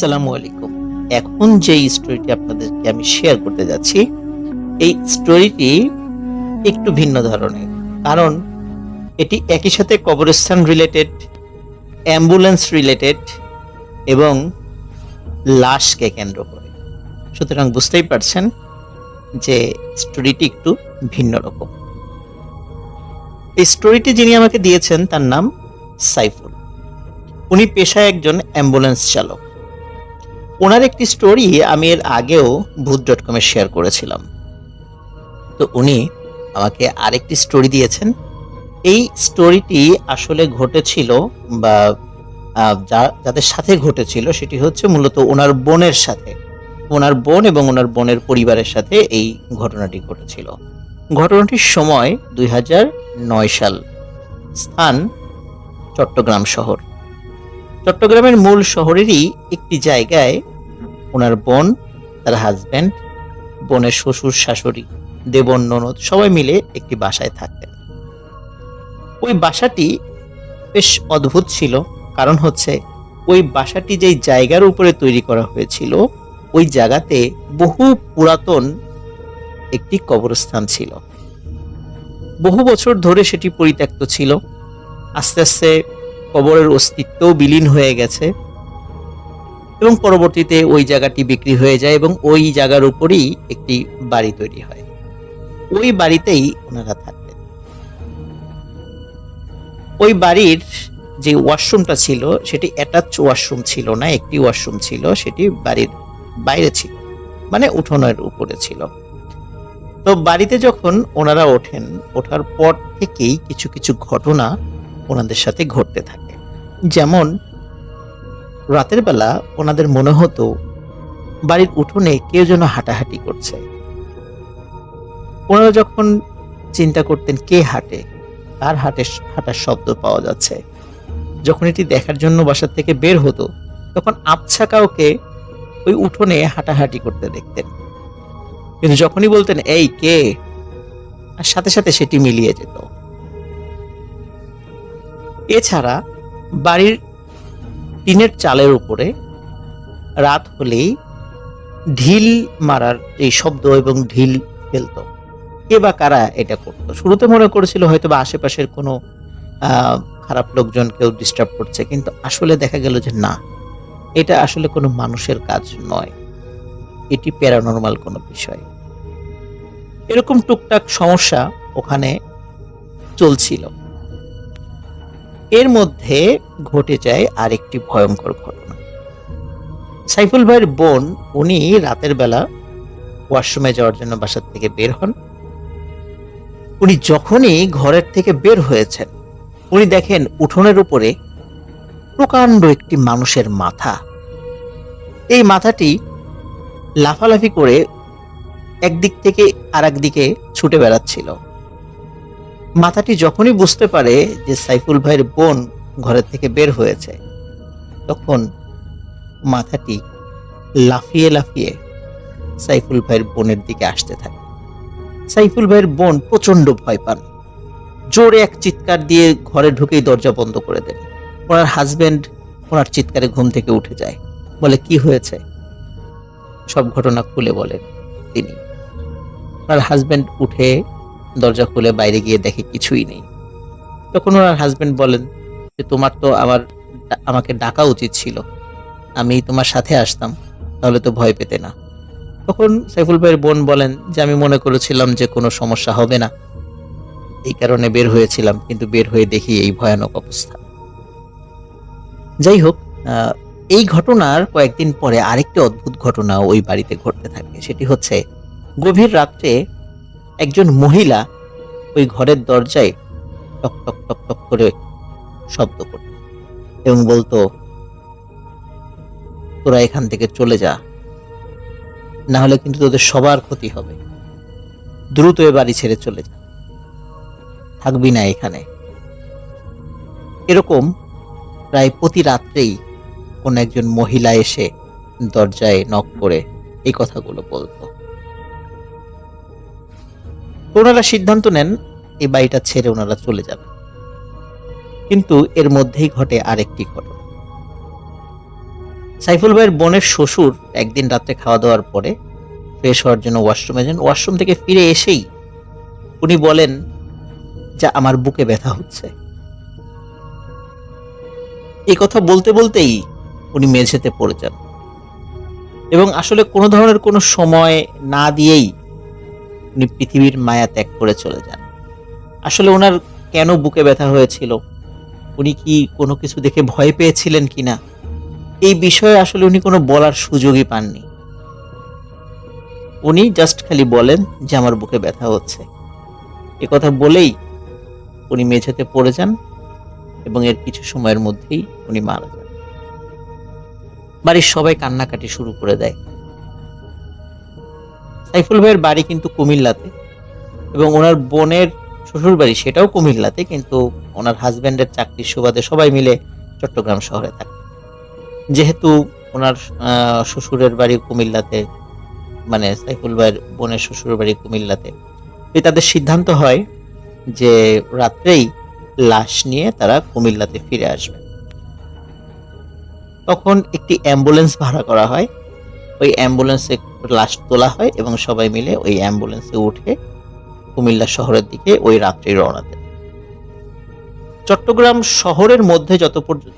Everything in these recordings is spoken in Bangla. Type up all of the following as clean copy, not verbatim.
আসসালামু আলাইকুম। এখন যে স্টোরিটি আপনাদেরকে আমি শেয়ার করতে যাচ্ছি, এই স্টোরিটি একটু ভিন্ন ধরনের। কারণ এটি একই সাথে কবরস্থান রিলেটেড, অ্যাম্বুলেন্স রিলেটেড এবং লাশকে কেন্দ্র করে। সুতরাং বুঝতেই পারছেন যে স্টোরিটি একটু ভিন্ন রকম। এই স্টোরিটি যিনি আমাকে দিয়েছেন তার নাম সাইফুল। উনি পেশায় একজন অ্যাম্বুলেন্স চালক। ওনার একটি স্টোরি আমি এর আগেও ভূত.com-এ শেয়ার করেছিলাম। তো উনি আমাকে আরেকটি স্টোরি দিয়েছেন। এই স্টোরিটি আসলে ঘটেছিল বা যাদের সাথে ঘটেছিল সেটি হচ্ছে মূলত ওনার বোনের সাথে। ওনার বোন এবং ওনার বোনের পরিবারের সাথে এই ঘটনাটি ঘটেছিল। ঘটনাটির সময় 2009 সাল। স্থান চট্টগ্রাম শহর। চট্টগ্রামের মূল শহরেরই একটি জায়গায় ওনার বোন, তার হাজব্যান্ড, বোনের শ্বশুর শাশুড়ি, দেবর ননদ সবাই মিলে একটি বাসায় থাকতেন। ওই বাসাটি বেশ অদ্ভুত ছিল। কারণ হচ্ছে ওই বাসাটি যেই জায়গার উপরে তৈরি করা হয়েছিল ওই জায়গাতে বহু পুরাতন একটি কবরস্থান ছিল। বহু বছর ধরে সেটি পরিত্যক্ত ছিল। আস্তে আস্তে কবরের অস্তিত্বও বিলীন হয়ে গেছে এবং পরবর্তীতে ওই জায়গাটি বিক্রি হয়ে যায় এবং ওই জায়গার উপরেই একটি বাড়ি তৈরি হয়। ওই বাড়িতেই ওনারা থাকতেন। ওই বাড়ির যে ওয়াশরুমটা ছিল সেটি অ্যাটাচ ওয়াশরুম ছিল না, একটি ওয়াশরুম ছিল, সেটি বাড়ির বাইরে ছিল, মানে উঠোনের উপরে ছিল। তো বাড়িতে যখন ওনারা ওঠেন, ওঠার পর থেকেই কিছু কিছু ঘটনা ওনাদের সাথে ঘটতে থাকে। যেমন রাতের বেলা ওনাদের মনে হতো বাড়ির উঠোনে কেউ যেন হাঁটাহাঁটি করছে। ওনারা যখন চিন্তা করতেন কে হাঁটে, কার হাঁটার শব্দ পাওয়া যাচ্ছে, যখন এটি দেখার জন্য বাসা থেকে বের হতো তখন আবছা কাউকে ওই উঠোনে হাঁটাহাঁটি করতে দেখতেন। কিন্তু যখনই বলতেন এই কে, আর সাথে সাথে সেটি মিলিয়ে যেত। এছাড়া বাড়ির টিনের চালের উপরে রাত হলেই ঢিল মারার এই শব্দ এবং ঢিল ফেলত। কে বা কারা এটা করত? শুরুতে মনে করেছিল হয়তো বা আশেপাশের কোনো খারাপ লোকজন কেউ ডিস্টার্ব করছে, কিন্তু আসলে দেখা গেল যে না, এটা আসলে কোনো মানুষের কাজ নয়, এটি প্যারানরমাল কোনো বিষয়। এরকম টুকটাক সমস্যা ওখানে চলছিল। এর মধ্যে ঘটে যায় আরেকটি ভয়ঙ্কর ঘটনা। সাইফুল ভাইয়ের বোন, উনি রাতের বেলা ওয়াশরুমে যাওয়ার জন্য বাসা থেকে বের হন। উনি যখনই ঘরের থেকে বের হয়েছেন উনি দেখেন উঠোনের উপরে প্রকাণ্ড একটি মানুষের মাথা। এই মাথাটি লাফালাফি করে একদিক থেকে আরেক দিকে ছুটে বেড়াচ্ছিল। মাথাটি যখনই বুঝতে পারে যে সাইফুল ভাইয়ের বোন ঘরের থেকে বের হয়েছে, তখন মাথাটি লাফিয়ে লাফিয়ে সাইফুল ভাইয়ের বোনের দিকে আসতে থাকে। সাইফুল ভাইয়ের বোন প্রচন্ড ভয় পান, জোরে এক চিৎকার দিয়ে ঘরে ঢুকেই দরজা বন্ধ করে দেন। ওনার হাজবেন্ড ওনার চিৎকারে ঘুম থেকে উঠে যায়, বলে কি হয়েছে, সব ঘটনা খুলে বলেন তিনি। ওনার হাজবেন্ড উঠে দরজা খুলে বাইরে গিয়ে দেখে কিছুই নেই। তখন ওনার হাজবেন্ড বলেন যে তোমার তো আমাকে ডাকা উচিত ছিল, আমি তোমার সাথে আসতাম, তাহলে তো ভয় পেতে না। তখন সাইফুল ভাইয়ের বোন বলেন যে আমি মনে করেছিলাম যে কোনো সমস্যা হবে না, এই কারণে বের হয়েছিলাম, কিন্তু বের হয়ে দেখি এই ভয়ানক অবস্থা। যাই হোক, এই ঘটনার কয়েকদিন পরে আরেকটি অদ্ভুত ঘটনা ওই বাড়িতে ঘটতে থাকে। সেটি হচ্ছে গভীর রাত্রে একজন মহিলা ওই ঘরের দরজায় টক টক টক টক করে শব্দ করত এবং বলতো তোরা এখান থেকে চলে যা, না হলে কিন্তু তোদের সবার ক্ষতি হবে, দ্রুত এ বাড়ি ছেড়ে চলে যা, থাকবি না এখানে। এরকম প্রায় প্রতি রাত্রেই কোন একজন মহিলা এসে দরজায় নক করে এই কথাগুলো বলতো। ওনারা সিদ্ধান্ত নেন এই বাড়িটা ছেড়ে ওনারা চলে যাবে। কিন্তু এর মধ্যেই ঘটে আরেকটি ঘটনা। সাইফুল ভাইয়ের বোনের শ্বশুর একদিন রাত্রে খাওয়া দাওয়ার পরে ফ্রেশ হওয়ার জন্য ওয়াশরুমে যান। ওয়াশরুম থেকে ফিরে এসেই উনি বলেন যে আমার বুকে ব্যথা হচ্ছে। এই কথা বলতে বলতেই উনি মেঝেতে পড়ে যান এবং আসলে কোনো ধরনের কোনো সময় না দিয়েই উনি পৃথিবীর মায়া ত্যাগ করে চলে যান। আসলে ওনার কেন বুকে ব্যথা হয়েছিল, উনি কি কোনো কিছু দেখে ভয় পেয়েছিলেন কিনা, এই বিষয়ে আসলে উনি কোনো বলার সুযোগই পাননি। উনি জাস্ট খালি বলেন যে আমার বুকে ব্যথা হচ্ছে। এ কথা বলেই উনি মেঝেতে পড়ে যান এবং এর কিছু সময়ের মধ্যেই উনি মারা যান। বাড়ির সবাই কান্নাকাটি শুরু করে দেয়। সাইফুল ভাইয়ের বাড়ি কিন্তু কুমিল্লাতে এবং ওনার বোনের শ্বশুর বাড়ি সেটাও কুমিল্লাতে, কিন্তু ওনার হাজবেন্ডের চাকরির সুবাদে সবাই মিলে চট্টগ্রাম শহরে থাকে। যেহেতু ওনার শ্বশুরের বাড়ি কুমিল্লাতে, মানে সাইফুল ভাইয়ের বোনের শ্বশুর বাড়ি কুমিল্লাতে, তাদের সিদ্ধান্ত হয় যে রাত্রেই লাশ নিয়ে তারা কুমিল্লাতে ফিরে আসবে। তখন একটি অ্যাম্বুলেন্স ভাড়া করা হয়, ওই অ্যাম্বুলেন্সে লাশ তোলা হয় এবং সবাই মিলে ওই অ্যাম্বুলেন্সে উঠে কুমিল্লা শহরের দিকে ওই রাত্রি রওনা দেয়। চট্টগ্রাম শহরের মধ্যে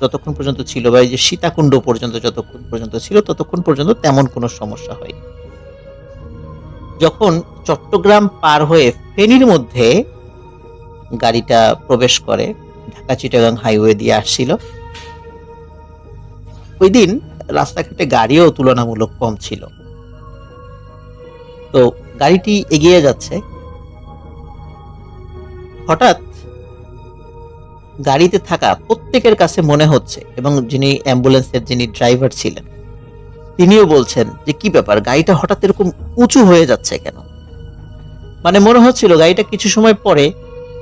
যতক্ষণ পর্যন্ত ছিল, বা এই যে সীতাকুণ্ড পর্যন্ত যতক্ষণ পর্যন্ত ছিল ততক্ষণ পর্যন্ত তেমন কোনো সমস্যা হয়নি। যখন চট্টগ্রাম পার হয়ে ফেনীর মধ্যে গাড়িটা প্রবেশ করে, ঢাকা চিটাগাং হাইওয়ে দিয়ে আসছিল, ওই দিন রাস্তাঘাটে গাড়িও তুলনামূলক কম ছিল। তো গাড়িটি এগিয়ে যাচ্ছে, হঠাৎ গাড়িতে থাকা প্রত্যেকের কাছে মনে হচ্ছে, এবং যিনি অ্যাম্বুলেন্সের যিনি ড্রাইভার ছিলেন তিনিও বলছেন যে কি ব্যাপার, গাড়িটা হঠাৎ এরকম উঁচু হয়ে যাচ্ছে কেন। মানে মনে হচ্ছিল গাড়িটা কিছু সময় পরে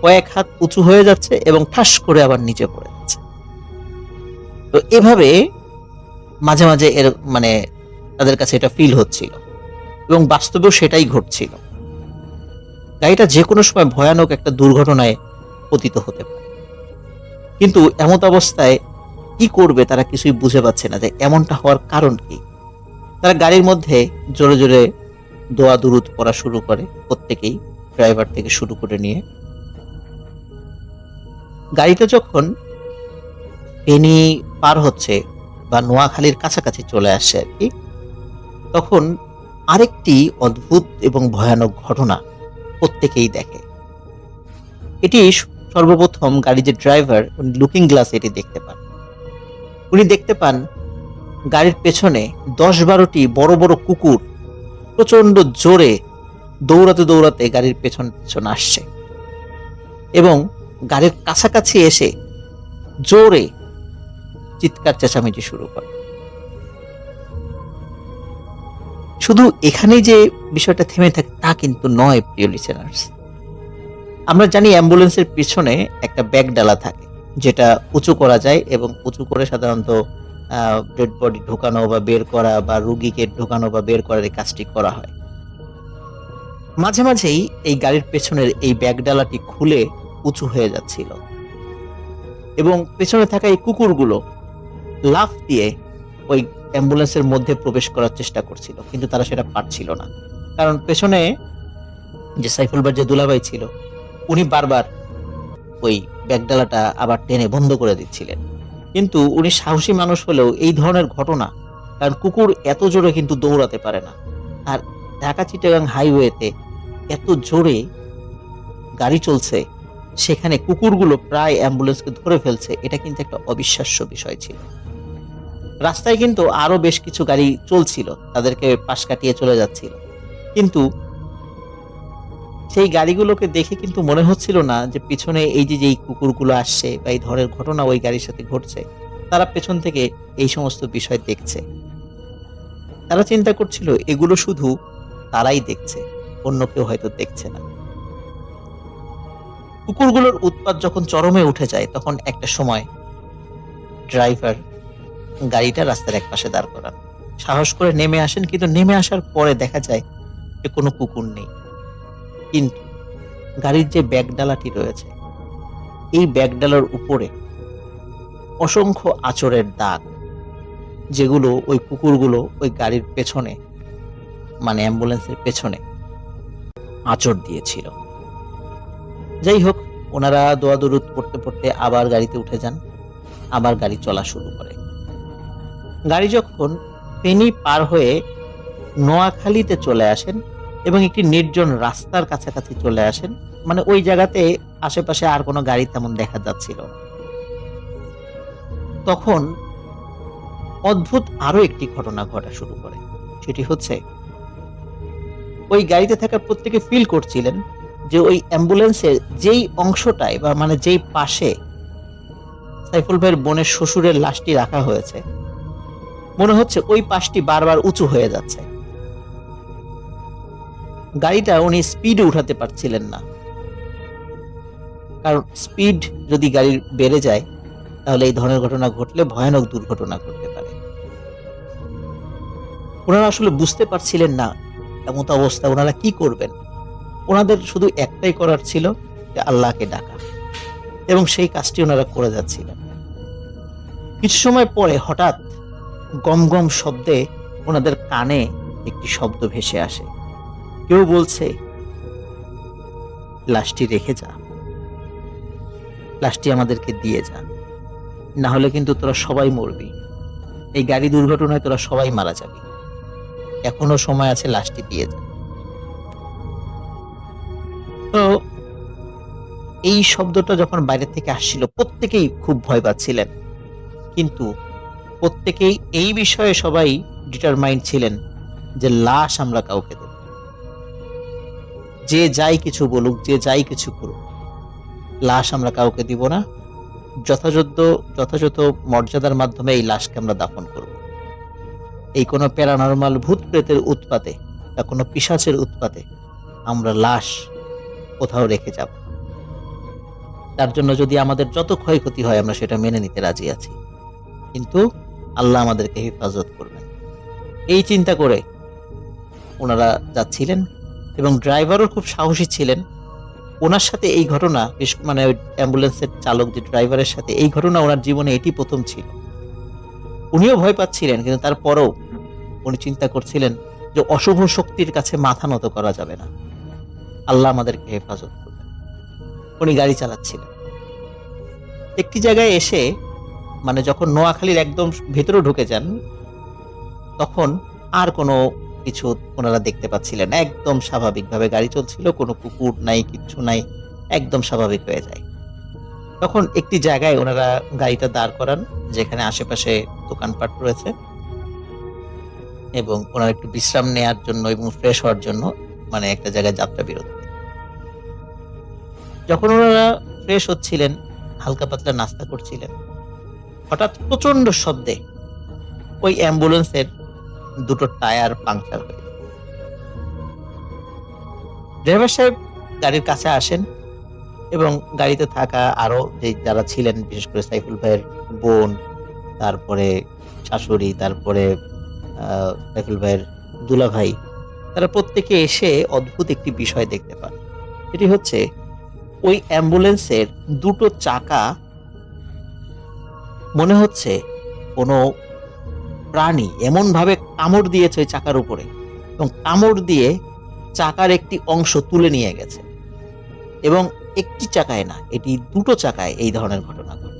কয়েক হাত উঁচু হয়ে যাচ্ছে এবং ঠাস করে আবার নিচে পড়ে যাচ্ছে। তো এভাবে মাঝে মাঝে এর মানে তাদের কাছে এটা ফিল হচ্ছিল এবং বাস্তবেও সেটাই ঘটছিল। গাড়িটা যে কোনো সময় ভয়ানক একটা দুর্ঘটনায় পতিত হতে পারে, কিন্তু এমত অবস্থায় কি করবে তারা কিছুই বুঝে পাচ্ছে না যে এমনটা হওয়ার কারণ কি। তারা গাড়ির মধ্যে জোরে জোরে দোয়া দুরুদ পড়া শুরু করে, প্রত্যেকেই, ড্রাইভার থেকে শুরু করে নিয়ে। গাড়িটা যখন ফেনী পার হচ্ছে বা নোয়াখালীর কাছাকাছি চলে আসছে আর কি, তখন আরেকটি অদ্ভুত এবং ভয়ানক ঘটনা প্রত্যেকেই দেখে। এটি সর্বপ্রথম গাড়ির যে ড্রাইভার, উনি লুকিং গ্লাস এটি দেখতে পান। উনি দেখতে পান গাড়ির পেছনে 10-12টি বড় বড় কুকুর প্রচন্ড জোরে দৌড়াতে দৌড়াতে গাড়ির পেছন পেছন আসছে এবং গাড়ির কাছাকাছি এসে জোরে চিৎকার চেঁচামেচি শুরু করে। শুধু এখানেই যে বিষয়টা থেমে থাকে তা কিন্তু নয়, প্রিয় লিসেনার্স। আমরা জানি অ্যাম্বুলেন্সের পিছনে একটা ব্যাগ ডালা থাকে, যেটা উঁচু করা যায় এবং উঁচু করে সাধারণত ডেড বডি ঢোকানো বা বের করা বা রুগীকে ঢোকানো বা বের করার এই কাজটি করা হয়। মাঝে মাঝেই এই গাড়ির পেছনের এই ব্যাগ ডালাটি খুলে উঁচু হয়ে যাচ্ছিল এবং পেছনে থাকা এই কুকুরগুলো লাফ দিয়ে ওই অ্যাম্বুলেন্সের মধ্যে প্রবেশ করার চেষ্টা করছিল, কিন্তু তারা সেটা পারছিল না। কারণ পেছনে যে সাইফুল ভাইয়ের যে দুলাভাই ছিল, উনি বারবার ওই ব্যাগডালাটা আবার টেনে বন্ধ করে দিচ্ছিলেন। কিন্তু উনি সাহসী মানুষ হলেও এই ধরনের ঘটনা, কারণ কুকুর এত জোরে কিন্তু দৌড়াতে পারে না, আর ঢাকা চিটাগাং হাইওয়েতে এত জোরে গাড়ি চলছে, সেখানে কুকুরগুলো প্রায় অ্যাম্বুলেন্সকে ধরে ফেলছে, এটা কিন্তু একটা অবিশ্বাস্য বিষয় ছিল। রাস্তায় কিন্তু আরো বেশ কিছু গাড়ি চলছিল, তাদেরকে পাশ কাটিয়ে চলে যাচ্ছিল, কিন্তু সেই গাড়িগুলোকে দেখে কিন্তু মনে হচ্ছিল না যে পিছনে এই যে যেই কুকুরগুলো আসছে বা এই ধরনের ঘটনা ওই গাড়ির সাথে ঘটছে, তারা পেছন থেকে এই সমস্ত বিষয় দেখছে। তারা চিন্তা করছিল এগুলো শুধু তারাই দেখছে, অন্য কেউ হয়তো দেখছে না। কুকুরগুলোর উৎপাত যখন চরমে উঠে যায়, তখন একটা সময় ড্রাইভার গাড়িটা রাস্তার এক পাশে দাঁড় করান, সাহস করে নেমে আসেন, কিন্তু নেমে আসার পরে দেখা যায় যে কোনো কুকুর নেই। কিন্তু গাড়ির যে ব্যাগডালাটি রয়েছে, এই ব্যাগডালার উপরে অসংখ্য আঁচড়ের দাগ, যেগুলো ওই কুকুরগুলো ওই গাড়ির পেছনে, মানে অ্যাম্বুলেন্সের পেছনে আঁচড় দিয়েছিল। যাই হোক, ওনারা দোয়া দরুদ পড়তে পড়তে আবার গাড়িতে উঠে যান, আবার গাড়ি চলা শুরু করে। গাড়ি যখন ফেনী পার হয়ে নোয়াখালীতে চলে আসেন এবং একটি নির্জন রাস্তার কাছাকাছি চলে আসেন, মানে ওই জায়গাতে আশেপাশে আর কোনো গাড়ি তেমন দেখা যাচ্ছিল না, তখন অদ্ভুত আরো একটি ঘটনা ঘটা শুরু করে। সেটি হচ্ছে, ওই গাড়িতে থাকা প্রত্যেকে ফিল করছিলেন যে ওই অ্যাম্বুলেন্সের যেই অংশটায় বা মানে যেই পাশে সাইফুল ভাইয়ের বোনের শ্বশুরের লাশটি রাখা হয়েছে, মনে হচ্ছে ওই পাশটি বারবার উঁচু হয়ে যাচ্ছে। গাড়িটা উনি স্পিডে উঠাতে পারছিলেন না, কারণ স্পিড যদি গাড়ির বেড়ে যায় তাহলে এই ধরনের ঘটনা ঘটলে ভয়ানক দুর্ঘটনা ঘটতে পারে। ওনারা আসলে বুঝতে পারছিলেন না এমত অবস্থা ওনারা কি করবেন। ওনাদের শুধু একটাই করার ছিল, যে আল্লাহকে ডাকা, এবং সেই কাজটি ওনারা করে যাচ্ছিলেন। কিছু সময় পরে হঠাৎ গম গম শব্দে ওনাদের কানে একটি শব্দ ভেসে আসে। কেউ বলছে, লাশটি রেখে যা, লাশটি আমাদেরকে দিয়ে যা, না হলে কিন্তু তোরা সবাই মরবি, এই গাড়ি দুর্ঘটনায় তোরা সবাই মারা যাবি, এখনো সময় আছে, লাশটি দিয়ে যা। তো এই শব্দটা যখন বাইরে থেকে আসছিল প্রত্যেকেই খুব ভয় পাচ্ছিলেন, কিন্তু প্রত্যেকেই এই বিষয়ে সবাই ডিটারমাইন্ড ছিলেন যে লাশ আমরা কাউকে দেব, যে যাই কিছু বলুক, যে যাই কিছু করুক, লাশ আমরা কাউকে দিব না। যথাযথ মর্যাদার মাধ্যমে এই লাশকে আমরা দাফন করব। এই কোনো প্যারানরমাল ভূত প্রেতের উৎপাতে বা কোনো পিশাচের উৎপাতে আমরা লাশ কোথাও রেখে যাব, তার জন্য যদি আমাদের যত ক্ষয়ক্ষতি হয় আমরা সেটা মেনে নিতে রাজি আছি, কিন্তু আল্লাহ আমাদেরকে হেফাজত করবেন। এই চিন্তা করে ওনারা যাচ্ছিলেন, এবং ড্রাইভারও খুব সাহসী ছিলেন। ওনার সাথে এই ঘটনা, মানে অ্যাম্বুলেন্সের চালক যে ড্রাইভারের সাথে এই ঘটনা ওনার জীবনে এটি প্রথম ছিল। উনিও ভয় পাচ্ছিলেন, কিন্তু তারপরেও উনি চিন্তা করছিলেন যে অশুভ শক্তির কাছে মাথা নত করা যাবে না, আল্লাহ আমাদেরকে হেফাজত করবেন। উনি গাড়ি চালাচ্ছিলেন। একটি জায়গায় এসে, মানে যখন নোয়াখালীর একদম ভেতরে ঢুকে যান, তখন আর কোনো কিছু ওনারা দেখতে পাচ্ছিলেন না। একদম স্বাভাবিকভাবে গাড়ি চলছিল, কোনো কুকুর নাই, কিচ্ছু নাই, একদম স্বাভাবিক হয়ে যায়। তখন একটি জায়গায় ওনারা গাড়িটা দাঁড় করান, যেখানে আশেপাশে দোকানপাট রয়েছে, এবং ওনারা একটু বিশ্রাম নেওয়ার জন্য এবং ফ্রেশ হওয়ার জন্য মানে একটা জায়গায় যাত্রা বিরতি। যখন ওনারা ফ্রেশ হচ্ছিলেন, হালকা পাতলা নাস্তা করছিলেন, হঠাৎ প্রচন্ড শব্দে ওই অ্যাম্বুলেন্সের দুটো টায়ার পাংচার হয়ে যায়। ড্রাইভার সাহেব গাড়ির কাছে আসেন এবং গাড়িতে থাকা আরো যে যারা ছিলেন, বিশেষ করে সাইফুল ভাইয়ের বোন, তারপরে শাশুড়ি, তারপরে সাইফুল ভাইয়ের দুলা ভাই, তারা প্রত্যেকে এসে অদ্ভুত একটি বিষয় দেখতে পান। সেটি হচ্ছে, ওই অ্যাম্বুলেন্সের দুটো চাকা মনে হচ্ছে কোনো প্রাণী এমন ভাবে কামড় দিয়েছে ওই চাকার উপরে, এবং কামড় দিয়ে চাকার একটি অংশ তুলে নিয়ে গেছে। এবং একটি চাকায় না, এটি দুটো চাকায় এই ধরনের ঘটনা ঘটে।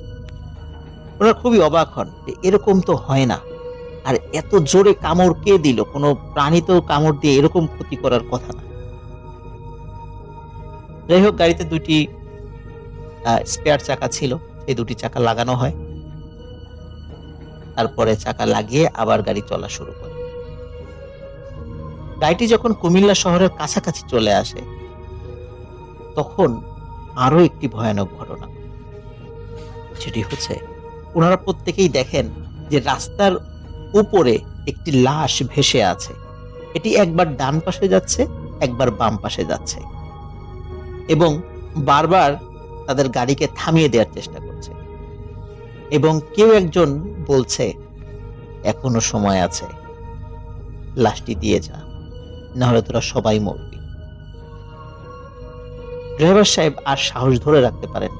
ওনারা খুবই অবাক হন যে এরকম তো হয় না, আর এত জোরে কামড় কে দিল? কোনো প্রাণী তো কামড় দিয়ে এরকম ক্ষতি করার কথা না। যাই হোক, গাড়িতে দুটি স্পেয়ার চাকা ছিল, সেই দুটি চাকা লাগানো হয়। তারপরে চাকা লাগিয়ে আবার গাড়ি চলা শুরু করে। গাড়িটি যখন কুমিল্লা শহরের কাছাকাছি চলে আসে, তখন আরো একটি ভয়ানক ঘটনা। সেটি হচ্ছে, ওনারা প্রত্যেকেই দেখেন যে রাস্তার উপরে একটি লাশ ভেসে আছে। এটি একবার ডান পাশে যাচ্ছে, একবার বাম পাশে যাচ্ছে, এবং বারবার তাদের গাড়িকে থামিয়ে দেওয়ার চেষ্টা করছে। এবং কেউ একজন বলছে, এখনো সময় আছে, লাশটি দিয়ে যা, না হলে তোরা সবাই মরবি। ড্রাইভার সাহেব আর সাহস ধরে রাখতে পারেন,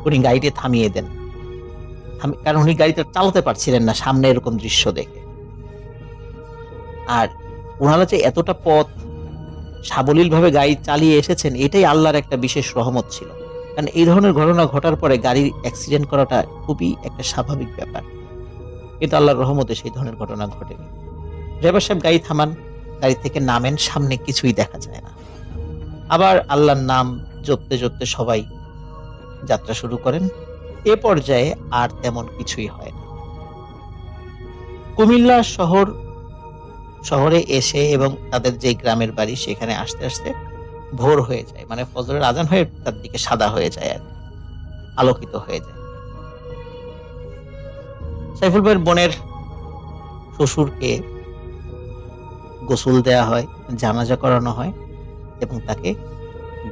উনি গাড়িটি থামিয়ে দেন কারণ উনি গাড়িটা চালাতে পারছিলেন না সামনে এরকম দৃশ্য দেখে। আর উনারা যে এতটা পথ সাবলীলভাবে গাড়ি চালিয়ে এসেছেন, এটাই আল্লাহর একটা বিশেষ রহমত ছিল। কারণ এই ধরনের ঘটনা ঘটার পরে গাড়ির অ্যাক্সিডেন্ট করাটা খুবই একটা স্বাভাবিক ব্যাপার। কিন্তু আল্লাহর রহমতে সেই ধরনের ঘটনা ঘটেনি। ড্রাইভার সাহেব গাড়ি থামান, গাড়ি থেকে নামেন, সামনে কিছুই দেখা যায় না। আবার আল্লাহর নাম জপতে জপতে সবাই যাত্রা শুরু করেন। এ পর্যায়ে আর তেমন কিছুই হয় না। কুমিল্লা শহরে এসে এবং তাদের যে গ্রামের বাড়ি সেখানে আসতে আসতে ভোর হয়ে যায়, মানে ফজরের আজান হয়ে তার দিকে সাদা হয়ে যায়, আর আলোকিত হয়ে যায়। সাইফুল ভাইয়ের বোনের শ্বশুরকে গোসল দেয়া হয়, জানাজা করানো হয় এবং তাকে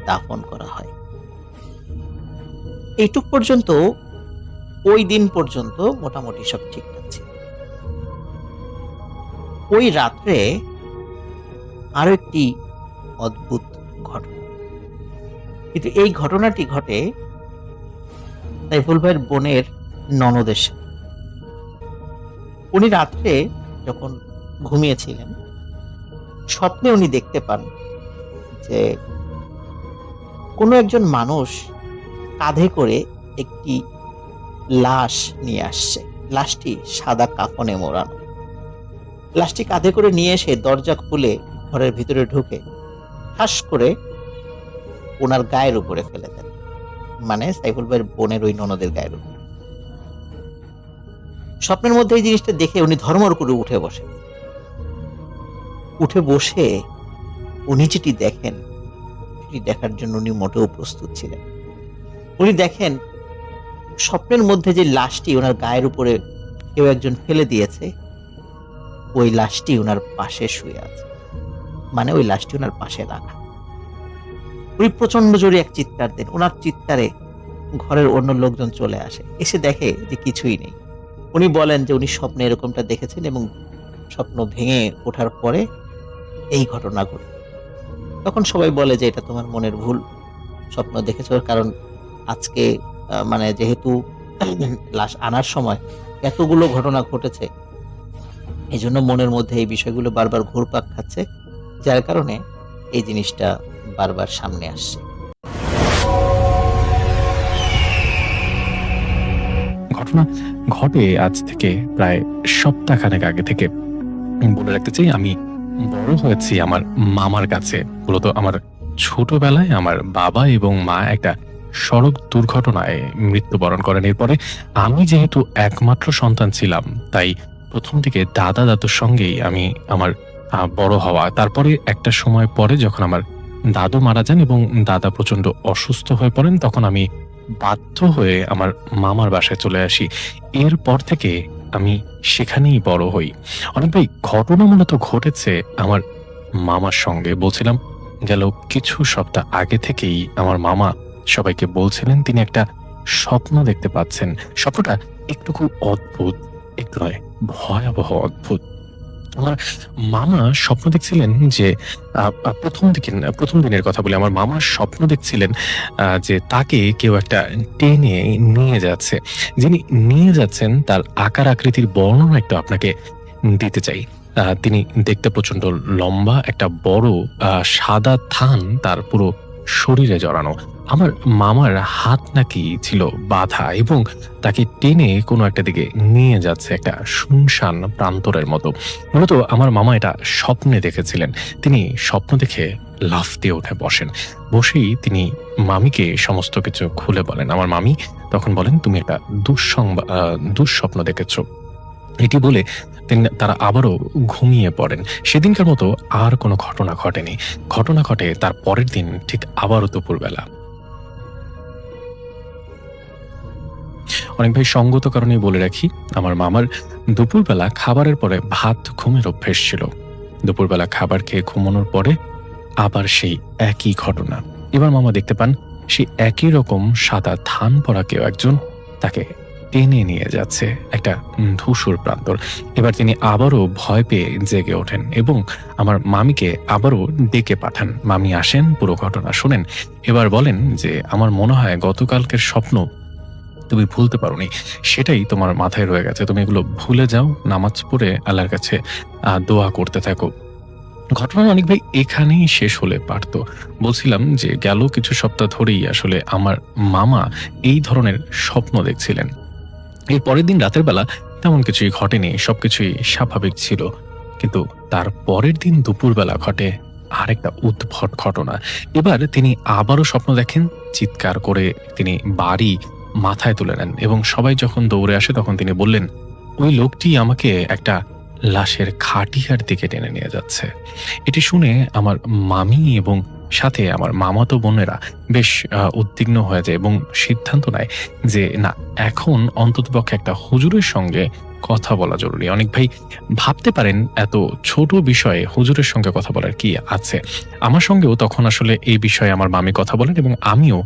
দাফন করা হয়। এইটুক পর্যন্ত, ওই দিন পর্যন্ত মোটামুটি সব ঠিকঠাক ছিল। ওই রাত্রে আরো একটি অদ্ভুত ঘটনা, কিন্তু এই ঘটনাটি ঘটে সাইফুল ভাইয়ের বোনের ননদের সাথে। উনি রাত্রে যখন ঘুমিয়েছিলেন, স্বপ্নে উনি দেখতে পান যে কোনো একজন মানুষ কাঁধে করে একটি লাশ নিয়ে আসছে। লাশটি সাদা কাফনে মোড়ানো। লাশটি কাঁধে করে নিয়ে এসে দরজা খুলে ঘরের ভিতরে ঢুকে ঠাস করে ওনার গায়ের উপরে ফেলে দেন, মানে সাইফুল ভাইয়ের বোনের ওই ননদের গায়ের উপরে। স্বপ্নের মধ্যে এই জিনিসটা দেখে উনি ধর্মর করে উঠে বসেন। উঠে বসে উনি যেটি দেখেন, সেটি দেখার জন্য উনি মোটেও প্রস্তুত ছিলেন। উনি দেখেন স্বপ্নের মধ্যে যে লাশটি ওনার গায়ের উপরে কেউ একজন ফেলে দিয়েছে, ওই লাশটি ওনার পাশে শুয়ে আছে, মানে ওই লাশটি ওনার পাশে রাখা। উনি প্রচন্ড জোরে এক চিৎকার দেন। ওনার চিৎকারে ঘরের অন্য লোকজন চলে আসে, এসে দেখে যে কিছুই নেই। উনি বলেন যে উনি স্বপ্নে এরকমটা দেখেছেন এবং স্বপ্ন ভেঙে ওঠার পরে এই ঘটনা ঘটে। তখন সবাই বলে যে এটা তোমার মনের ভুল, স্বপ্ন দেখেছ। কারণ আজকে মানে যেহেতু লাশ আনার সময় এতগুলো ঘটনা ঘটেছে, এই জন্য মনের মধ্যে এই বিষয়গুলো বারবার ঘুরপাক খাচ্ছে, যার কারণে এই জিনিসটা বারবার সামনে আসছে। ঘটনা ঘটে আজ থেকে প্রায় সপ্তাহখানেক আগে থেকে। বলে রাখতে চাই, আমি বড় হয়েছি আমার মামার কাছে। মূলত আমার ছোটবেলায় আমার বাবা এবং মা একটা সড়ক দুর্ঘটনায় মৃত্যুবরণ করেন। এরপরে আমি যেহেতু একমাত্র সন্তান ছিলাম, তাই প্রথম দিকে দাদা দাদুর সঙ্গেই আমি আমার বড় হওয়া। তারপরে একটা সময় পরে যখন আমার দাদু মারা যান এবং দাদা প্রচন্ড অসুস্থ হয়ে পড়েন, তখন আমি বাধ্য হয়ে আমার মামার বাসায় চলে আসি। এরপর থেকে আমি সেখানেই বড় হই। অনেক ভাই, ঘটনা মূলত ঘটেছে আমার মামার সঙ্গে। বলছিলাম, গেল কিছু সপ্তাহ আগে থেকেই আমার মামা সবাইকে বলছিলেন তিনি একটা স্বপ্ন দেখতে পাচ্ছেন। স্বপ্নটা একটু খুব অদ্ভুত, একটু নয়, ভয়াবহ অদ্ভুত। আমার মামা স্বপ্ন দেখছিলেন যে প্রথম দিনের কথা বলি। আমার মামা স্বপ্ন দেখছিলেন যে তাকে কেউ একটা টেনে নিয়ে যাচ্ছে। যিনি নিয়ে যাচ্ছেন তার আকার আকৃতির বর্ণনা একটু আপনাকে দিতে চাই। তিনি দেখতে প্রচন্ড লম্বা, একটা বড় সাদা থান তার পুরো শরীরে জড়ানো। আমার মামার হাত নাকি ছিল বাঁধা এবং তাকে টেনে কোনো একটা দিকে নিয়ে যাচ্ছে, একটা শুনশান প্রান্তরের মতো। মূলত আমার মামা এটা স্বপ্নে দেখেছিলেন। তিনি স্বপ্ন দেখে লাফ দিয়ে উঠে বসেন। বসেই তিনি মামিকে সমস্ত কিছু খুলে বলেন। আমার মামি তখন বলেন, তুমি একটা দুঃস্বপ্ন দেখেছ। এটি বলে তারা আবারও ঘুমিয়ে পড়েন। সেদিনকার মতো আর কোনো ঘটনা ঘটেনি। ঘটনা ঘটে তার পরের দিন ঠিক আবারও দুপুরবেলা। অনেক ভাই, সঙ্গত কারণেই বলে রাখি, আমার মামার দুপুরবেলা খাবারের পরে ভাত ঘুমের অভ্যেস ছিল। দুপুরবেলা খাবার খেয়ে ঘুমানোর পরে আবার সেই একই ঘটনা। এবার মামা দেখতে পান সেই একই রকম সাদা থান পরা কেউ একজন তাকে টেনে নিয়ে যাচ্ছে, একটা ধূসর প্রান্তর। এবার তিনি আবারও ভয় পেয়ে জেগে ওঠেন এবং আমার মামিকে আবারও ডেকে পাঠান। মামি আসেন, পুরো ঘটনা শোনেন। এবার বলেন যে আমার মনে হয় গতকালকের স্বপ্ন তুমি ভুলতে পারোনি। সেটাই তোমার মাথায় রয়ে গেছে। তুমি এগুলো ভুলে যাও, নামাজ পড়ে আল্লাহর কাছে দোয়া করতে থাকো। ঘটনা অনেক ভাই এখানেই শেষ হলে পারত। বলছিলাম যে গেল কিছু সপ্তাহ ধরেই আসলে আমার মামা এই ধরনের স্বপ্ন দেখছিলেন। এর পরের দিন রাতের বেলা তেমন কিছুই ঘটেনি, সবকিছুই স্বাভাবিক ছিল। কিন্তু তার পরের দিন দুপুরবেলা ঘটে আরেকটা উদ্ভট ঘটনা। এবার তিনি আবারও স্বপ্ন দেখেন, চিৎকার করে তিনি বাড়ি মাথায় তুলে নেন এবং সবাই যখন দৌড়ে আসে তখন তিনি বললেন, ওই লোকটি আমাকে একটা লাশের খাটিয়ার দিকে টেনে নিয়ে যাচ্ছে। এটি শুনে আমার মামি এবং সাথে আমার মামাতো বোনেরা বেশ উদ্বিগ্ন হয়ে যায় এবং সিদ্ধান্ত নেয় যে না, এখন অন্ততপক্ষে একটা হুজুরের সঙ্গে কথা বলা জরুরি। অনেক ভাই ভাবতে পারেন এত ছোট বিষয়ে হুজুরের সঙ্গে কথা বলার কি আছে। আমার সঙ্গেও তখন আসলে এই বিষয়ে আমার মামি কথা বলেন এবং আমিও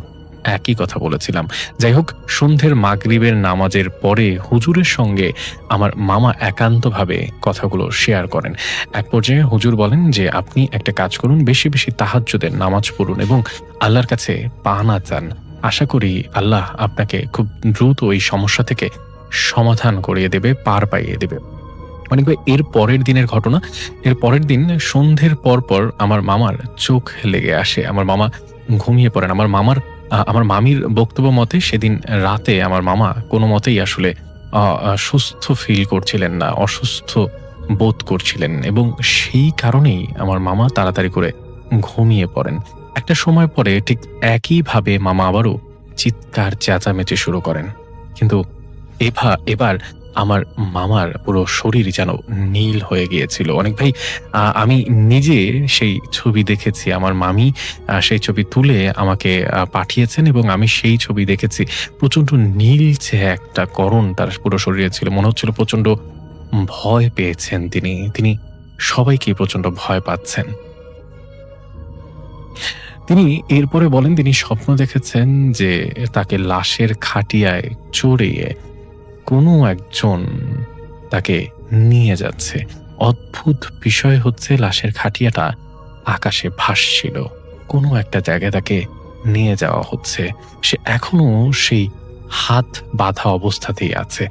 একই কথা বলেছিলাম। যাই হোক, সন্ধ্যের মাগরিবের নামাজের পরে হুজুরের সঙ্গে আমার মামা একান্তভাবে কথাগুলো শেয়ার করেন। এক পর্যায়ে হুজুর বলেন যে আপনি একটা কাজ করুন, বেশি বেশি তাহাজ্জুদের নামাজ পড়ুন এবং আল্লাহর কাছে পানা চান। আশা করি আল্লাহ আপনাকে খুব দ্রুত এই সমস্যা থেকে সমাধান করিয়ে দেবে, পার পাইয়ে দেবে। মানে এর পরের দিনের ঘটনা, এর পরের দিন সন্ধ্যের পর আমার মামার চোখ লেগে আসে। আমার মামা ঘুমিয়ে পড়েন। আমার মামির বক্তব্য মতে সেদিন রাতে আমার মামা কোনো মতেই আসলে সুস্থ ফিল করছিলেন না, অসুস্থ বোধ করছিলেন এবং সেই কারণেই আমার মামা তাড়াতাড়ি করে ঘুমিয়ে পড়েন। একটা সময় পরে ঠিক একইভাবে মামা আবারও চিৎকার চেঁচামেচি শুরু করেন। কিন্তু এবার আমার মামার পুরো শরীর যেন নীল হয়ে গিয়েছিল। অনেক ভাই আমি নিজে সেই ছবি দেখেছি। আমার মামি সেই ছবি তুলে আমাকে পাঠিয়েছেন এবং আমি সেই ছবি দেখেছি। প্রচণ্ড নীলচে একটা করণ তার পুরো শরীরে ছিল। মনে হচ্ছিল প্রচণ্ড ভয় পেয়েছেন তিনি। তিনি সবাইকেই প্রচণ্ড ভয় পাচ্ছেন। তিনি এরপরে বলেন তিনি স্বপ্ন দেখেছেন যে তাকে লাশের খাটিয়ায় চড়িয়ে কোনো একজন তাকে নিয়ে যাচ্ছে। অদ্ভুত বিষয় হচ্ছে লাশের খাটিয়াটা আকাশে ভাসছিল। কোনো একটা জায়গায় তাকে নিয়ে যাওয়া হচ্ছে। সে এখনো সেই হাত বাঁধা অবস্থাতেই আছে।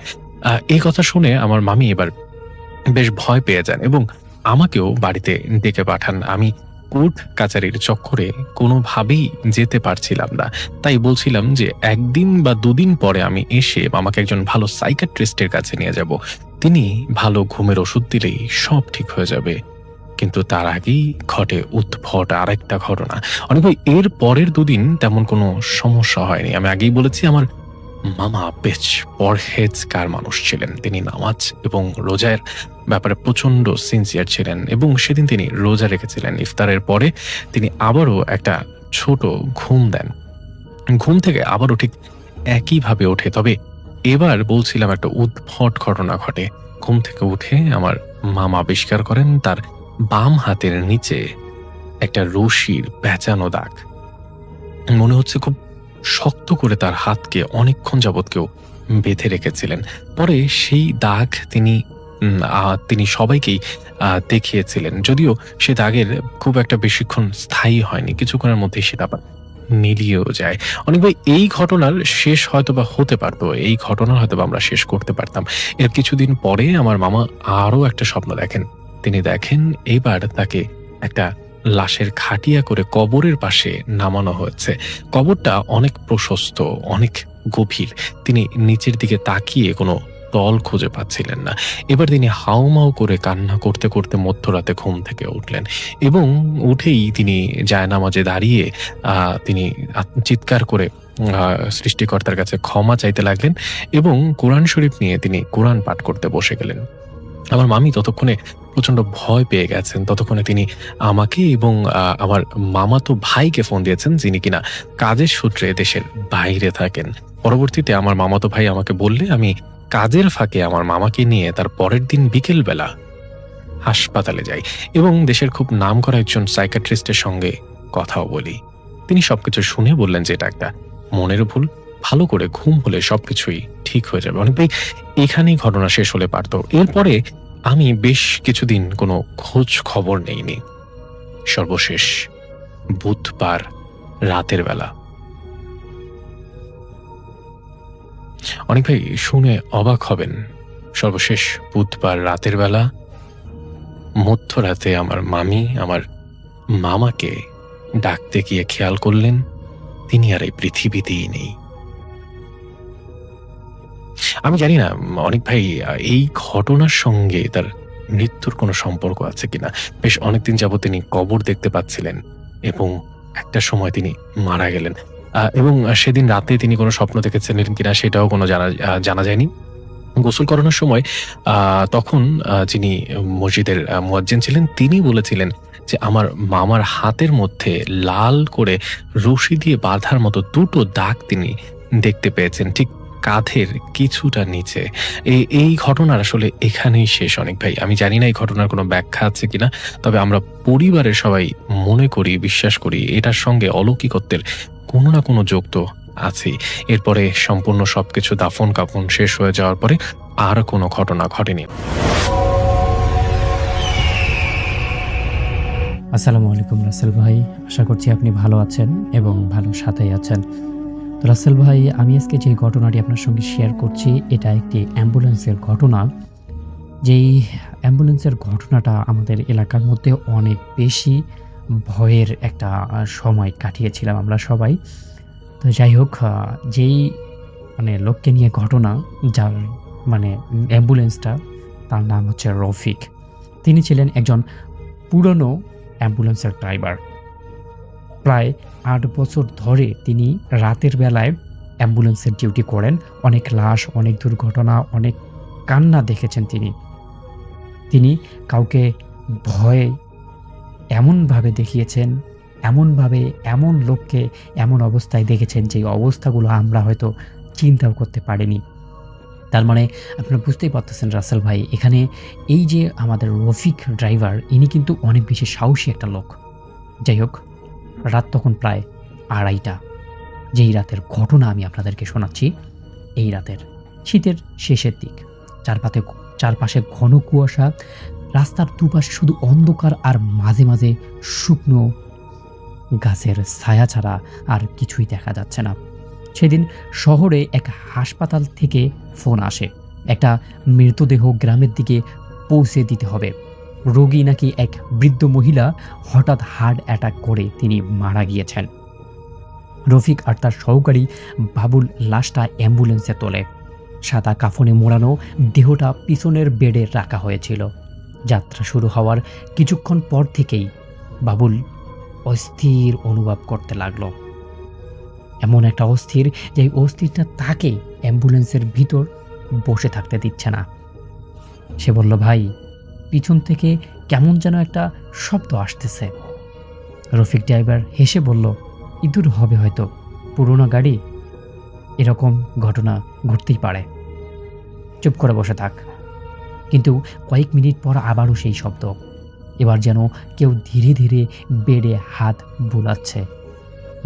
এই কথা শুনে আমার মামি এবার বেশ ভয় পেয়ে যান এবং আমাকেও বাড়িতে ডেকে পাঠান। আমি কোর্ট কাচারির চক্করে কোনোভাবেই যেতে পারছিলাম না। তাই বলছিলাম যে একদিন বা দুদিন পরে আমি এসে মামাকে একজন ভালো সাইকিয়াট্রিস্টের কাছে নিয়ে যাব। তিনি ভালো ঘুমের ওষুধ দিলেই সব ঠিক হয়ে যাবে। কিন্তু তার আগেই ঘটে উদ্ভট আরেকটা ঘটনা। অনেক ভাই এর পরের দুদিন তেমন কোনো সমস্যা হয়নি। আমি আগেই বলেছি আমার মামা বেশ পরহেজগার মানুষ ছিলেন। তিনি নামাজ এবং রোজার ব্যাপারে প্রচণ্ড সিনসিয়ার ছিলেন এবং সেদিন তিনি রোজা রেখেছিলেন। ইফতারের পরে তিনি আবারও একটা ছোট ঘুম দেন। ঘুম থেকে আবারও ঠিক একইভাবে ওঠে। তবে এবার বলছিলাম একটা উদ্ভট ঘটনা ঘটে। ঘুম থেকে উঠে আমার মামা আবিষ্কার করেন তার বাম হাতের নিচে একটা রশির পেঁচানো দাগ। মনে হচ্ছে খুব শক্ত করে তার হাতকে অনেকক্ষণ যাবৎ কেউ বেঁধে রেখেছিলেন। পরে সেই দাগ তিনি সবাইকেই দেখিয়েছিলেন। যদিও সে দাগের খুব একটা বেশিক্ষণ স্থায়ী হয়নি, কিছুক্ষণের মধ্যেই সেটা আবার মিলিয়েও যায়। অনেক ভাই এই ঘটনার শেষ হয়তোবা হতে পারতো, এই ঘটনা হয়তোবা আমরা শেষ করতে পারতাম। এর কিছুদিন পরে আমার মামা আরও একটা স্বপ্ন দেখেন। তিনি দেখেন এবার তাকে একটা লাশের খাটিয়া করে কবরের পাশে নামানো হয়েছে। কবরটা অনেক প্রশস্ত, অনেক গভীর। তিনি নিচের দিকে তাকিয়ে কোনো তল খুঁজে পাচ্ছিলেন না। এবার তিনি হাউমাউ করে কান্না করতে করতে মধ্যরাতে ঘুম থেকে উঠলেন এবং উঠেই তিনি জায়নামাজে দাঁড়িয়ে তিনি চিৎকার করে সৃষ্টিকর্তার কাছে ক্ষমা চাইতে লাগলেন এবং কোরআন শরীফ নিয়ে তিনি কোরআন পাঠ করতে বসে গেলেন। আমার মামি ততক্ষণে প্রচণ্ড ভয় পেয়ে গেছেন। ততক্ষণে তিনি আমাকে এবং আমার মামাতো ভাইকে ফোন দিয়েছেন, যিনি কিনা কাজের সূত্রে দেশের বাইরে থাকেন। পরবর্তীতে আমার মামাতো ভাই আমাকে বললে আমি কাজের ফাঁকে আমার মামাকে নিয়ে তার পরের দিন বিকেলবেলা হাসপাতালে যাই এবং দেশের খুব নামকরা একজন সাইকিয়াট্রিস্টের সঙ্গে কথাও বলি। তিনি সবকিছু শুনে বললেন যে এটা একটা মনের ভুল, ভালো করে ঘুম হলে সবকিছুই ঠিক হয়ে যাবে। অনেক এখানেই ঘটনা শেষ হলে পারত। এরপরে আমি বেশ কিছুদিন কোনো খোঁজ খবর নেইনি। সর্বশেষ বুধবার রাতের বেলা অনেক ভাই শুনে অবাক হবেন। সর্বশেষ বুধবার রাতের বেলা মধ্যরাতে আমার মামি আমার মামাকে ডাকতে গিয়ে খেয়াল করলেন তিনি আর এই পৃথিবীতেই নেই। আমি জানি না অনেক ভাই এই ঘটনার সঙ্গে তার মৃত্যুর কোনো সম্পর্ক আছে কিনা। বেশ অনেকদিন যাবৎ তিনি কবর দেখতে পাচ্ছিলেন এবং একটা সময় তিনি মারা গেলেন। এবং সেদিন রাতে তিনি কোনো স্বপ্ন দেখেছিলেন কিনা সেটাও কোনো জানা যায়নি। গোসল করানোর সময় তখন যিনি মসজিদের মুয়াজ্জিন ছিলেন তিনি বলেছিলেন যে আমার মামার হাতের মধ্যে লাল করে রশি দিয়ে বাঁধার মতো দুটো দাগ তিনি দেখতে পেয়েছেন, ঠিক কাঁধের কিছুটা নিচে। এই ঘটনার আসলে এখানেই শেষ অনেক ভাই। আমি জানি না এই ঘটনার কোনো ব্যাখ্যা আছে কিনা, তবে আমরা পরিবারের সবাই মনে করি, বিশ্বাস করি এটার সঙ্গে অলৌকিকত্বের কোনো না কোনো যোগ তো আছেই। এরপরে সম্পূর্ণ সবকিছু দাফন কাফন শেষ হয়ে যাওয়ার পরে আর কোনো ঘটনা ঘটেনি। আসসালামু আলাইকুম রাসেল ভাই, আশা করছি আপনি ভালো আছেন এবং ভালো সাথেই আছেন। তো রাসেল ভাই, আমি আজকে যে ঘটনাটি আপনার সঙ্গে শেয়ার করছি এটা একটি অ্যাম্বুলেন্সের ঘটনা। যেই অ্যাম্বুলেন্সের ঘটনাটা আমাদের এলাকার মধ্যে অনেক বেশি ভয়ের একটা সময় কাটিয়েছিলাম আমরা সবাই। তো যাই হোক, যেই লোককে নিয়ে ঘটনা, যার অ্যাম্বুলেন্সটা, তার নাম হচ্ছে রফিক। তিনি ছিলেন একজন পুরনো অ্যাম্বুলেন্সের ড্রাইভার। প্রায় ৮ বছর ধরে তিনি রাতের বেলায় অ্যাম্বুলেন্সের ডিউটি করেন। অনেক লাশ, অনেক দুর্ঘটনা, অনেক কান্না দেখেছেন তিনি। তিনি কাউকে ভয় এমনভাবে দেখিয়েছেন, এমনভাবে এমন লোককে এমন অবস্থায় দেখেছেন যে অবস্থাগুলো আমরা হয়তো চিন্তাও করতে পারিনি। তার মানে আপনারা বুঝতেই পারতেছেন রাসেল ভাই, এখানে এই যে আমাদের রফিক ড্রাইভার, ইনি কিন্তু অনেক বেশি সাহসী একটা লোক। যাই হোক, রাত তখন প্রায় ২:৩০। যেই রাতের ঘটনা আমি আপনাদেরকে শোনাচ্ছি, এই রাতের শীতের শেষের দিক। চারপাশে ঘন কুয়াশা, রাস্তার দুপাশে শুধু অন্ধকার, আর মাঝে মাঝে শুকনো গাছের ছায়া ছাড়া আর কিছুই দেখা যাচ্ছে না। সেদিন শহরে এক হাসপাতাল থেকে ফোন আসে, একটা মৃতদেহ গ্রামের দিকে পৌঁছে দিতে হবে। রোগী নাকি এক বৃদ্ধ মহিলা, হঠাৎ হার্ট অ্যাটাক করে তিনি মারা গিয়েছেন। রফিক আর তার সহকারী বাবুল লাশটা অ্যাম্বুলেন্সে তোলে। সাদা কাফনে মোড়ানো দেহটা পিছনের বেডে রাখা হয়েছিল। যাত্রা শুরু হওয়ার কিছুক্ষণ পর থেকেই বাবুল অস্থির অনুভব করতে লাগলো। এমন একটা অস্থির, যে অস্থিরটা তাকে অ্যাম্বুলেন্সের ভিতর বসে থাকতে দিচ্ছে না। সে বলল, ভাই, পিছন থেকে কেমন যেন একটা শব্দ আসতেছে। রফিক ড্রাইভার হেসে বলল, ইঁদুর হবে হয়তো, পুরোনো গাড়ি, এরকম ঘটনা ঘটতেই পারে, চুপ করে বসে থাক। কিন্তু কয়েক মিনিট পর আবারও সেই শব্দ। এবার যেন কেউ ধীরে ধীরে বেডে হাত বুলাচ্ছে।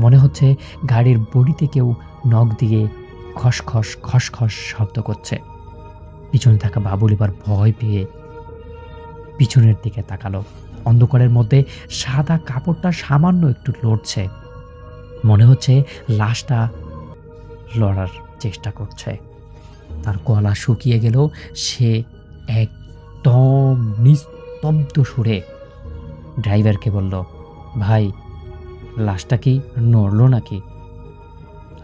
মনে হচ্ছে গাড়ির বডিতে কেউ নখ দিয়ে খসখস খসখস শব্দ করছে। পিছনে থাকা বাবুল এবার ভয় পেয়ে পিছনের দিকে তাকালো। অন্ধকারের মধ্যে সাদা কাপড়টা সামান্য একটু লড়ছে। মনে হচ্ছে লাশটা লড়ার চেষ্টা করছে। তার গলা শুকিয়ে গেল। সে একদম নিস্তব্ধ সুরে ড্রাইভারকে বলল, ভাই, লাশটা কি নড়লো নাকি?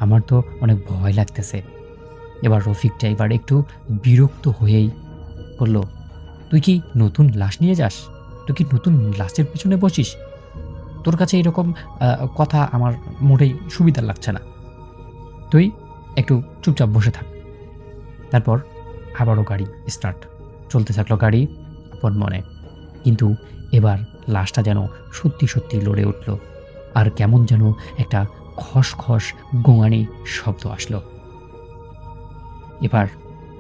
আমার তো অনেক ভয় লাগতেছে। এবার রফিক ড্রাইভার একটু বিরক্ত হয়েই বলল, তুই কি নতুন লাশ নিয়ে যাস? তুই কি নতুন লাশের পিছনে বসিস? তোর কাছে এরকম কথা আমার মোটেই সুবিধা লাগছে না। তুই একটু চুপচাপ বসে থাক। তারপর আবারও গাড়ি স্টার্ট, চলতে থাকলো গাড়ি আপন মনে। কিন্তু এবার লাশটা যেন সত্যি সত্যি লড়ে উঠল, আর কেমন যেন একটা খসখস গোঙানি শব্দ আসলো। এবার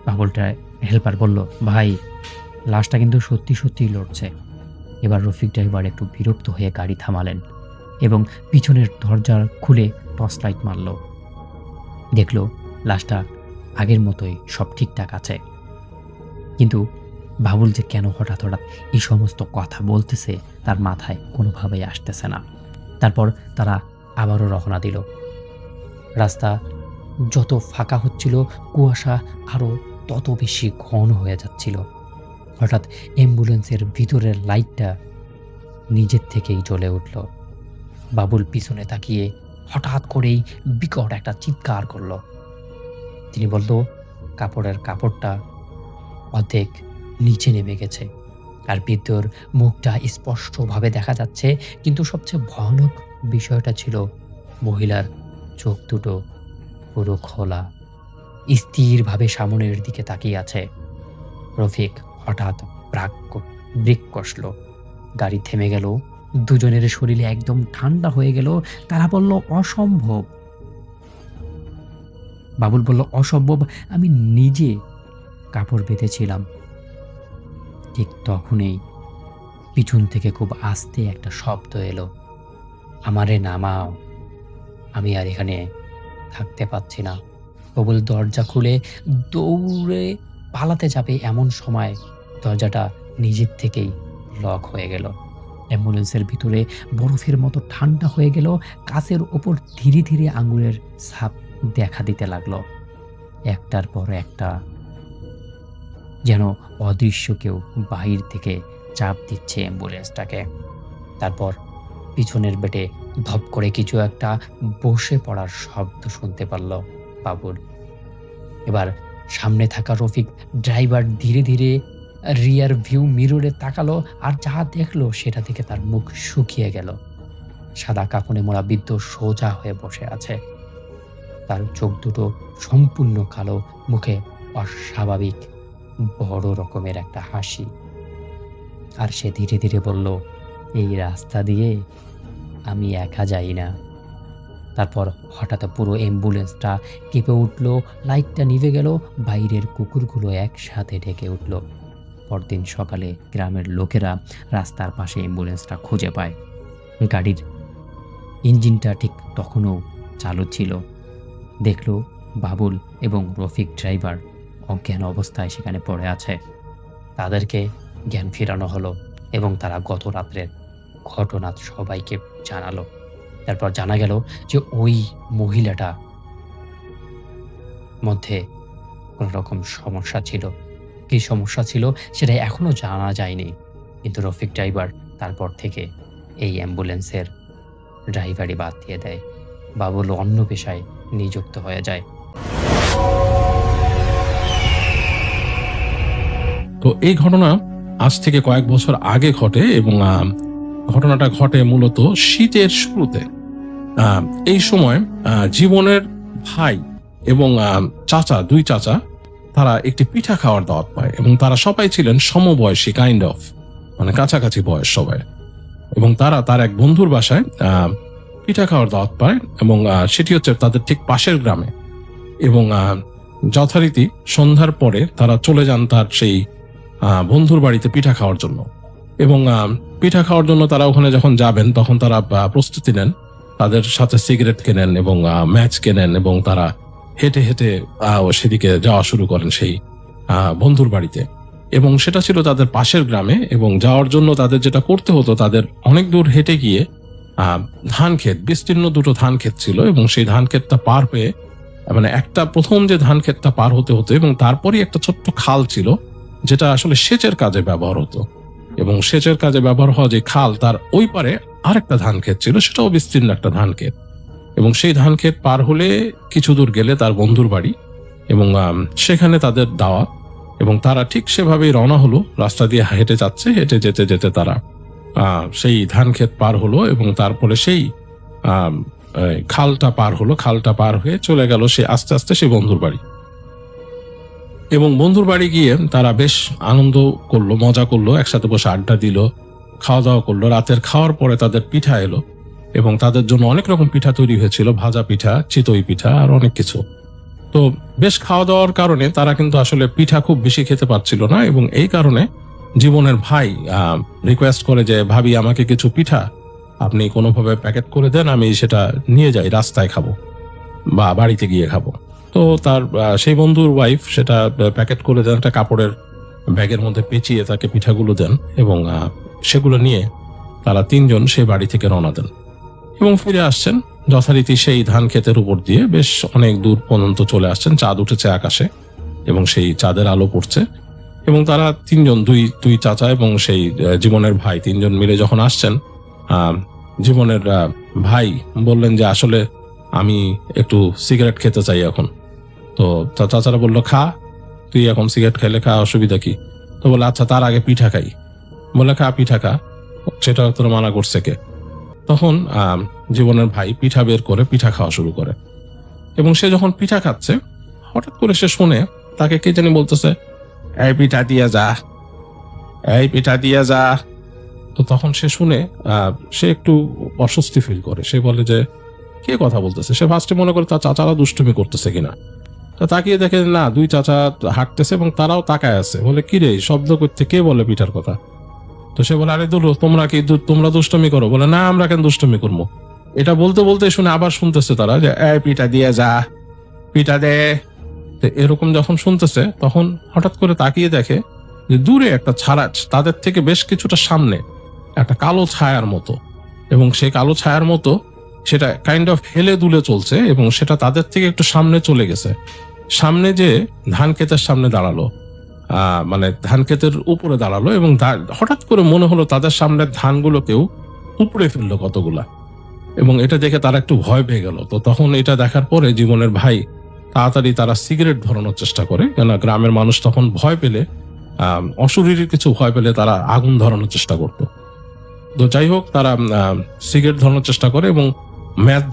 বাবুলটা হেল্পার বলল, ভাই, লাশটা কিন্তু সত্যি সত্যিই লড়ছে। এবার রফিক ড্রাইভার একটু বিরক্ত হয়ে গাড়ি থামালেন এবং পিছনের দরজা খুলে টর্চ লাইট মারল। দেখল লাশটা আগের মতোই সব ঠিকঠাক আছে। কিন্তু বাবুল যে কেন হঠাৎ হঠাৎ এই সমস্ত কথা বলতেছে তার মাথায় কোনোভাবেই আসতেছে না। তারপর তারা আবারও রওনা দিল। রাস্তা যত ফাঁকা হচ্ছিল কুয়াশা আরও তত বেশি ঘন হয়ে যাচ্ছিল। হঠাৎ অ্যাম্বুলেন্সের ভিতরের লাইটটা নিজের থেকেই জ্বলে উঠল। বাবুল পিছনে তাকিয়ে হঠাৎ করেই বিকট একটা চিৎকার করল। তিনি বলল, কাপড়ের কাপড়টা অর্ধেক নিচে নেমে গেছে আর বৃদ্ধর মুখটা স্পষ্টভাবে দেখা যাচ্ছে, কিন্তু সবচেয়ে ভয়ানক বিষয়টা ছিল মহিলার চোখ দুটো পুরো খোলা, স্থিরভাবে সামনের দিকে তাকিয়ে আছে। রফিক হঠাৎ ব্রেক কষল। গাড়ি থেমে গেল। দুজনের শরীরে একদম ঠান্ডা হয়ে গেল। তারা বলল, অসম্ভব। বাবুল বলল, অসম্ভব, আমি নিজে কাপড় বেঁধেছিলাম। ঠিক তখনই পিছন থেকে খুব আস্তে একটা শব্দ এলো, আমারে নামাও, আমি আর এখানে থাকতে পারছি না। বাবুল দরজা খুলে দৌড়ে পালাতে যাবে, এমন সময় দরজাটা নিজের থেকেই লক হয়ে গেল। অ্যাম্বুলেন্সের ভিতরে বরফের মতো ঠান্ডা হয়ে গেল। কাচের ওপর ধীরে ধীরে আঙুলের ছাপ দেখা দিতে লাগলো, একটার পর একটা, যেন অদৃশ্য কেউ বাহির থেকে চাপ দিচ্ছে অ্যাম্বুলেন্সটাকে। তারপর পিছনের বেটে ধপ করে কিছু একটা বসে পড়ার শব্দ শুনতে পারল বাবুল। এবার সামনে থাকা রফিক ড্রাইভার ধীরে ধীরে রিয়ার ভিউ মিররে তাকালো, আর যা দেখলো সেটা থেকে তার মুখ শুকিয়ে গেল। সাদা কাফনে মোড়া বৃদ্ধ সোজা হয়ে বসে আছে। তার চোখ দুটো সম্পূর্ণ কালো, মুখে অস্বাভাবিক বড় রকমের একটা হাসি। আর সে ধীরে ধীরে বলল, এই রাস্তা দিয়ে আমি একা যাই না। তারপর হঠাৎ পুরো অ্যাম্বুলেন্সটা কেঁপে উঠল, লাইটটা নিভে গেল, বাইরের কুকুরগুলো একসাথে ঢেকে উঠল। পরদিন সকালে গ্রামের লোকেরা রাস্তার পাশে অ্যাম্বুলেন্সটা খুঁজে পায়। গাড়ির ইঞ্জিনটা ঠিক তখনও চালু ছিল। দেখল বাবুল এবং রফিক ড্রাইভার অজ্ঞান অবস্থায় সেখানে পড়ে আছে। তাদেরকে জ্ঞান ফেরানো হলো এবং তারা গত রাত্রের ঘটনা সবাইকে জানালো। তারপর জানা গেল যে ওই মহিলাটা মধ্যে কোনো রকম সমস্যা ছিল। কি সমস্যা ছিল সেটা এখনো জানা যায়নি, কিন্তু রফিক ড্রাইভার তারপর থেকে এই অ্যাম্বুলেন্সের ড্রাইভারই বাদ দিয়ে দেয়। বাবুল অন্য পেশায় নিযুক্ত হয়ে যায়। তো এই ঘটনা আজ থেকে কয়েক বছর আগে ঘটে এবং ঘটনাটা ঘটে মূলত শীতের শুরুতে। এই সময় জীবনের ভাই এবং চাচা, দুই চাচা, তারা একটি পিঠা খাওয়ার দাওয়াত পায় এবং তারা সবাই ছিলেন সমবয়সী, কাইন্ড অফ, মানে কাছাকাছি বয়স সবাই। এবং তারা তার এক বন্ধুর বাসায় পিঠা খাওয়ার দাওয়াত পায় এবং সেটি হচ্ছে তাদের ঠিক পাশের গ্রামে। এবং যথারীতি সন্ধ্যার পরে তারা চলে যান তার সেই বন্ধুর বাড়িতে পিঠা খাওয়ার জন্য। এবং পিঠা খাওয়ার জন্য তারা ওখানে যখন যাবেন তখন তারা প্রস্তুতি নেন, তাদের সাথে সিগারেট কেনেন এবং ম্যাচ কেনেন এবং তারা হেঁটে হেঁটে সেদিকে যাওয়া শুরু করেন সেই বন্ধুর বাড়িতে। এবং সেটা ছিল তাদের পাশের গ্রামে। এবং যাওয়ার জন্য তাদের যেটা করতে হতো, তাদের অনেক দূর হেঁটে গিয়ে ধান ক্ষেত, বিস্তীর্ণ দুটো ধান ক্ষেত ছিল এবং সেই ধান ক্ষেতটা পার হয়ে, মানে একটা প্রথম যে ধান ক্ষেতটা পার হতে হতো এবং তারপরই একটা ছোট্ট খাল ছিল যেটা আসলে সেচের কাজে ব্যবহার হতো। এবং সেচের কাজে ব্যবহার হওয়া যে খাল, তার ওই পারে আরেকটা ধান ক্ষেত ছিল, সেটাও বিস্তীর্ণ একটা ধান ক্ষেত। এবং সেই ধান ক্ষেত পার হলে কিছু দূর গেলে তার বন্ধুর বাড়ি এবং সেখানে তাদের দাওয়াত। এবং তারা ঠিক সেভাবেই রওনা হলো, রাস্তা দিয়ে হেঁটে যাচ্ছে। হেঁটে যেতে যেতে তারা সেই ধান ক্ষেত পার হলো এবং তারপরে সেই খালটা পার হলো। খালটা পার হয়ে চলে গেল সে আস্তে আস্তে সেই বন্ধুর বাড়ি। এবং বন্ধুর বাড়ি গিয়ে তারা বেশ আনন্দ করলো, মজা করলো, একসাথে বসে আড্ডা দিল, খাওয়া দাওয়া করলো। রাতের খাওয়ার পরে তাদের পিঠা এলো এবং তাদের জন্য অনেক রকম পিঠা তৈরি হয়েছিল, ভাজা পিঠা, চিতই পিঠা আর অনেক কিছু। তো বেশ খাওয়া দাওয়ার কারণে তারা কিন্তু আসলে পিঠা খুব বেশি খেতে পারছিল না। এবং এই কারণে জীবনের ভাই রিকোয়েস্ট করে যে, ভাবি আমাকে কিছু পিঠা আপনি কোনোভাবে প্যাকেট করে দেন, আমি সেটা নিয়ে যাই, রাস্তায় খাবো বা বাড়িতে গিয়ে খাবো। তো তার সেই বন্ধুর ওয়াইফ সেটা প্যাকেট করে দেন, একটা কাপড়ের ব্যাগের মধ্যে পেঁচিয়ে তাকে পিঠাগুলো দেন এবং সেগুলো নিয়ে তারা তিনজন সেই বাড়ি থেকে রওনা দেন এবং ফিরে আসছেন। যথারীতি সেই ধান ক্ষেতের উপর দিয়ে বেশ অনেক দূর পর্যন্ত চলে আসছেন। চাঁদ উঠেছে আকাশে এবং সেই চাঁদের আলো পড়ছে, এবং তারা তিনজন, দুই চাচা এবং সেই জীবনের ভাই, তিনজন মিলে যখন আসছেন, জীবনের ভাই বললেন যে আসলে আমি একটু সিগারেট খেতে চাই এখন। তো চাচারা বললো, খা, তুই এখন সিগারেট খেলে খা, অসুবিধা কি? তো বলে আচ্ছা, তার আগে পিঠা খাই। বলে খা, পিঠা খা, সেটা তোর মানা করছে কে? তখন জীবনের ভাই পিঠা বের করে পিঠা খাওয়া শুরু করে, এবং সে যখন পিঠা খাচ্ছে হঠাৎ করে সে শুনে তাকে কে জানি বলতেছে, এই পিঠা দিয়ে যা, এই পিঠা দিয়ে যা। তো তখন সে শুনে সে একটু অস্বস্তি ফিল করে। সে বলে যে কে কথা বলতেছে? সে ফার্স্টে মনে করে তার চাচারা দুষ্টুমি করতেছে কিনা। তো তাকিয়ে দেখে না, দুই চাচা হাঁটতেছে এবং তারাও তাকায় আছে। বলে কি রে, শব্দ করতে কে বলে পিঠার কথা? তো সে বলে, আরে দূর, তোমরা দুষ্টুমি করো? বলে না, আমরা কেন দুষ্টুমি করবো? এটা বলতে বলতে শুনে আবার শুনতেছে তারা যে এই পিঠা দিয়ে যা, পিঠা দে। এরকম যখন শুনতেছে তখন হঠাৎ করে তাকিয়ে দেখে যে দূরে একটা ছাড়া, তাদের থেকে বেশ কিছুটা সামনে একটা কালো ছায়ার মতো, এবং সেই কালো ছায়ার মতো সেটা কাইন্ড অফ হেলে দুলে চলছে, এবং সেটা তাদের থেকে একটু সামনে চলে গেছে। সামনে যে ধান ক্ষেতের সামনে দাঁড়ালো, মানে ধান ক্ষেতের উপরে দাঁড়ালো, এবং হঠাৎ করে মনে হলো তাদের সামনের ধানগুলোকেও উপড়ে ফেললো কতগুলা, এবং এটা দেখে তারা একটু ভয় পেয়ে গেল। তো তখন এটা দেখার পরে জীবনের ভাই তাড়াতাড়ি তারা সিগারেট ধরানোর চেষ্টা করে, কেন গ্রামের মানুষ তখন ভয় পেলে, অশরীরী কিছু ভয় পেলে তারা আগুন ধরানোর চেষ্টা করতো। তো যাই হোক, তারা সিগারেট ধরানোর চেষ্টা করে, এবং ম্যাচ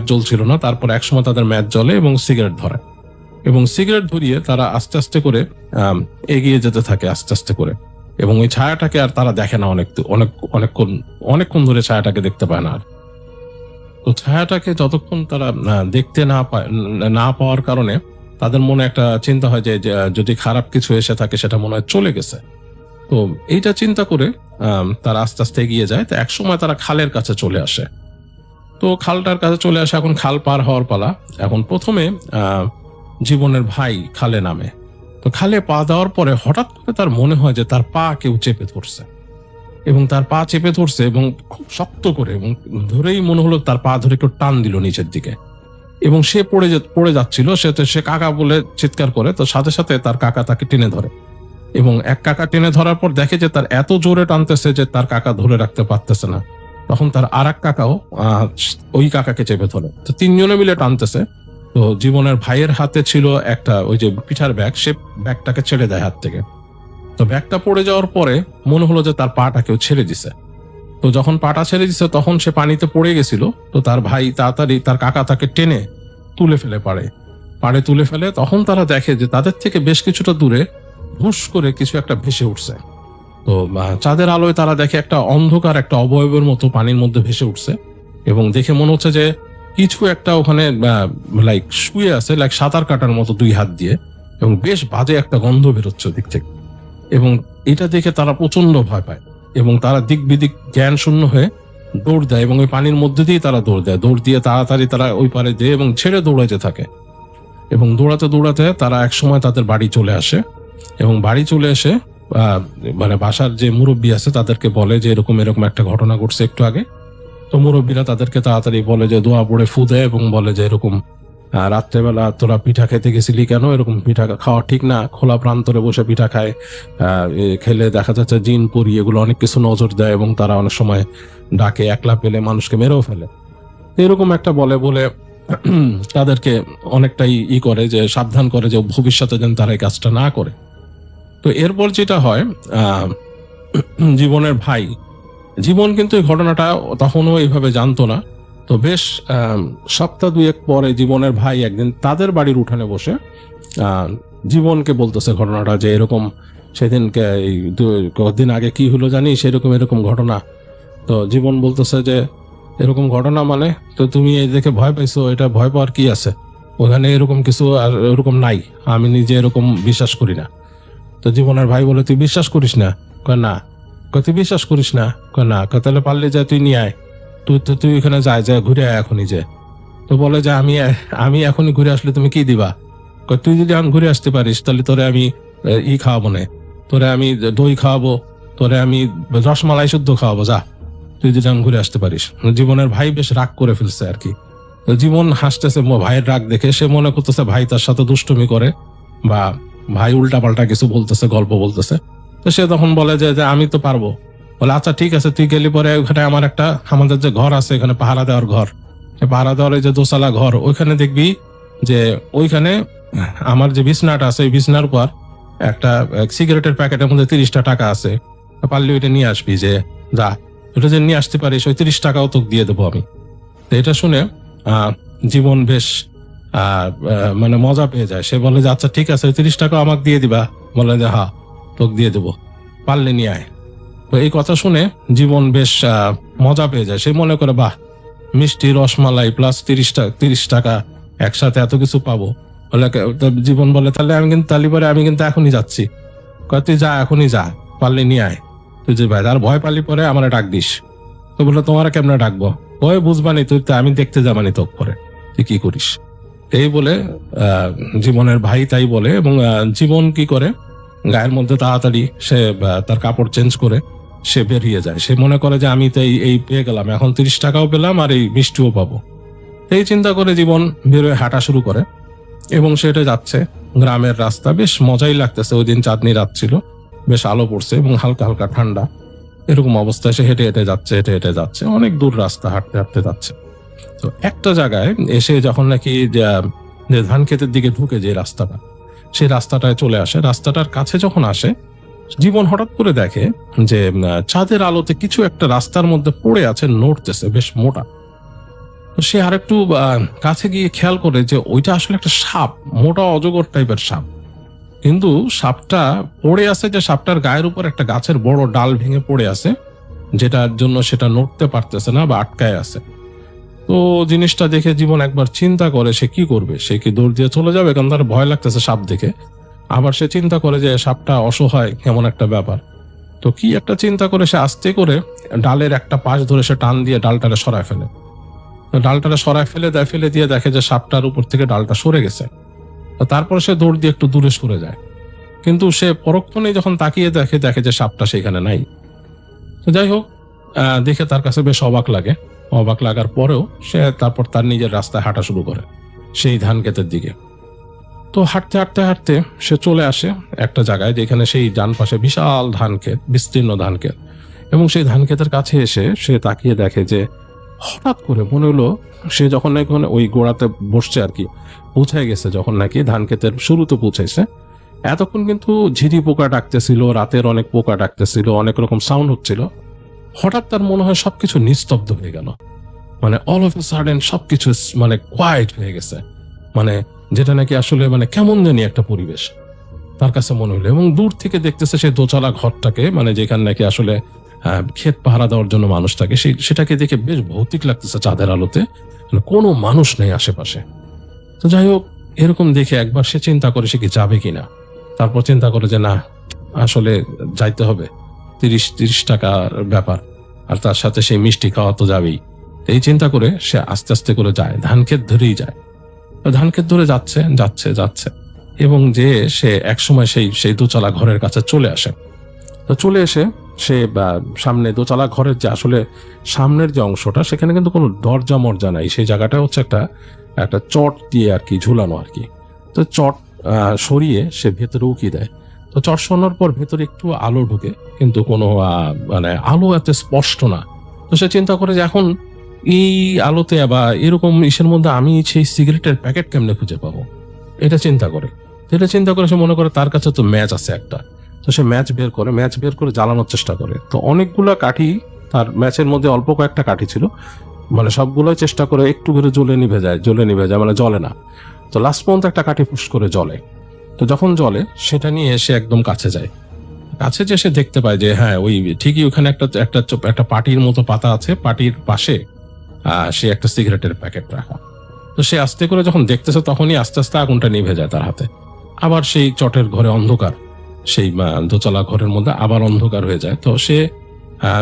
জ্বলছিল না। তারপর একসময় তাদের ম্যাচ জ্বলে এবং সিগারেট ধরে, এবং সিগারেট ধরিয়ে তারা আস্তে আস্তে করে এগিয়ে যেতে থাকে আস্তে আস্তে করে, এবং ওই ছায়াটাকে আর তারা দেখে না, অনেকক্ষণ ধরে ছায়াটাকে দেখতে পায় না আর। তো ছায়াটাকে যতক্ষণ তারা দেখতে না পাওয়ার কারণে তাদের মনে একটা চিন্তা হয় যে যদি খারাপ কিছু এসে থাকে সেটা মনে হয় চলে গেছে। তো এইটা চিন্তা করে তারা আস্তে আস্তে এগিয়ে যায়। তো একসময় তারা খালের কাছে চলে আসে। তো খালটার কাছে চলে আসে, এখন খাল পার হওয়ার পালা। এখন প্রথমে জীবনের ভাই খালে নামে। তো খালে পা দেওয়ার পরে হঠাৎ করে তার মনে হয় যে তার পা কেউ চেপে ধরছে, এবং তার পা চেপে ধরছে এবং খুব শক্ত করে, এবং ধরেই মনে হলো তার পা ধরে কেউ টান দিল নিচের দিকে, এবং সে পড়ে যাচ্ছিল। সে কাকা বলে চিৎকার করে। তো সাথে সাথে তার কাকা তাকে টেনে ধরে, এবং এক কাকা টেনে ধরার পর দেখে যে তার এত জোরে টানতেছে যে তার কাকা ধরে রাখতে পারতেছে না। তখন তার আর এক কাকাও ওই কাকাকে চেপে ধরে। তো তিনজনে মিলে টানতেছে। তো জীবনের ভাইয়ের হাতে ছিল একটা ওই যে পিঠার ব্যাগ, সে ব্যাগটাকে ছেড়ে দেয় হাত থেকে। তো ব্যাগটা পড়ে যাওয়ার পরে মনে হলো যে তার পাটা কেউ ছেড়ে দিছে। তো যখন পাটা ছেড়ে দিছে তখন সে পানিতে পড়ে গেছিল। তো তার ভাই তাড়াতাড়ি তার কাকা তাকে টেনে তুলে ফেলে পাড়ে তুলে ফেলে। তখন তারা দেখে যে তাদের থেকে বেশ কিছুটা দূরে হুশ করে কিছু একটা ভেসে উঠছে। তো চাঁদের আলোয় তারা দেখে একটা অন্ধকার, একটা অবয়বের মতো পানির মধ্যে ভেসে উঠছে, এবং দেখে মনে হচ্ছে যে কিছু একটা ওখানে লাইক শুয়ে আছে, লাইক সাঁতার কাটার মতো দুই হাত দিয়ে, এবং বেশ বাজে একটা গন্ধ বেরোচ্ছে দিক থেকে। এবং এটা দেখে তারা প্রচন্ড ভয় পায়, এবং তারা দিক বিদিক জ্ঞান শূন্য হয়ে দৌড় দেয়, এবং ওই পানির মধ্যে দিয়ে তারা দৌড় দিয়ে তাড়াতাড়ি তারা ওই পারে যেয়ে এবং ছেড়ে দৌড়াতে থাকে। এবং দৌড়াতে দৌড়াতে তারা একসময় তাদের বাড়ি চলে আসে, এবং বাড়ি চলে এসে মানে বাসার যে মুরব্বী আছে তাদেরকে বলে যে এরকম একটা ঘটনা ঘটছে একটু আগে। তো মুরব্বীরা তাদেরকে তাড়াতাড়ি বলে যে দোয়া পড়ে ফু দেয়, এবং বলে যে এরকম রাত্রেবেলা তোরা পিঠা খেতে গেছিলি কেন? এরকম পিঠা খাওয়া ঠিক না, খোলা প্রান্তরে বসে পিঠা খায়, খেলে দেখা যাচ্ছে জিন পরি এগুলো অনেক কিছু নজর দেয়, এবং তারা অনেক সময় ডাকে, একলা পেলে মানুষকে মেরেও ফেলে। এরকম একটা বলে তাদেরকে অনেকটাই করে যে সাবধান করে যে ভবিষ্যতে যেন তারা এই কাজটা না করে। তো এরপর যেটা হয়, জীবনের ভাই জীবন কিন্তু এই ঘটনাটা তখনও এইভাবে জানতো না। তো বেশ সপ্তাহ দুয়েক পরে জীবনের ভাই একদিন তাদের বাড়ির উঠানে বসে জীবনকে বলতেছে ঘটনাটা, যে এরকম সেদিনকে কদিন আগে কি হলো জানিস, এরকম ঘটনা। তো জীবন বলতেছে যে এরকম ঘটনা মানে, তো তুমি এই দেখে ভয় পাইছো, এটা ভয় পাওয়ার কি আছে? ওখানে এরকম কিছু আর এরকম নাই, আমি নিজে এরকম বিশ্বাস করি না। তো জীবনের ভাই বলে, তুই বিশ্বাস করিস না? কয় না। তুই বিশ্বাস করিস না? কয় না। তাহলে পারলে যায় তুই নিয়ে আয়, তুই এখানে যায় ঘুরে আয় এখনই যে। তো বলে যে আমি এখনই ঘুরে আসলে তুমি কি দিবা? তুই যদি এখন ঘুরে আসতে পারিস তাহলে তোরে আমি খাওয়াবো না, তোরে আমি দই খাওয়াবো, তোরে আমি রসমালাই শুদ্ধ খাওয়াবো, যা। তুই যদি আমি ঘুরে আসতে পারিস। জীবনের ভাই বেশ রাগ করে ফেলছে আর কি। তো জীবন হাসতেছে ভাইয়ের রাগ দেখে, সে মনে করতেছে ভাই তার সাথে দুষ্টুমি করে বা ভাই উল্টাপাল্টা কিছু বলতেছে, গল্প বলতেছে। তো সে তখন বলে যে আমি তো পারবো। বলে আচ্ছা ঠিক আছে, তুই গেলি পরে ওখানে আমাদের যে ঘর আছে, এখানে পাহারা দেওয়ার ঘর, সে পাহারা দেওয়ার এই যে দোতলা ঘর, ওইখানে দেখবি যে ওইখানে আমার যে বিছনাটা আছে, ওই বিছনার উপর একটা সিগারেটের প্যাকেটের মধ্যে 30টা টাকা আছে, পারলে ওইটা নিয়ে আসবি। যে যা, ওটা যে নিয়ে আসতে পারিস, ওই 30 টাকাও তোকে দিয়ে দেবো আমি। তো এটা শুনে জীবন বেশ মানে মজা পেয়ে যায়। সে বলে যে আচ্ছা ঠিক আছে, 30 টাকা আমাকে দিয়ে দিবা? বলে যে হ্যাঁ, তোকে দিয়ে দেবো, পারলে নিয়ে আয়। তো এই কথা শুনে জীবন বেশ মজা পেয়ে যায়। সে মনে করে বাহ, মিষ্টি রসমালাই প্লাস 30 টাকা একসাথে এত কিছু পাবো। বলে জীবন বলে তাহলে আমি কিন্তু এখনই যাচ্ছি। তুই যা, এখনই যা, পারলে নিয়ে আয়। তুই যে ভাই আর ভয় পালি পরে আমার ডাক দিস। তো বললো তোমার কেমনে ডাকবো? ভয় বুঝবানি, তুই তো আমি দেখতে যাবানি তোক পরে, তুই কি করিস। এই বলে জীবনের ভাই তাই বলে, এবং জীবন কি করে গায়ের মধ্যে তাড়াতাড়ি সে তার কাপড় চেঞ্জ করে সে বেরিয়ে যায়। সে মনে করে যে আমি তো এই পেয়ে গেলাম, এখন 30 টাকাও পেলাম আর এই মিষ্টিও পাবো। এই চিন্তা করে জীবন বেরোয় হাঁটা শুরু করে, এবং সেটা যাচ্ছে গ্রামের রাস্তা। বেশ মজাই লাগতেছে, ওই দিন চাঁদনি রাত ছিল, বেশ আলো পড়ছে এবং হালকা হালকা ঠান্ডা। এরকম অবস্থায় সে হেঁটে হেঁটে যাচ্ছে, অনেক দূর রাস্তা হাঁটতে হাঁটতে যাচ্ছে। তো একটা জায়গায় এসে যখন নাকি যে ধান ক্ষেতের দিকে ঢুকে যে রাস্তাটা, সেই রাস্তাটায় চলে আসে। রাস্তাটার কাছে যখন আসে, জীবন হঠাৎ করে দেখে যে চাঁদের আলোতে কিছু একটা রাস্তার মধ্যে পড়ে আছে, নড়তেছে, বেশ মোটা। তো সে আরেকটু কাছে গিয়ে খেয়াল করে যে ওইটা আসলে একটা সাপ, মোটা অজগর টাইপের সাপ। কিন্তু সাপটা পড়ে আছে, যে সাপটার গায়ের উপর একটা গাছের বড় ডাল ভেঙে পড়ে আছে, যেটার জন্য সেটা নড়তে পারতেছে না বা আটকায় আছে। তো জিনিসটা দেখে জীবন একবার চিন্তা করে সে কি করবে। সে কি দৌড় দিয়ে চলে যাবে, কারণ তার ভয় লাগতেছে সাপ দেখে। আবার সে চিন্তা করে যে সাপটা অসহায়, কেমন একটা ব্যাপার। তো কি একটা চিন্তা করে সে আস্তে করে ডালের একটা পাশ ধরে সে টান দিয়ে ডালটারে সরায় ফেলে। ডালটারে সরায় ফেলে দিয়ে দেখে যে সাপটার উপর থেকে ডালটা সরে গেছে। তারপর সে দৌড় দিয়ে একটু দূরে সরে যায়, কিন্তু সে পরক্ষণে যখন তাকিয়ে দেখে যে সাপটা সেখানে নাই। তো যাই হোক, দেখে তার কাছে বেশ অবাক লাগে। অবাক লাগার পরেও সে তারপর তার নিজের রাস্তায় হাঁটা শুরু করে সেই ধান ক্ষেতের দিকে। তো হাঁটতে সে চলে আসে একটা জায়গায়, যেখানে সেই ডান পাশে বিশাল ধান ক্ষেত, বিস্তীর্ণ ধান ক্ষেত। এবং সেই ধান ক্ষেতের কাছে এসে সে তাকিয়ে দেখে যে হঠাৎ করে মনে হলো সে যখন নাকি ওই গোড়াতে বসছে আর কি, পৌঁছায় গেছে, যখন নাকি ধান ক্ষেতের শুরুতে পৌঁছাইছে, এতক্ষণ কিন্তু ঝিরি পোকা ডাকতেছিল, রাতের অনেক পোকা ডাকতেছিল, অনেক রকম সাউন্ড হচ্ছিল। হঠাৎ তার মনে হয় সবকিছু নিস্তব্ধ হয়ে গেল, মানে অল অফ এ সাডেন সবকিছু মানে কোয়াইট হয়ে গেছে, মানে যেটা নাকি আসলে মানে কেমন জানি একটা পরিবেশ তার কাছে মনে হলো। এবং দূর থেকে দেখতেছে সেই দোতলা ঘরটাকে, মানে যেখানে নাকি আসলে ক্ষেত পাহারা দেওয়ার জন্য মানুষ থাকে, সেটাকে দেখে বেশ ভৌতিক লাগতেছে চাঁদের আলোতে, কোনো মানুষ নেই আশেপাশে। তো যাই হোক, এরকম দেখে একবার সে চিন্তা করে সে কি যাবে কিনা। তারপর চিন্তা করে যে না, আসলে যাইতে হবে, 30 টাকার ব্যাপার, আর তার সাথে সেই মিষ্টি খাওয়া তো যাবেই। এই চিন্তা করে সে আস্তে আস্তে করে যায়, ধান ক্ষেত ধরেই যায়। ধান ক্ষেত ধরে যাচ্ছে এবং যে সে একসময় সেই দোতলা ঘরের কাছে চলে আসে। তো চলে এসে সে সামনে দোতলা ঘরের যে আসলে সামনের যে অংশটা, সেখানে কিন্তু কোনো দরজা মরজা নাই। সেই জায়গাটা হচ্ছে একটা চট দিয়ে আর কি ঝুলানো আর কি। তো চট সরিয়ে সে ভেতরে উকি দেয়। তো চট সরানোর পর ভেতরে একটু আলো ঢুকে, কিন্তু কোনো মানে আলো এত স্পষ্ট না। তো সে চিন্তা করে যে এখন এই আলোতে বা এরকম ইসের মধ্যে আমি সেই সিগারেটের প্যাকেট কেমনে খুঁজে পাবো, এটা চিন্তা করে সে মনে করে তার কাছে তো ম্যাচ আছে একটা। তো সে ম্যাচ বের করে জ্বালানোর চেষ্টা করে। তো অনেকগুলো কাঠি, তার ম্যাচের মধ্যে অল্প কয়েকটা কাঠি ছিল, মানে সবগুলোই চেষ্টা করে একটু করে জ্বলে নিভে যায়, মানে জ্বলে না। তো লাস্ট পর্যন্ত একটা কাঠি ফুস করে জ্বলে। তো যখন জ্বলে, সেটা নিয়ে এসে একদম কাছে যায়। কাছে যে সে দেখতে পায় যে হ্যাঁ, ওই ঠিকই ওখানে একটা পাটির মতো পাতা আছে, পাটির পাশে সে একটা সিগারেটের প্যাকেট রাখা। তো সে আস্তে করে যখন দেখতেছে, তখনই আস্তে আস্তে আগুনটা নিভে যায় তার হাতে। আবার সেই চটের ঘরে অন্ধকার, সেই দোতলা ঘরের মধ্যে আবার অন্ধকার হয়ে যায়। তো সে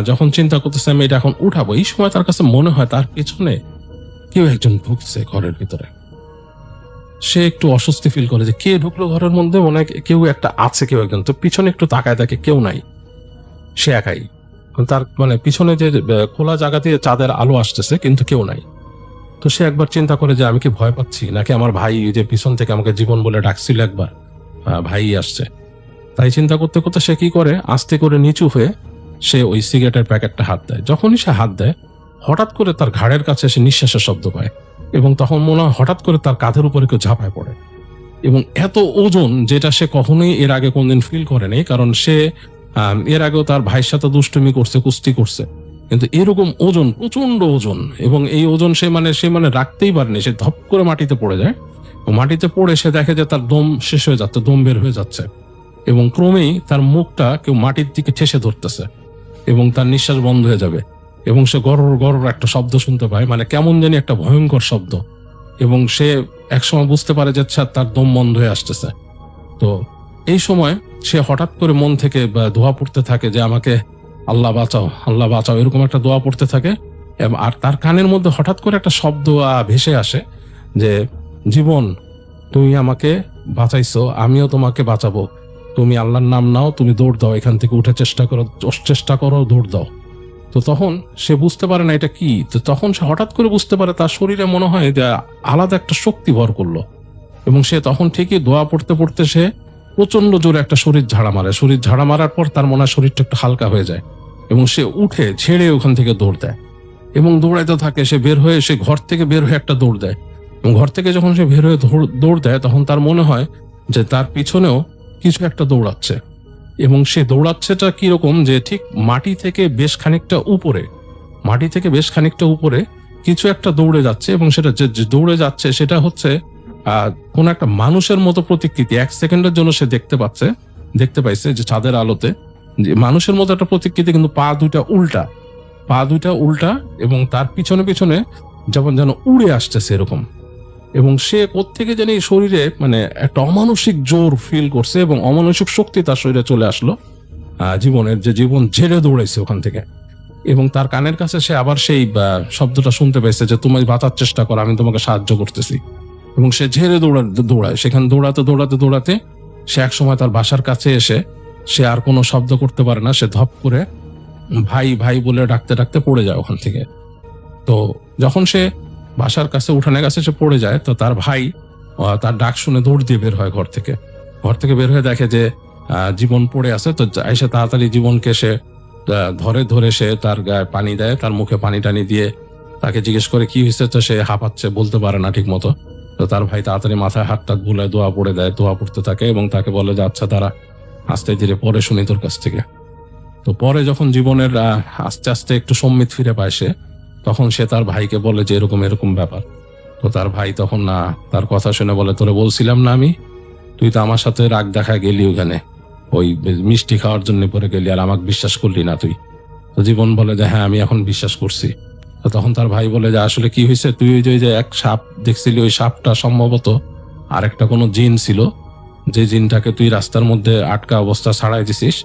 যখন চিন্তা করতেছে আমি এটা এখন উঠাবো, এই সময় তার কাছে মনে হয় তার পেছনে কেউ একজন ঢুকছে ঘরের ভিতরে। সে একটু অস্বস্তি ফিল করে যে কে ঢুকলো ঘরের মধ্যে, মনে হয় কেউ একটা আছে, কেউ একজন। তো পিছনে একটু তাকায় দেখে কেউ নাই, সে একাই। তার মানে পিছনে যে খোলা জায়গা দিয়ে চাঁদের আলো আসতেছে কিন্তু কেউ নাই। তো সে একবার চিন্তা করে যে আমি কি ভয় পাচ্ছি নাকি আমার ভাই যে পিছন থেকে আমাকে জীবন বলে ডাকছিল একবার, ভাই আসছে। তাই চিন্তা করতে করতে সে কি করে, আস্তে করে নিচু হয়ে সে ওই সিগারেটের প্যাকেটটা হাত দেয়। যখনই সে হাত দেয় হঠাৎ করে তার ঘাড়ের কাছে সে নিঃশ্বাসের শব্দ পায় এবং তখন মনে হয় হঠাৎ করে তার কাঁধের উপরে কেউ ঝাঁপায় পড়ে এবং এত ওজন যেটা সে কখনোই এর আগে কোনদিন ফিল করেনি, কারণ সে এর আগেও তার ভাইয়ের সাথে দুষ্টুমি করছে, কুস্তি করছে, কিন্তু এরকম ওজন, প্রচন্ড ওজন, এবং এই ওজন সে মানে রাখতেই পারেনি। সে ধপ করে মাটিতে পড়ে যায়। মাটিতে পড়ে সে দেখে যে তার দম শেষ হয়ে যাচ্ছে, দম বের হয়ে যাচ্ছে এবং ক্রমেই তার মুখটা কেউ মাটির দিকে ঠেসে ধরতেছে এবং তার নিঃশ্বাস বন্ধ হয়ে যাবে এবং সে গরর গরর একটা শব্দ শুনতে পায়, মানে কেমন জানি একটা ভয়ঙ্কর শব্দ, এবং সে একসময় বুঝতে পারে যে তার দম বন্ধ হয়ে আসতেছে। তো এই সময় সে হঠাৎ করে মন থেকে দোয়া পড়তে থাকে যে আমাকে আল্লাহ বাঁচাও, আল্লাহ বাঁচাও, এরকম একটা দোয়া পড়তে থাকে। আর তার কানের মধ্যে হঠাৎ করে একটা শব্দ ভেসে আসে যে জীবন, তুমি আমাকে বাঁচাইছো, আমিও তোমাকে বাঁচাবো, তুমি আল্লাহর নাম নাও, তুমি দৌড় দাও, এখান থেকে উঠে চেষ্টা করো, দৌড় দাও। তো তখন সে বুঝতে পারে না এটা কি। তো তখন সে হঠাৎ করে বুঝতে পারে তার শরীরে মনে হয় যে আলাদা একটা শক্তি ভর করলো এবং সে তখন ঠিকই দোয়া পড়তে পড়তে সে প্রচন্ড জোরে একটা শরীর ঝাড়া মারে। শরীর ঝাড়া মারার পর তার মনে হয় শরীরটা একটু হালকা হয়ে যায় এবং সে উঠে ছেড়ে ওখান থেকে দৌড় দেয় এবং দৌড়াইতে থাকে। সে বের হয়ে, সে ঘর থেকে বের হয়ে একটা দৌড় দেয় এবং ঘর থেকে যখন সে বের হয়ে দৌড় দেয় তখন তার মনে হয় যে তার পিছনেও কিছু একটা দৌড়াচ্ছে এবং সে দৌড়াচ্ছেটা কিরকম, যে ঠিক মাটি থেকে বেশ খানিকটা উপরে কিছু একটা দৌড়ে যাচ্ছে এবং সেটা যে দৌড়ে যাচ্ছে সেটা হচ্ছে কোন একটা মানুষের মতো প্রতিকৃতি। 1 সেকেন্ডের জন্য সে দেখতে পাইছে যে চাঁদের আলোতে যে মানুষের মতো একটা প্রতিকৃতি, কিন্তু পা দুইটা উল্টা এবং তার পিছনে যেন উড়ে আসতেছে এরকম। এবং সে কোত্থেকে জানি শরীরে মানে একটা অমানসিক জোর ফিল করছে এবং অমানসিক শক্তি তার শরীরে চলে আসলো, জীবনের যে জীবন ঝেড়ে দৌড়াইছে ওখান থেকে। এবং তার কানের কাছে সে আবার সেই শব্দটা শুনতে পাইছে যে তুমি বাঁচার চেষ্টা করো, আমি তোমাকে সাহায্য করতেছি। এবং সে ঝেড়ে দৌড়ায়। সেখানে দৌড়াতে সে একসময় তার বাসার কাছে এসে সে আর কোনো শব্দ করতে পারে না। সে ধপ করে ভাই ভাই বলে ডাকতে পড়ে যায় ওখান থেকে। তো যখন সে বাসার কাছে উঠানের কাছে সে পড়ে যায় তো তার ভাই তার ডাক শুনে দৌড় দিয়ে বের হয় ঘর থেকে বের হয়ে দেখে যে জীবন পড়ে আছে। তো এসে তাড়াতাড়ি জীবনকে সে ধরে সে তার গায়ে পানি দেয়, তার মুখে পানি টানি দিয়ে তাকে জিজ্ঞেস করে কি হয়েছে। তো সে হাঁপাচ্ছে, বলতে পারে না ঠিক মতো। তো তার ভাই তাড়াতাড়ি মাথায় হাত টাত বুলায় দোয়া পড়তে থাকে এবং তাকে বলে যে আচ্ছা তারা আস্তে ধীরে পরে শুনি তোর কাছ থেকে। তো পরে যখন জীবনের আস্তে আস্তে একটু সম্মিত ফিরে পায় সে, তখন সে তার ভাইকে বলে যে এরকম ব্যাপার। তো তার ভাই তখন তার কথা শুনে বলে তোরে বলছিলাম না আমি, তুই তো আমার সাথে রাগ দেখা গেলি ওখানে, ওই মিষ্টি খাওয়ার জন্য পরে গেলি আর আমাকে বিশ্বাস করলি না তুই। তো জীবন বলে যে হ্যাঁ আমি এখন বিশ্বাস করছি। তো তখন তার ভাই বলে যে আসলে কি হয়েছে, তুই ওই যে এক সাপ দেখছিলি, ওই সাপটা সম্ভবত আর একটা কোনো জিন ছিল, যে জিনটাকে তুই রাস্তার মধ্যে আটকা অবস্থা ছাড়াই দিছিস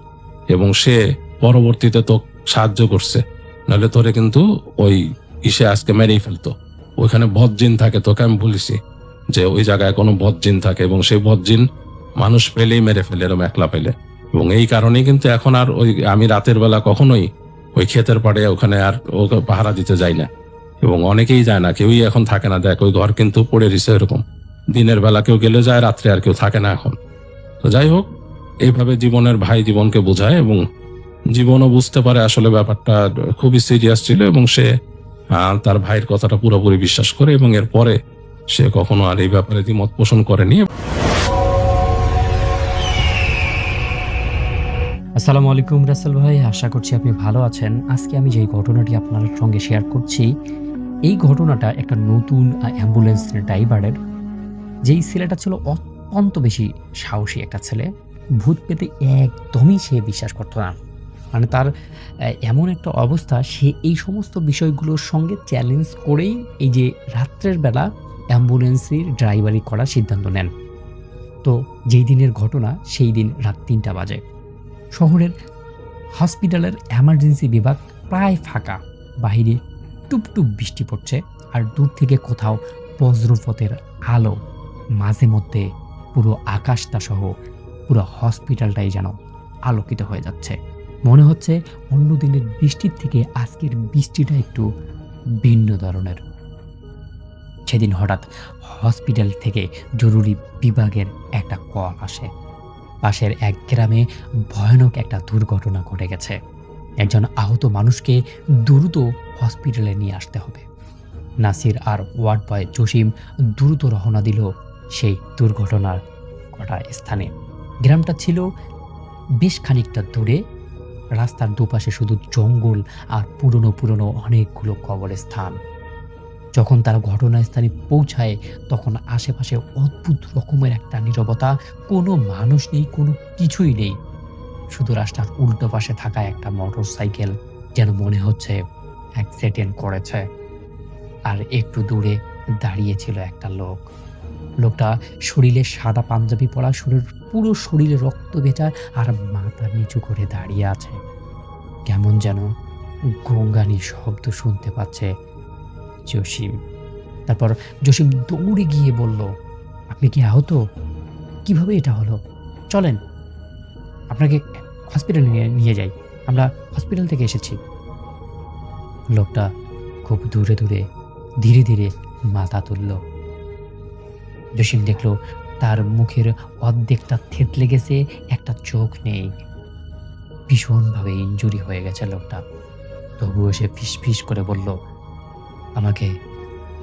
এবং সে পরবর্তীতে তো সাহায্য করছে, নাহলে তোরে কিন্তু ওই ইসে আজকে মেরেই ফেলতো। ওইখানে বদ জিন থাকে, তোকে আমি বলেছি যে ওই জায়গায় কোনো বদ জিন থাকে এবং সেই বদ জিন মানুষ পেলেই মেরে ফেলে, এরকম একলা পেলে। এবং এই কারণেই কিন্তু এখন আর আমি রাতের বেলা কখনোই ওই ক্ষেতের পাড়ে ওখানে আর ওকে পাহারা দিতে যাই না এবং অনেকেই যায় না, কেউই এখন থাকে না। দেখ ওই ঘর কিন্তু পড়ে দিছে এরকম, দিনের বেলা কেউ গেলে যায়, রাত্রে আর কেউ থাকে না এখন। তো যাই হোক, এইভাবে জীবনের ভাই জীবনকে বোঝায় এবং জীবনও বুঝতে পারে আসলে ব্যাপারটা খুবই সিরিয়াস ছিল এবং সে তার ভাইয়ের কথাটা পুরোপুরি বিশ্বাস করে এবং এরপরে সে কখনো আর এই ব্যাপারে দ্বিমত পোষণ করেনি। আসসালামু আলাইকুম রাসেল ভাই, আশা করছি আপনি ভালো আছেন। আজকে আমি যেই ঘটনাটি আপনার সঙ্গে শেয়ার করছি, এই ঘটনাটা একটা নতুন অ্যাম্বুলেন্স ড্রাইভারের। যেই ছেলেটা ছিল অত্যন্ত বেশি সাহসী একটা ছেলে, ভূত পেতে একদমই সে বিশ্বাস করতো না। মানে তার এমন একটা অবস্থা, সে এই সমস্ত বিষয়গুলোর সঙ্গে চ্যালেঞ্জ করেই এই যে রাত্রের বেলা অ্যাম্বুলেন্সের ড্রাইভারি করার সিদ্ধান্ত নেন। তো যেই দিনের ঘটনা, সেই দিন রাত 3টা বাজে। শহরের হসপিটালের এমার্জেন্সি বিভাগ প্রায় ফাঁকা, বাহিরে টুপটুপ বৃষ্টি পড়ছে আর দূর থেকে কোথাও বজ্রপথের আলো, মাঝে মধ্যে পুরো আকাশটা সহ পুরো হসপিটালটাই যেন আলোকিত হয়ে যাচ্ছে। মনে হচ্ছে অন্য দিনের বৃষ্টির থেকে আজকের বৃষ্টিটা একটু ভিন্ন ধরনের। সেদিন হঠাৎ হসপিটাল থেকে জরুরি বিভাগের একটা কল আসে। পাশের এক গ্রামে ভয়ানক একটা দুর্ঘটনা ঘটে গেছে। একজন আহত মানুষকে দ্রুত হসপিটালে নিয়ে আসতে হবে। নাসির আর ওয়ার্ড বয় জসিম দ্রুত রওনা দিল সেই দুর্ঘটনার ঘটা স্থানে। গ্রামটা ছিল বেশ খানিকটা দূরে। রাস্তার দুপাশে শুধু জঙ্গল আর পুরনো পুরনো অনেকগুলো কবরস্থান। যখন তারা ঘটনাস্থানে পৌঁছায় তখন আশেপাশে অদ্ভুত রকমের একটা নীরবতা। কোনো মানুষ নেই, কোনো কিছুই নেই। শুধু রাস্তার উল্টো পাশে থাকা একটা মোটরসাইকেল যেন মনে হচ্ছে অ্যাক্সিডেন্ট করেছে। আর একটু দূরে দাঁড়িয়ে ছিল একটা লোক। লোকটা শরীরে সাদা পাঞ্জাবি পরা, পুরো শরীরে রক্ত ভেজা আর মাথা নিচু করে দাঁড়িয়ে আছে। কেমন যেন গঙ্গানি শব্দ শুনতে পাচ্ছে জসিম। তারপর জসিম দৌড়ে গিয়ে বলল, আপনি কি আহত? কিভাবে এটা হলো? চলেন আপনাকে হসপিটালে নিয়ে যাই, আমরা হসপিটাল থেকে এসেছি। লোকটা খুব দূরে দূরে ধীরে ধীরে মাথা তুলল। জসিম দেখল তার মুখের অর্ধেকটা থেতলে গেছে, একটা চোখ নেই। ভীষণভাবে ইনজুরি হয়ে গেছে লোকটা। তবুও সে ফিসফিস করে বলল, আমাকে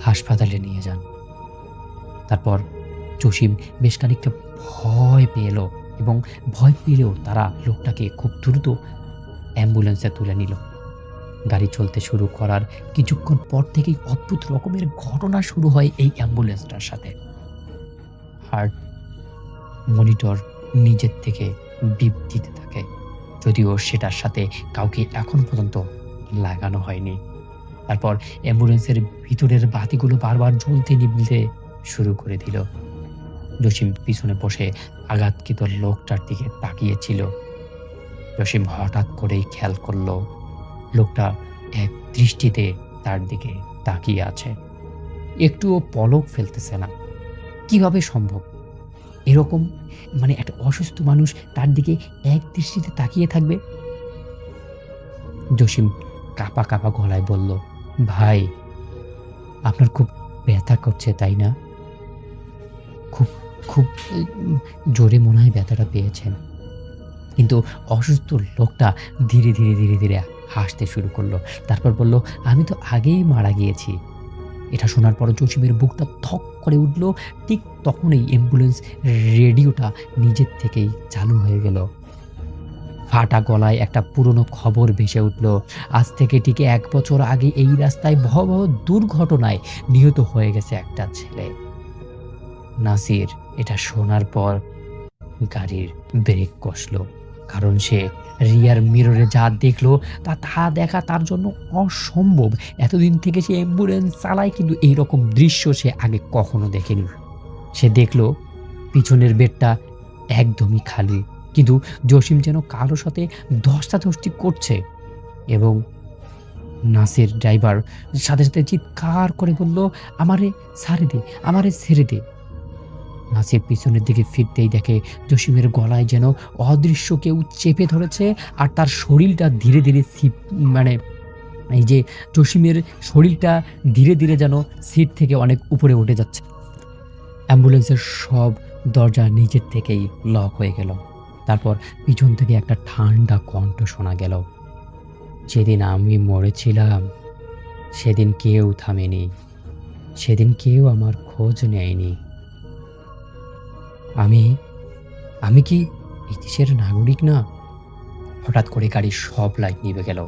হাসপাতালে নিয়ে যান। তারপর জসিম বেশ খানিকটা ভয় পেল এবং ভয় পেলেও তারা লোকটাকে খুব দ্রুত অ্যাম্বুলেন্সে তুলে নিল। গাড়ি চলতে শুরু করার কিছুক্ষণ পর থেকেই অদ্ভুত রকমের ঘটনা শুরু হয় এই অ্যাম্বুলেন্সটার সাথে। হার্ট মনিটর নিজের থেকে বিপ দিতে থাকে, যদিও সেটার সাথে কাউকে এখন পর্যন্ত লাগানো হয়নি। তারপর অ্যাম্বুলেন্সের ভিতরের বাতিগুলো বারবার জ্বলতে নিভতে শুরু করে দিল। জসিম পিছনে বসে আঘাতকৃত লোকটার দিকে তাকিয়েছিল। জসিম হঠাৎ করেই খেয়াল করল লোকটা এক দৃষ্টিতে তার দিকে তাকিয়ে আছে, একটুও পলক ফেলতেছে না। কিভাবে সম্ভব এরকম? মানে একটা অসুস্থ মানুষ তার দিকে এক দৃষ্টিতে তাকিয়ে থাকবে? জসিম কাঁপা কাঁপা গলায় বলল, ভাই আপনার খুব ব্যথা করছে তাই না? খুব খুব জোরে মনে হয় ব্যথাটা পেয়েছেন। কিন্তু অসুস্থ লোকটা ধীরে ধীরে ধীরে ধীরে হাসতে শুরু করলো। তারপর বলল, আমি তো আগেই মারা গিয়েছি। এটা শোনার পর জসিমের বুকটা থক করে উঠল। ঠিক তখনই অ্যাম্বুলেন্স রেডিওটা নিজের থেকেই চালু হয়ে গেল। ফাটা গলায় একটা পুরনো খবর ভেসে উঠল। আজ থেকে ঠিক 1 বছর আগে এই রাস্তায় ভয়াবহ দুর্ঘটনায় নিহত হয়ে গেছে একটা ছেলে। নাসির এটা শোনার পর গাড়ির ব্রেক কষল, কারণ সে রিয়ার মিররে যা দেখলো তা দেখা তার জন্য অসম্ভব। এতদিন থেকে সে অ্যাম্বুলেন্স চালায়, কিন্তু এইরকম দৃশ্য সে আগে কখনো দেখেনি। সে দেখলো পিছনের বেডটা একদমই খালি, কিন্তু জসিম যেন কারোর সাথে ধস্তাধস্তি করছে এবং নাসির ড্রাইভার সাথে সাথে চিৎকার করে বলল, আমারে ছাড়ে দে, আমারে ছেড়ে দে। নাসির পিছনের দিকে ফিরতেই দেখে জসিমের গলায় যেন অদৃশ্য কেউ চেপে ধরেছে, আর তার শরীরটা ধীরে ধীরে এই যে জসিমের শরীরটা ধীরে ধীরে যেন সিট থেকে অনেক উপরে উঠে যাচ্ছে। অ্যাম্বুলেন্সের সব দরজা নিজের থেকেই লক হয়ে গেল। তারপর পিছন থেকে একটা ঠান্ডা কণ্ঠ শোনা গেল, যেদিন আমি মরেছিলাম সেদিন কেউ থামেনি, সেদিন কেউ আমার খোঁজ নেয়নি। আমি কি এই দেশের নাগরিক না? হঠাৎ করে গাড়ির সব লাইট নিভে গেল।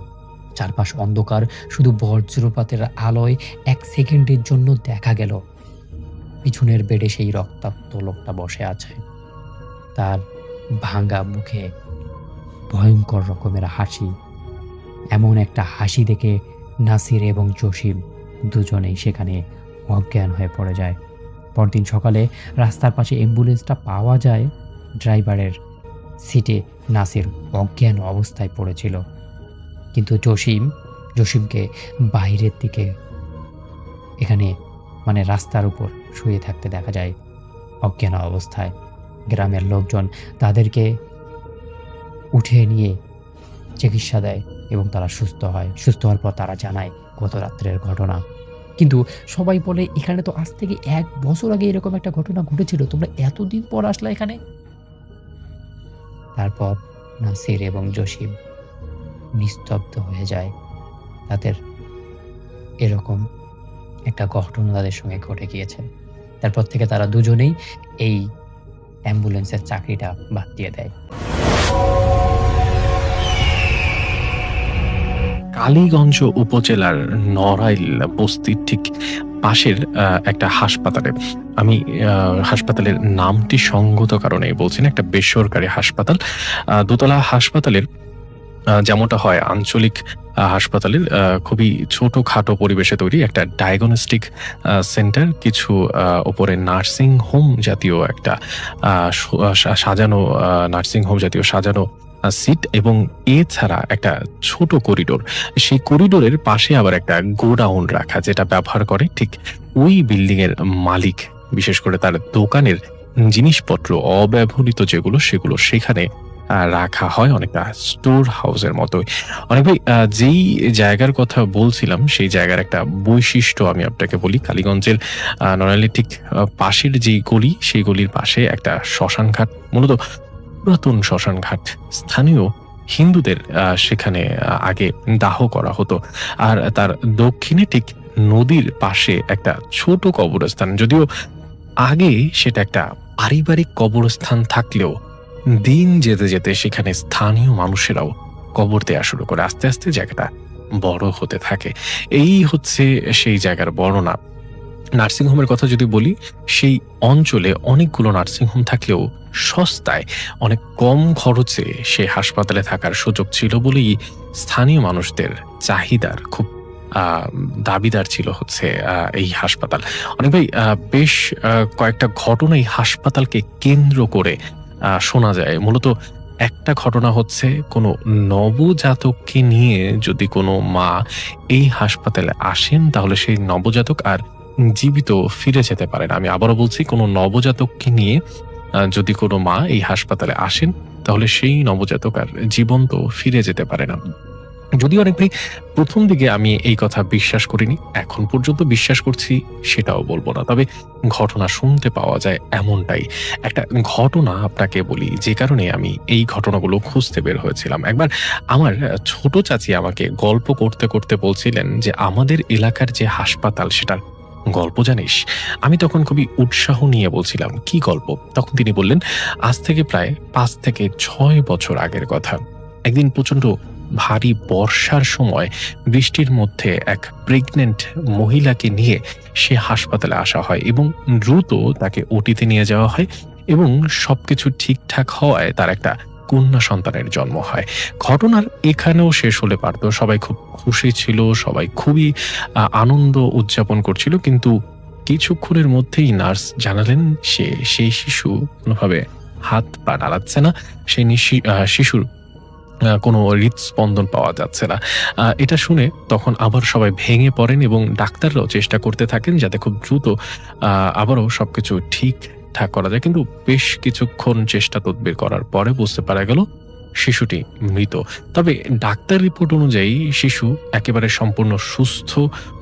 চারপাশ অন্ধকার, শুধু বজ্রপাতের আলোয় 1 সেকেন্ডের জন্য দেখা গেল পিছনের বেডে সেই রক্তাক্ত লোকটা বসে আছে। তার ভাঙা মুখে ভয়ঙ্কর রকমের হাসি। এমন একটা হাসি দেখে নাসির এবং জসিম দুজনেই সেখানে অজ্ঞান হয়ে পড়ে যায়। পরদিন সকালে রাস্তার পাশে অ্যাম্বুলেন্সটা পাওয়া যায়। ড্রাইভারের সিটে নাসির অজ্ঞান অবস্থায় পড়েছিল, কিন্তু জসিমকে বাইরের দিকে এখানে রাস্তার উপর শুয়ে থাকতে দেখা যায় অজ্ঞান অবস্থায়। গ্রামের লোকজন তাদেরকে উঠিয়ে নিয়ে চিকিৎসা দেয় এবং তারা সুস্থ হয়। সুস্থ হওয়ার পর তারা জানায় গত রাত্রের ঘটনা। কিন্তু সবাই বলে, "এখানে তো আজ থেকে ১ বছর আগে এরকম একটা ঘটনা ঘটেছিল। তোমরা এতদিন পর আসলা এখানে?" তারপর নাসির এবং জসিম নিস্তব্ধ হয়ে যায়। তাদের এরকম একটা ঘটনা তাদের সঙ্গে ঘটে গিয়েছে। তারপর থেকে তারা দুজনেই এই অ্যাম্বুলেন্সের চাকরিটা বাদ দিয়ে দেয়। কালীগঞ্জ উপজেলার নড়াইল বস্তির ঠিক পাশের একটা হাসপাতালে আমি হাসপাতালের নামটি সঙ্গত কারণে বলছি না, একটা বেসরকারি হাসপাতাল। দোতলা হাসপাতালের যেমনটা হয় আঞ্চলিক হাসপাতালের খুবই ছোটখাটো পরিবেশে তৈরি একটা ডায়াগনস্টিক সেন্টার, কিছু ওপরে নার্সিং হোম জাতীয় একটা সাজানো নার্সিং হোম জাতীয় সাজানো সিট এবং এছাড়া একটা ছোট করিডোর। সেই করিডোরের পাশে আবার একটা গোডাউন রাখা, যেটা ব্যবহার করে ঠিক ওই বিল্ডিং এর মালিক, বিশেষ করে তার দোকানের জিনিসপত্র অব্যবহৃত যেগুলো সেগুলো সেখানে রাখা হয়, অনেকটা স্টোর হাউসের মতোই। অনেক ভাই, যেই জায়গার কথা বলছিলাম সেই জায়গার একটা বৈশিষ্ট্য আমি আপনাকে বলি। কালীগঞ্জের নড়াইলের ঠিক পাশের যেই গলি, সেই গলির পাশে একটা শ্মশান ঘাট, মূলত পুরাতন শ্মশান ঘাট। স্থানীয় হিন্দুদের সেখানে আগে দাহ করা হতো। আর তার দক্ষিণে ঠিক নদীর পাশে একটা ছোট কবরস্থান, যদিও আগে সেটা একটা পারিবারিক কবরস্থান থাকলেও দিন যেতে যেতে সেখানে স্থানীয় মানুষেরাও কবর দেয়া শুরু করে। আস্তে আস্তে জায়গাটা বড় হতে থাকে। এই হচ্ছে সেই জায়গার বর্ণনা। নার্সিংহোমের কথা যদি বলি, সেই অঞ্চলে অনেকগুলো নার্সিংহোম থাকলেও সস্তায় অনেক কম খরচে সেই হাসপাতালে থাকার সুযোগ ছিল বলেই স্থানীয় মানুষদের চাহিদার খুব দাবিদার ছিল হচ্ছে এই হাসপাতাল। অনেক ভাই, বেশ কয়েকটা ঘটনা এই হাসপাতালকে কেন্দ্র করে শোনা যায়। মূলত একটা ঘটনা হচ্ছে, কোনো নবজাতককে নিয়ে যদি কোনো মা এই হাসপাতালে আসেন তাহলে সেই নবজাতক আর জীবিত ফিরে যেতে পারে না। আমি আবারও বলছি, কোনো নবজাতককে নিয়ে যদি কোনো মা এই হাসপাতালে আসেন তাহলে সেই নবজাতক আর জীবন্ত ফিরে যেতে পারে না। যদিও অনেক ভাই প্রথম দিকে আমি এই কথা বিশ্বাস করিনি, এখন পর্যন্ত বিশ্বাস করছি সেটাও বলবো না, তবে ঘটনা শুনতে পাওয়া যায় এমনটাই। একটা ঘটনা আপনাকে বলি, যে কারণে আমি এই ঘটনাগুলো খুঁজতে বের হয়েছিলাম। একবার আমার ছোট চাচি আমাকে গল্প করতে করতে বলছিলেন যে আমাদের এলাকার যে হাসপাতাল সেটার গল্প জানিস। আমি তখন খুবই উৎসাহ নিয়ে বলছিলাম, কি গল্প? তখন তিনি বললেন, আজ থেকে প্রায় 5 থেকে 6 বছর আগের কথা। একদিন প্রচন্ড ভারী বর্ষার সময় বৃষ্টির মধ্যে এক প্রেগনেন্ট মহিলাকে নিয়ে সে হাসপাতালে আসা হয় এবং দ্রুত তাকে ওটিতে নিয়ে যাওয়া হয় এবং সবকিছু ঠিকঠাক হওয়ায় তার একটা কন্যা সন্তানের জন্ম হয়। ঘটনার এখানেও শেষ হলে পারত, সবাই খুব খুশি ছিল, সবাই খুবই আনন্দ উদযাপন করছিল, কিন্তু কিছুক্ষণের মধ্যেই নার্স জানালেন সেই শিশু কোনোভাবে হাত পা নাড়াচ্ছে না, সেই শিশুর কোনো হৃদস্পন্দন পাওয়া যাচ্ছে না। এটা শুনে তখন আবার সবাই ভেঙে পড়েন এবং ডাক্তাররাও চেষ্টা করতে থাকেন যাতে খুব দ্রুত আবারও সবকিছু ঠিকঠাক করা যায়। কিন্তু বেশ কিছুক্ষণ চেষ্টা তদবির করার পরে বুঝতে পারা গেল শিশুটি মৃত। তবে ডাক্তার রিপোর্ট অনুযায়ী শিশু একেবারে সম্পূর্ণ সুস্থ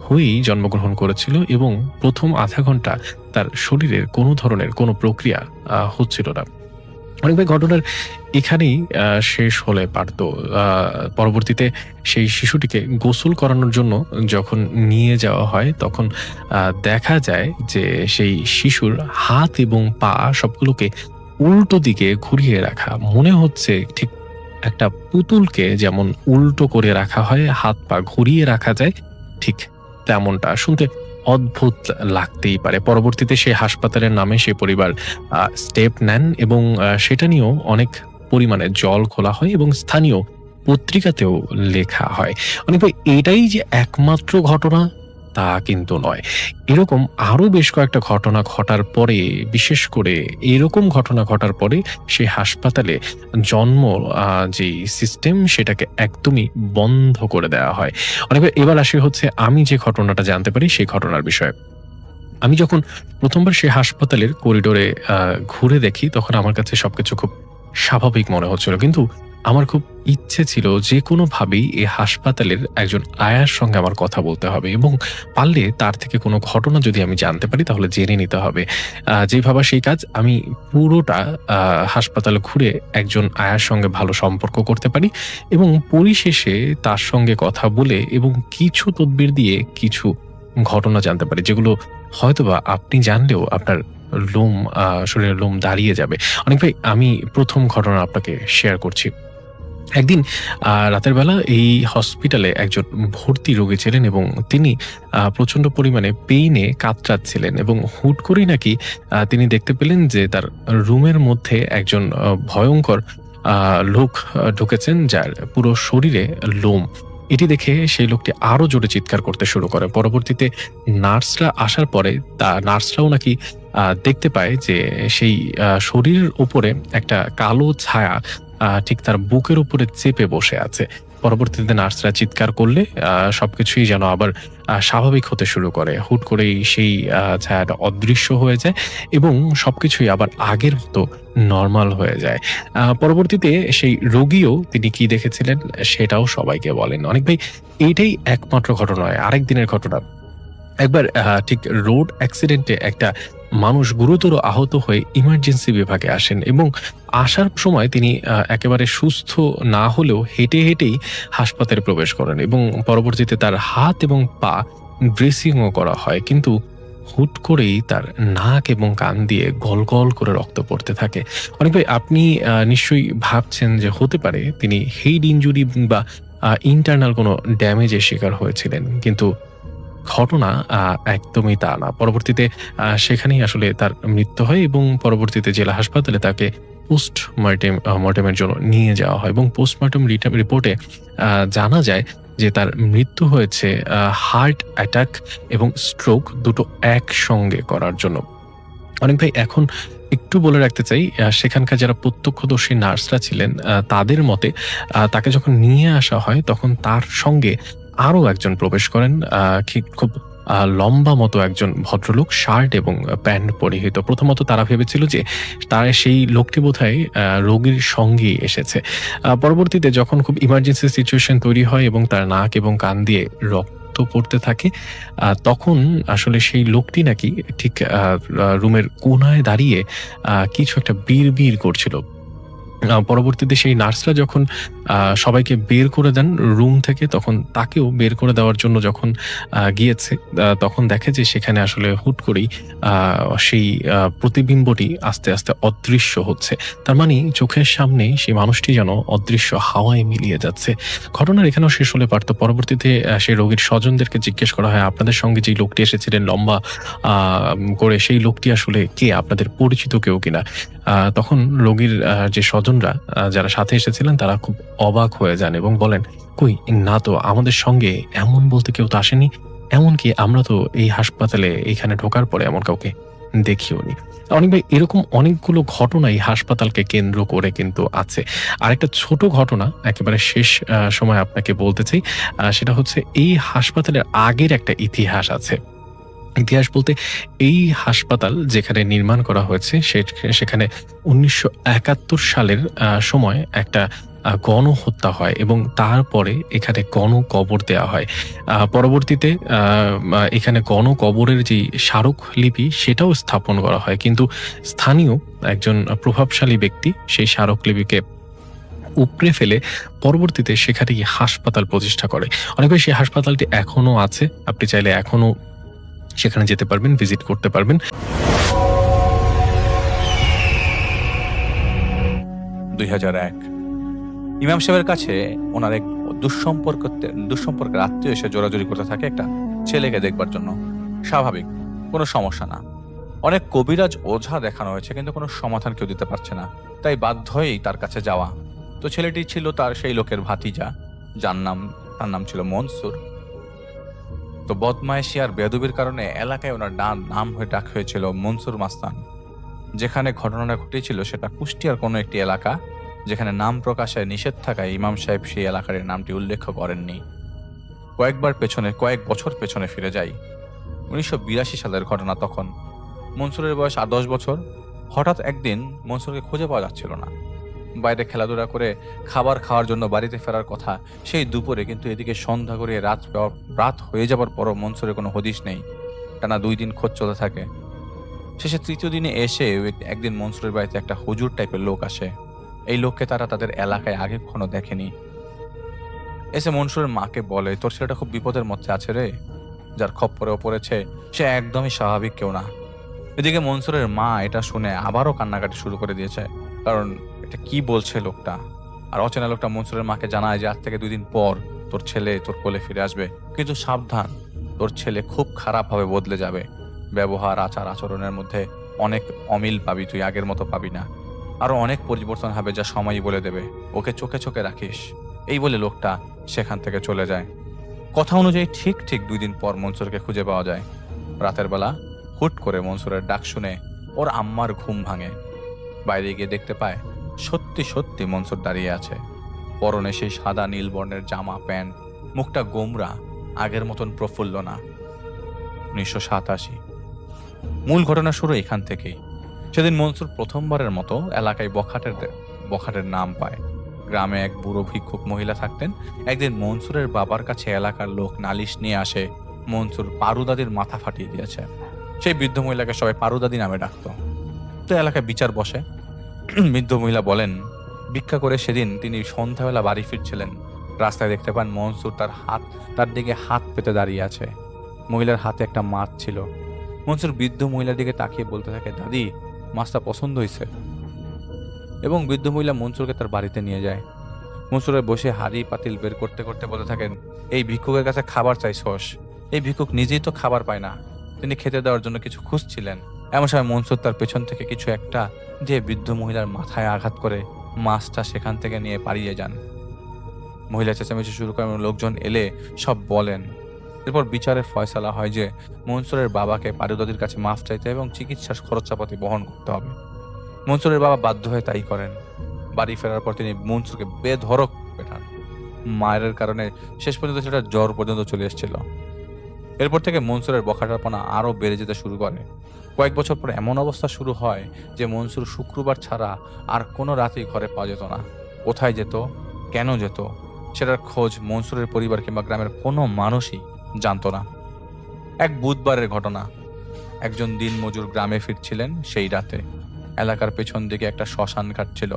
হয়েই জন্মগ্রহণ করেছিল এবং প্রথম আধা ঘন্টা তার শরীরের কোনো ধরনের কোনো প্রক্রিয়া হচ্ছিল না। অনেকবার ঘটনার এখানেই শেষ হলে পারত। পরবর্তীতে সেই শিশুটিকে গোসল করানোর জন্য যখন নিয়ে যাওয়া হয় তখন দেখা যায় যে সেই শিশুর হাত এবং পা সবগুলোকে উল্টো দিকে ঘুরিয়ে রাখা। মনে হচ্ছে ঠিক একটা পুতুলকে যেমন উল্টো করে রাখা হয়, হাত পা ঘুরিয়ে রাখা যায়, ঠিক তেমনটা। শুনতে অদ্ভুত লাগতেই পারে। পরবর্তীতে সেই হাসপাতালের নামে সে পরিবার স্টেপ নেন এবং সেটা নিয়েও অনেক পরিমাণে জল খোলা হয় এবং স্থানীয় পত্রিকাতেও লেখা হয়। অনেক ভাই, এটাই যে একমাত্র ঘটনা তা কিন্তু নয়। এরকম আরো বেশ কয়েকটা ঘটনা ঘটার পরে, বিশেষ করে এরকম ঘটনা ঘটার পরে সেই হাসপাতালে জন্ম যে সিস্টেম সেটাকে একদমই বন্ধ করে দেওয়া হয়। অনেকবার এবার আসে হচ্ছে আমি যে ঘটনাটা জানতে পারি সেই ঘটনার বিষয়ে। আমি যখন প্রথমবার সেই হাসপাতালের করিডোরে ঘুরে দেখি তখন আমার কাছে সবকিছু খুব স্বাভাবিক মনে হচ্ছিল, কিন্তু আমার খুব ইচ্ছে ছিল যে কোনোভাবেই এই হাসপাতালের একজন আয়ার সঙ্গে আমার কথা বলতে হবে এবং পারলে তার থেকে কোনো ঘটনা যদি আমি জানতে পারি তাহলে জেনে নিতে হবে। যেই ভাবা সেই কাজ। আমি পুরোটা হাসপাতাল ঘুরে একজন আয়ার সঙ্গে ভালো সম্পর্ক করতে পারি এবং পরিশেষে তার সঙ্গে কথা বলে এবং কিছু তদবির দিয়ে কিছু ঘটনা জানতে পারি, যেগুলো হয়তোবা আপনি জানলেও আপনার শরীরের লোম দাঁড়িয়ে যাবে। অনেক ভাই, আমি ১ম ঘটনা আপনাকে শেয়ার করছি। একদিন রাতের বেলা এই হসপিটালে একজন ভর্তি রোগী ছিলেন এবং তিনি প্রচণ্ড পরিমাণে পেইনে কাতরাচ্ছিলেন এবং হুট করেই নাকি তিনি দেখতে পেলেন যে তার রুমের মধ্যে একজন ভয়ংকর লোক ঢুকেছেন, যার পুরো শরীরে লোম। এটি দেখে সেই লোকটি আরো জোরে চিৎকার করতে শুরু করে। পরবর্তীতে নার্সরা আসার পরে নার্সরাও নাকি দেখতে পায় যে সেই শরীরের উপরে একটা কালো ছায়া ঠিক তার বুকের উপরে চেপে বসে আছে। পরবর্তীতে নার্সরা চিৎকার করলে সবকিছুই যেন আবার স্বাভাবিক হতে শুরু করে। হুট করেই সেই ছায়াটা অদৃশ্য হয়ে যায় এবং সবকিছুই আবার আগের মতো নরমাল হয়ে যায়। পরবর্তীতে সেই রোগীও তিনি কি দেখেছিলেন সেটাও সবাইকে বলেন। অনেক ভাই, এইটাই একমাত্র ঘটনা নয়, আরেক দিনের ঘটনা। একবার ঠিক রোড অ্যাক্সিডেন্টে একটা মানুষ গুরুতর আহত হয়ে ইমার্জেন্সি বিভাগে আসেন এবং আসার সময় তিনি একেবারে সুস্থ না হলেও হেঁটে হেঁটেই হাসপাতালে প্রবেশ করেন এবং পরবর্তীতে তার হাত এবং পা ড্রেসিংও করা হয়, কিন্তু হুট করেই তার নাক এবং কান দিয়ে গল গল করে রক্ত পড়তে থাকে। অনেক ভাই, আপনি নিশ্চয়ই ভাবছেন যে হতে পারে তিনি হেড ইনজুরি বা ইন্টারনাল কোনো ড্যামেজের শিকার হয়েছিলেন, কিন্তু ঘটনা একদমই তা না। পরবর্তীতে সেখানেই আসলে তার মৃত্যু হয় এবং পরবর্তীতে জেলা হাসপাতালে তাকে মর্টেমের জন্য নিয়ে যাওয়া হয় এবং পোস্টমর্টম রিপোর্টে জানা যায় যে তার মৃত্যু হয়েছে হার্ট অ্যাটাক এবং স্ট্রোক দুটো একসঙ্গে করার জন্য। অনেক ভাই, এখন একটু বলে রাখতে চাই, সেখানকার যারা প্রত্যক্ষদর্শী নার্সরা ছিলেন তাদের মতে তাকে যখন নিয়ে আসা হয় তখন তার সঙ্গে আরো একজন প্রবেশ করেন, খুব লম্বা মতো একজন ভদ্রলোক, শার্ট এবং প্যান্ট পরিহিত। প্রথমত তারা ভেবেছিল যে তার সেই লোকটি বোধহয় রোগীর সঙ্গেই এসেছে। পরবর্তীতে যখন খুব ইমার্জেন্সি সিচুয়েশন তৈরি হয় এবং তার নাক এবং কান দিয়ে রক্ত পড়তে থাকে, তখন আসলে সেই লোকটি নাকি ঠিক রুমের কোনায় দাঁড়িয়ে কিছু একটা বিড়বিড় করছিল। পরবর্তীতে সেই নার্সরা যখন সবাইকে বের করে দেন রুম থেকে, তখন তাকেও বের করে দেওয়ার জন্য যখন গিয়েছে, তখন দেখে যে সেখানে আসলে হুট করেই সেই প্রতিবিম্বটি আস্তে আস্তে অদৃশ্য হচ্ছে। তার মানে চোখের সামনে সেই মানুষটি যেন অদৃশ্য হাওয়ায় মিলিয়ে যাচ্ছে। ঘটনার এখানেও শেষ হলে পারত। পরবর্তীতে সেই রোগীর স্বজনদেরকে জিজ্ঞেস করা হয়, আপনাদের সঙ্গে যে লোকটি এসেছিলেন লম্বা করে, সেই লোকটি আসলে কে, আপনাদের পরিচিত কেউ কিনা? তখন রোগীর যে স্বজনরা যারা সাথে এসেছিলেন তারা খুব অবাক হয়ে যান এবং বলেন, কই না তো, আমাদের সঙ্গে এমন বলতে কেউ তো আসেনি, এমনকি আমরা তো এই হাসপাতালে এখানে ঢোকার পরে এমন কাউকে দেখিওনি। অনেক ভাই, এরকম অনেকগুলো ঘটনাই হাসপাতালকে কেন্দ্র করে কিন্তু আছে। আরেকটা ছোট ঘটনা একেবারে শেষ সময় আপনাকে বলতে চাই, সেটা হচ্ছে এই হাসপাতালের আগের একটা ইতিহাস আছে। ইতিহাস বলতে, এই হাসপাতাল যেখানে নির্মাণ করা হয়েছে সেখানে ১৯৭১ সালের সময় একটা গণহত্যা হয় এবং তারপরে এখানে গণকবর দেওয়া হয়। পরবর্তীতে এখানে গণকবরের যে স্মারকলিপি সেটাও স্থাপন করা হয়, কিন্তু স্থানীয় একজন প্রভাবশালী ব্যক্তি সেই স্মারকলিপিকে উপড়ে ফেলে পরবর্তীতে সেখানে হাসপাতাল প্রতিষ্ঠা করে। অনেকে সেই হাসপাতালটি এখনো আছে, আপনি চাইলে এখনো সেখানে যেতে পারবেন, ভিজিট করতে পারবেন। ২০০১ ইমাম সাহেবের কাছে ওনার এক দুঃসম্পর্কের আত্মীয় এসে জোরাজুরি করতে থাকে একটা ছেলেকে দেখবার জন্য। স্বাভাবিক, কোনো সমস্যা না। অনেক কবিরাজ ওঝা দেখানো হয়েছে, কিন্তু কোনো সমাধান কেউ দিতে পারছে না। তাই বাধ্য হয়েই তার কাছে যাওয়া। তো ছেলেটি ছিল তার সেই লোকের ভাতিজা, তার নাম ছিল মনসুর। তো বদমাইশি আর বেয়াদবির কারণে এলাকায় ওনার নাম হয়ে ডাক হয়েছিল মনসুর মাস্তান। যেখানে ঘটনাটা ঘটেছিল সেটা কুষ্টিয়ার কোনো একটি এলাকা, যেখানে নাম প্রকাশে নিষেধ থাকায় ইমাম সাহেব সেই এলাকার নামটি উল্লেখ করেননি। কয়েক বছর পেছনে ফিরে যাই। ১৯৮২ সালের ঘটনা। তখন মনসুরের বয়স ৮-১০ বছর। হঠাৎ একদিন মনসুরকে খুঁজে পাওয়া যাচ্ছিল না। বাইরে খেলাধুলা করে খাবার খাওয়ার জন্য বাড়িতে ফেরার কথা সেই দুপুরে, কিন্তু এদিকে সন্ধ্যা করে রাত হয়ে যাবার পরও মনসুরের কোনো হদিশ নেই। টানা 2 দিন খোঁজ চলতে থাকে। শেষে 3য় দিনে এসে একদিন মনসুরের বাড়িতে একটা হুজুর টাইপের লোক আসে। এই লোককে তারা তাদের এলাকায় আগে কখনো দেখেনি। এসে মনসুরের মাকে বলে, তোর ছেলেটা খুব বিপদের মধ্যে আছে রে, যার খপ্পরেও পড়েছে সে একদমই স্বাভাবিক কেউ না। এদিকে মনসুরের মা এটা শুনে আবারও কান্নাকাটি শুরু করে দিয়েছে, কারণ এটা কি বলছে লোকটা। আর অচেনা লোকটা মনসুরের মাকে জানায় যে আজ থেকে 2 দিন পর তোর ছেলে তোর কোলে ফিরে আসবে, কিন্তু সাবধান, তোর ছেলে খুব খারাপভাবে বদলে যাবে। ব্যবহার, আচার আচরণের মধ্যে অনেক অমিল পাবি, তুই আগের মতো পাবি না। আরো অনেক পরিবর্তন হবে, যা সময়ই বলে দেবে। ওকে চোখে চোখে রাখিস। এই বলে লোকটা সেখান থেকে চলে যায়। কথা অনুযায়ী ঠিক 2 দিন পর মনসুরকে খুঁজে পাওয়া যায়। রাতের বেলা হুট করে মনসুরের ডাক শুনে ওর আম্মার ঘুম ভাঙে। বাইরে গিয়ে দেখতে পায় সত্যি সত্যি মনসুর দাঁড়িয়ে আছে। পরনে সেই সাদা নীল বর্ণের জামা প্যান্ট, মুখটা গোমরা, আগের মতন প্রফুল্ল না। 1987। মূল ঘটনা শুরু এখান থেকেই। সেদিন মনসুর প্রথমবারের মতো এলাকায় বখাটের নাম পায়। গ্রামে এক বুড়ো ভিক্ষুক মহিলা থাকতেন। একদিন মনসুরের বাবার কাছে এলাকার লোক নালিশ নিয়ে আসে মনসুর পারুদাদির মাথা ফাটিয়ে দিয়েছে। সেই বৃদ্ধ মহিলাকে সবাই পারুদাদি নামে ডাকতো। তো এলাকায় বিচার বসে। বৃদ্ধ মহিলা বলেন, ভিক্ষা করে সেদিন তিনি সন্ধ্যাবেলা বাড়ি ফিরছিলেন। রাস্তায় দেখতে পান মনসুর তার দিকে হাত পেতে দাঁড়িয়ে আছে। মহিলার হাতে একটা মাছ ছিল। মনসুর বৃদ্ধ মহিলার দিকে তাকিয়ে বলতে থাকে, দাদি, মাছটা পছন্দ হয়েছে। এবং বৃদ্ধ মহিলা মনসুরকে তার বাড়িতে নিয়ে যায়। মনসুরের বসে হাড়ি পাতিল বের করতে করতে বলতে থাকেন, এই ভিক্ষুকের কাছে খাবার চাইছস? এই ভিক্ষুক নিজেই তো খাবার পায় না, তিনি খেতে দেওয়ার জন্য কিছু খুঁজছিলেন। এমন সময় মনসুর তার পেছন থেকে কিছু একটা দিয়ে বৃদ্ধ মহিলার মাথায় আঘাত করে মাছটা সেখান থেকে নিয়ে পালিয়ে যান। মহিলা চেঁচামেচি শুরু করেন, লোকজন এলে সব বলেন। এরপর বিচারের ফয়সালা হয় যে মনসুরের বাবাকে পারুদাদির কাছে মাফ চাইতে এবং চিকিৎসার খরচাপাতি বহন করতে হবে। মনসুরের বাবা বাধ্য হয়ে তাই করেন। বাড়ি ফেরার পর তিনি মনসুরকে বেধড়ক পেটান। মায়ের কারণে শেষ পর্যন্ত সেটা জ্বর পর্যন্ত চলে এসেছিল। এরপর থেকে মনসুরের বখাটাপনা আরো বেড়ে যেতে শুরু করে। কয়েক বছর পর এমন অবস্থা শুরু হয় যে মনসুর শুক্রবার ছাড়া আর কোনো রাতেই ঘরে পাওয়া যেত না। কোথায় যেত, কেন যেত, সেটার খোঁজ মনসুরের পরিবার কিংবা গ্রামের কোনো মানুষই জানতো না। এক বুধবারের ঘটনা। একজন দিনমজুর গ্রামে ফিরছিলেন সেই রাতে। এলাকার পেছন দিকে একটা শ্মশান ঘাট ছিল।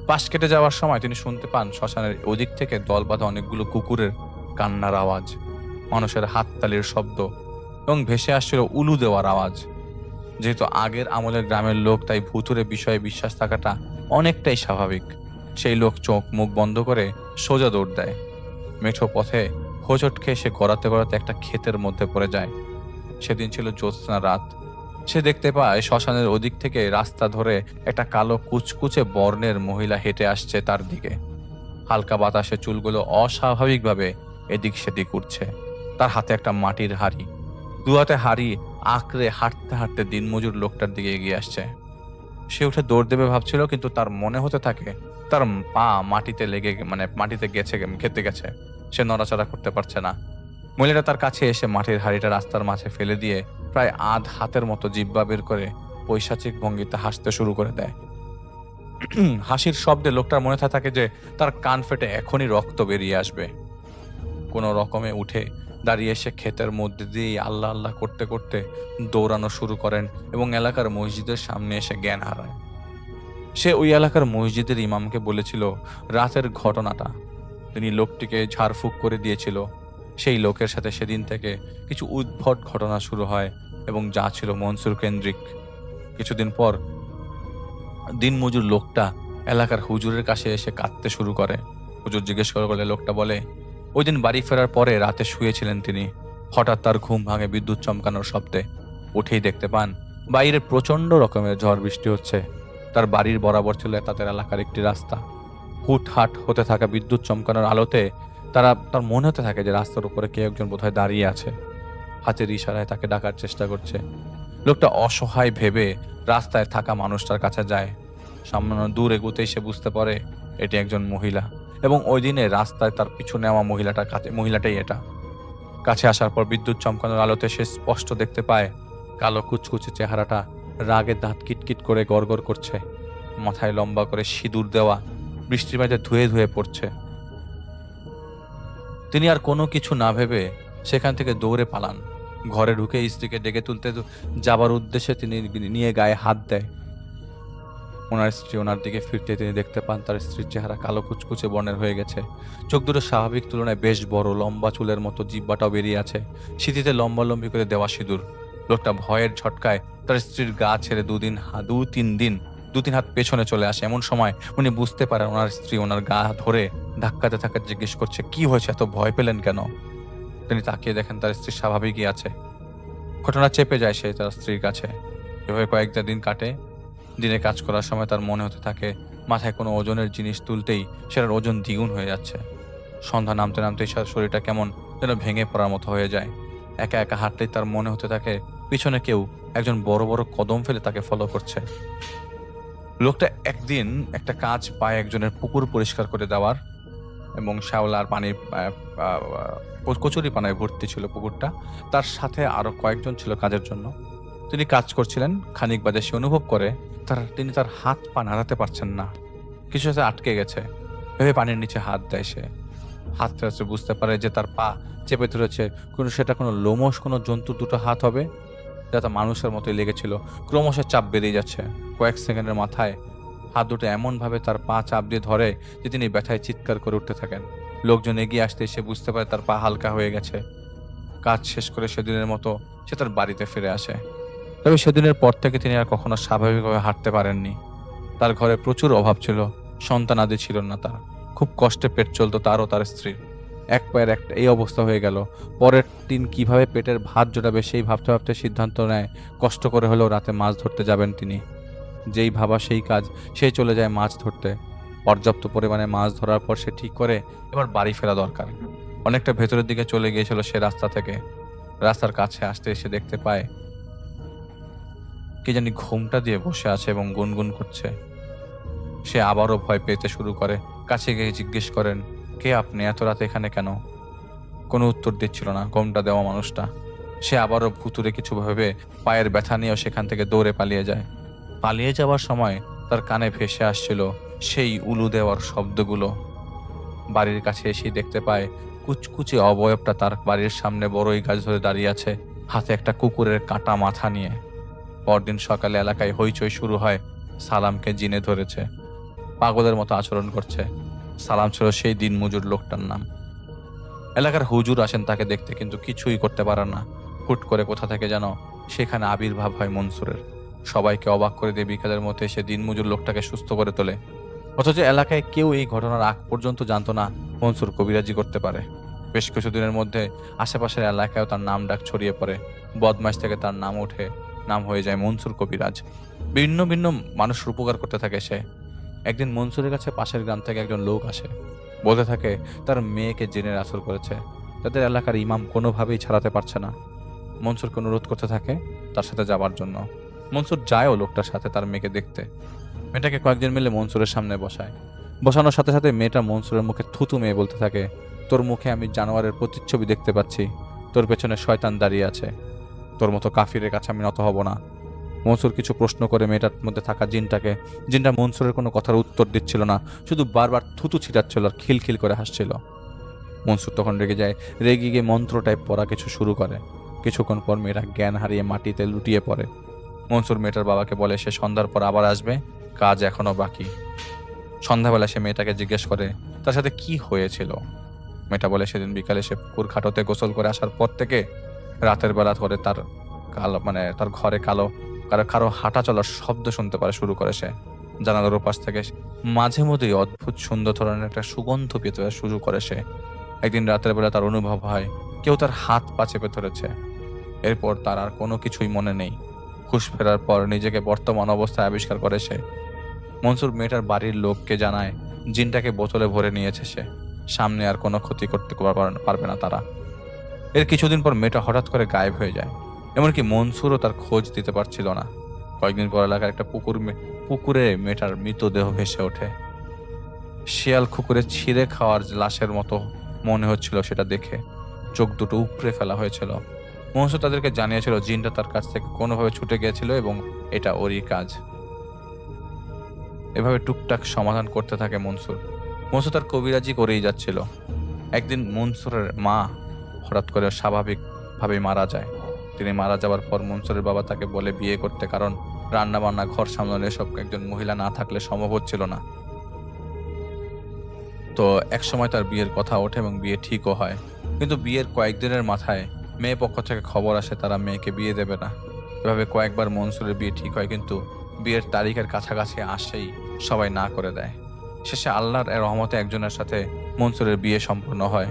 পাশ কেটে যাওয়ার সময় তিনি শুনতে পান শ্মশানের ওদিক থেকে দল বাঁধা অনেকগুলো কুকুরের কান্নার আওয়াজ, মানুষের হাততালির শব্দ এবং ভেসে আসছিল উলু দেওয়ার আওয়াজ। যেহেতু আগের আমলের গ্রামের লোক, তাই ভুতুরে বিষয়ে বিশ্বাস থাকাটা অনেকটাই স্বাভাবিক। সেই লোক চোখ মুখ বন্ধ করে সোজা দৌড় দেয়। মেঠো পথে হোঁচট খেয়ে সে গড়াতে গড়াতে একটা ক্ষেতের মধ্যে পড়ে যায়। সেদিন ছিল জ্যোৎস্না রাত। সে দেখতে পায় শ্মশানের ওদিক থেকে রাস্তা ধরে একটা কালো কুচকুচে বর্ণের মহিলা হেঁটে আসছে তার দিকে। হালকা বাতাসে চুলগুলো অস্বাভাবিকভাবে এদিক সেদিক উঠছে। তার হাতে একটা মাটির হাঁড়ি, দু হাতে হাঁড়ি আঁকড়ে হাঁটতে হাঁটতে দিনমজুর লোকটার দিকে এগিয়ে আসছে। সে উঠে দৌড় দেবে ভাবছিল, কিন্তু তার মনে হতে থাকে তার পা মাটিতে খেতে গেছে। সে নড়াচড়া করতে পারছে না। মহিলাটা তার কাছে এসে মাটির হাঁড়িটা রাস্তার মাঝে ফেলে দিয়ে প্রায় আধ হাতের মতো জিহ্বা বের করে পৈশাচিক ভঙ্গিতে হাসতে শুরু করে দেয়। হাসির শব্দে লোকটার মনে থাকে যে তার কান ফেটে এখনই রক্ত বেরিয়ে আসবে। কোনো রকমে উঠে দাঁড়িয়ে এসে ক্ষেতের মধ্যে দিয়ে আল্লাহ আল্লাহ করতে করতে দৌড়ানো শুরু করেন এবং এলাকার মসজিদের সামনে এসে জ্ঞান হারায়। সে ওই এলাকার মসজিদের ইমামকে বলেছিল রাতের ঘটনাটা। তিনি লোকটিকে ঝাড়ফুঁক করে দিয়েছিল। সেই লোকের সাথে সেদিন থেকে কিছু উদ্ভট ঘটনা শুরু হয় এবং যা ছিল মনসুর কেন্দ্রিক। কিছুদিন পর দিনমজুর লোকটা এলাকার হুজুরের কাছে এসে কাঁদতে শুরু করে। হুজুর জিজ্ঞেস করলে লোকটা বলে, ওই দিন বাড়ি ফেরার পরে রাতে শুয়েছিলেন তিনি। হঠাৎ তার ঘুম ভাঙে বিদ্যুৎ চমকানোর শব্দে। উঠেই দেখতে পান বাইরে প্রচন্ড রকমের ঝড় বৃষ্টি হচ্ছে। তার বাড়ির বরাবর ছিল তাদের এলাকার একটি রাস্তা। হুটহাট হতে থাকা বিদ্যুৎ চমকানোর আলোতে তার মনে হতে থাকে যে রাস্তার উপরে কেউ একজন বোধহয় দাঁড়িয়ে আছে, হাতের ইশারায় তাকে ডাকার চেষ্টা করছে। লোকটা অসহায় ভেবে রাস্তায় থাকা মানুষটার কাছে যায়। সামান্য দূর এগোতেই সে বুঝতে পারে এটি একজন মহিলা এবং ওই দিনে রাস্তায় তার পিছু নেওয়া মহিলাটাই এটা। কাছে আসার পর বিদ্যুৎ চমকানোর আলোতে সে স্পষ্ট দেখতে পায় কালো কুচকুচে চেহারাটা রাগে দাঁত কিটকিট করে গড়গড় করছে। মাথায় লম্বা করে সিঁদুর দেওয়া বৃষ্টির মাঝে ধুয়ে ধুয়ে পড়ছে। তিনি আর কোনো কিছু না ভেবে সেখান থেকে দৌড়ে পালান। ঘরে ঢুকে স্ত্রীকে ডেকে তুলতে যাবার উদ্দেশ্যে তিনি নিয়ে গায়ে হাত দেয়। ওনার স্ত্রী ওনার দিকে ফিরতে তিনি দেখতে পান তার স্ত্রীর চেহারা কালো কুচকুচে বর্ণের হয়ে গেছে। চোখ দুটো স্বাভাবিক তুলনায় বেশ বড়, লম্বা চুলের মতো জিহ্বাটাও বেরিয়ে আছে, সিঁথিতে লম্বালম্বি করে দেওয়া সিঁদুর। লোকটা ভয়ের ঝটকায় তার স্ত্রীর গা ছেড়ে দু তিন হাত পেছনে চলে আসে। এমন সময় উনি বুঝতে পারেন ওনার স্ত্রী ওনার গা ধরে ধাক্কাতে ধাক্কাতে জিজ্ঞেস করছে, কি হয়েছে, এত ভয় পেলেন কেন? তিনি তাকিয়ে দেখেন তার স্ত্রী স্বাভাবিকই আছে। ঘটনা চেপে যায় সে তার স্ত্রীর কাছে। এভাবে কয়েকটা দিন কাটে। দিনে কাজ করার সময় তার মনে হতে থাকে মাথায় কোনো ওজনের জিনিস তুলতেই সেটার ওজন দ্বিগুণ হয়ে যাচ্ছে। সন্ধ্যা নামতে নামতেই শরীরটা কেমন যেন ভেঙে পড়ার মতো হয়ে যায়। একা একা হাঁটলেই তার মনে হতে থাকে পিছনে কেউ একজন বড় বড় কদম ফেলে তাকে ফলো করছে। লোকটা একদিন একটা কাজ পায় একজনের পুকুর পরিষ্কার করে দেওয়ার, এবং শ্যাওলার পানির কচুরি পানায় ভর্তি ছিল পুকুরটা। তার সাথে আরো কয়েকজন ছিল কাজের জন্য। তিনি কাজ করছিলেন। খানিক বাদে সে অনুভব করে তিনি তার হাত পা নাড়াতে পারছেন না, কিছু সাথে আটকে গেছে। ভেবে পানির নিচে হাত দেয় সে। হাত ফেরাতে বুঝতে পারে যে তার পা চেপে ধরেছে সেটা কোনো লোমশ কোনো জন্তুর দুটো হাত হবে, যা মানুষের মতোই লেগেছিল। ক্রমশ চাপ বেরিয়ে যাচ্ছে। কয়েক সেকেন্ডের মাথায় হাত দুটো এমনভাবে তার পা চাপ দিয়ে ধরে যে তিনি ব্যথায় চিৎকার করে উঠতে থাকেন। লোকজন এগিয়ে আসতে সে বুঝতে পারে তার পা হালকা হয়ে গেছে। কাজ শেষ করে সেদিনের মতো সে তার বাড়িতে ফিরে আসে। তবে সেদিনের পর থেকে তিনি আর কখনো স্বাভাবিকভাবে হাঁটতে পারেননি। তার ঘরে প্রচুর অভাব ছিল, সন্তানাদি ছিল না তার। খুব কষ্টে পেট চলতো তার ও তার স্ত্রীর। এক পায়ের একটা এই অবস্থা হয়ে গেল। পরের দিন কিভাবে পেটের ভাত জোটাবে সেই ভাবতে ভাবতে সিদ্ধান্ত নেয় কষ্ট করে হলেও রাতে মাছ ধরতে যাবেন তিনি। যেই ভাবা সেই কাজ, সে চলে যায় মাছ ধরতে। পর্যাপ্ত পরিমাণে মাছ ধরার পর সে ঠিক করে এবার বাড়ি ফেরা দরকার। অনেকটা ভেতরের দিকে চলে গিয়েছিল সে রাস্তা থেকে। রাস্তার কাছে আসতে এসে দেখতে পায় কে জানি ঘোমটা দিয়ে বসে আছে এবং গুনগুন করছে। সে আবারও ভয় পেতে শুরু করে। কাছে গিয়ে জিজ্ঞেস করেন, কে আপনি, এত রাতে এখানে কেন? কোনো উত্তর দিচ্ছিল না ঘোমটা দেওয়া মানুষটা। সে আবারও ভুতুরে কিছু ভেবে পায়ের ব্যথা নিয়েও সেখান থেকে দৌড়ে পালিয়ে যায়। পালিয়ে যাওয়ার সময় তার কানে ভেসে আসছিল সেই উলু দেওয়ার শব্দগুলো। বাড়ির কাছে এসেই দেখতে পায় কুচকুচে অবয়বটা তার বাড়ির সামনে বড়ই গাছ ধরে দাঁড়িয়ে আছে, হাতে একটা কুকুরের কাটা মাথা নিয়ে। পরদিন সকালে এলাকায় হইচই শুরু হয়। সালামকে জিনে ধরেছে, পাগলের মতো আচরণ করছে। সালাম ছিল সেই দিন মজুর লোকটার নাম। এলাকার হুজুর আসেন তাকে দেখতে, কিন্তু কিছুই করতে পারেন না। হুট করে কোথা থেকে যেন সেখানে আবির্ভাব হয় মনসুরের। সবাইকে অবাক করে দিয়ে বিকালের মধ্যে সে দিনমজুর লোকটাকে সুস্থ করে তোলে। অথচ এলাকায় কেউ এই ঘটনার আগ পর্যন্ত জানতো না মনসুর কবিরাজি করতে পারে। বেশ কিছুদিনের মধ্যে আশেপাশের এলাকায়ও তার নাম ডাক ছড়িয়ে পড়ে। বদমাশ থেকে তার নাম হয়ে যায় মনসুর কবিরাজ। ভিন্ন ভিন্ন মানুষের উপকার করতে থাকে সে। একদিন মনসুরের কাছে পাশের গ্রাম থেকে একজন লোক আসে, বলতে থাকে তার মেয়েকে জেনের আসর করেছে। তাদের এলাকার ইমাম কোনোভাবেই ছাড়াতে পারছে না। মনসুরকে অনুরোধ করতে থাকে তার সাথে যাবার জন্য। মনসুর যায়ও লোকটার সাথে তার মেয়েকে দেখতে। মেয়েটাকে কয়েকজন মিলে মনসুরের সামনে বসায়। বসানোর সাথে সাথে মেয়েটা মনসুরের মুখে থুতু মেয়ে বলতে থাকে, তোর মুখে আমি জানোয়ারের প্রতিচ্ছবি দেখতে পাচ্ছি, তোর পেছনে শয়তান দাঁড়িয়ে আছে, তোর মতো কাফিরের কাছে আমি নত হব না। মনসুর কিছু প্রশ্ন করে মেয়েটার মধ্যে থাকা জিনটা মনসুরের কোনো কথার উত্তর দিচ্ছিল না, শুধু বারবার থুতু ছিটাচ্ছিল আর খিলখিল করে হাসছিল। মনসুর তখন রেগে যায়। রেগে গিয়ে মন্ত্র টাইপ পড়া কিছু শুরু করে। কিছুক্ষণ পর মেয়েটা জ্ঞান হারিয়ে মাটিতে লুটিয়ে পড়ে। মনসুর মেয়েটার বাবাকে বলে সে সন্ধ্যার পর আবার আসবে, কাজ এখনো বাকি। সন্ধ্যাবেলা সে মেয়েটাকে জিজ্ঞেস করে তার সাথে কি হয়েছিল। মেয়েটা বলে সেদিন বিকালে সে পুকুর খাটোতে গোসল করে আসার পর থেকে রাতের বেলা ধরে তার ঘরে কারো হাঁটা চলার শব্দ শুনতে শুরু করে সে। জানালার ওপাশ থেকে মাঝে মধ্যেই অদ্ভুত সুন্দর ধরনের একটা সুগন্ধ পেতে শুরু করে সে। একদিন রাতের বেলা তার অনুভব হয় কেউ তার হাত পা চেপে ধরেছে। এরপর তার আর কোনো কিছুই মনে নেই। হুঁশ ফেরার পর নিজেকে বর্তমান অবস্থায় আবিষ্কার করে সে। মনসুর মেয়েটার বাড়ির লোককে জানায় জিনটাকে বোতলে ভরে নিয়েছে সে, সামনে আর কোনো ক্ষতি করতে পারবে না তারা। এর কিছুদিন পর মেয়েটা হঠাৎ করে গায়েব হয়ে যায়। এমনকি মনসুরও তার খোঁজ দিতে পারছিল না। কয়েকদিন পর এলাকার একটা পুকুরে মেয়েটার মৃতদেহ ভেসে ওঠে। শিয়াল কুকুরে ছিঁড়ে খাওয়ার লাশের মতো মনে হচ্ছিল সেটা দেখে। চোখ দুটো উপড়ে ফেলা হয়েছিল। মনসুর তাদেরকে জানিয়েছিল জিনটা তার কাছ থেকে কোনোভাবে ছুটে গিয়েছিল এবং এটা ওরই কাজ। এভাবে টুকটাক সমাধান করতে থাকে মনসুর। মনসুর তার কবিরাজি করেই যাচ্ছিল। একদিন মনসুরের মা হঠাৎ করে স্বাভাবিকভাবে মারা যায়। তিনি মারা যাওয়ার পর মনসুরের বাবা তাকে বলে বিয়ে করতে, কারণ রান্না বান্না, ঘর সামলানো এসব একজন মহিলা না থাকলে সম্ভব হচ্ছিল না। তো এক সময় তার বিয়ের কথা ওঠে এবং বিয়ে ঠিকও হয়। কিন্তু বিয়ের কয়েকদিনের মাথায় মেয়ে পক্ষ থেকে খবর আসে তারা মেয়েকে বিয়ে দেবে না। এভাবে কয়েকবার মনসুরের বিয়ে ঠিক হয়, কিন্তু বিয়ের তারিখের কাছাকাছি আসেই সবাই না করে দেয়। শেষে আল্লাহর রহমতে একজনের সাথে মনসুরের বিয়ে সম্পন্ন হয়।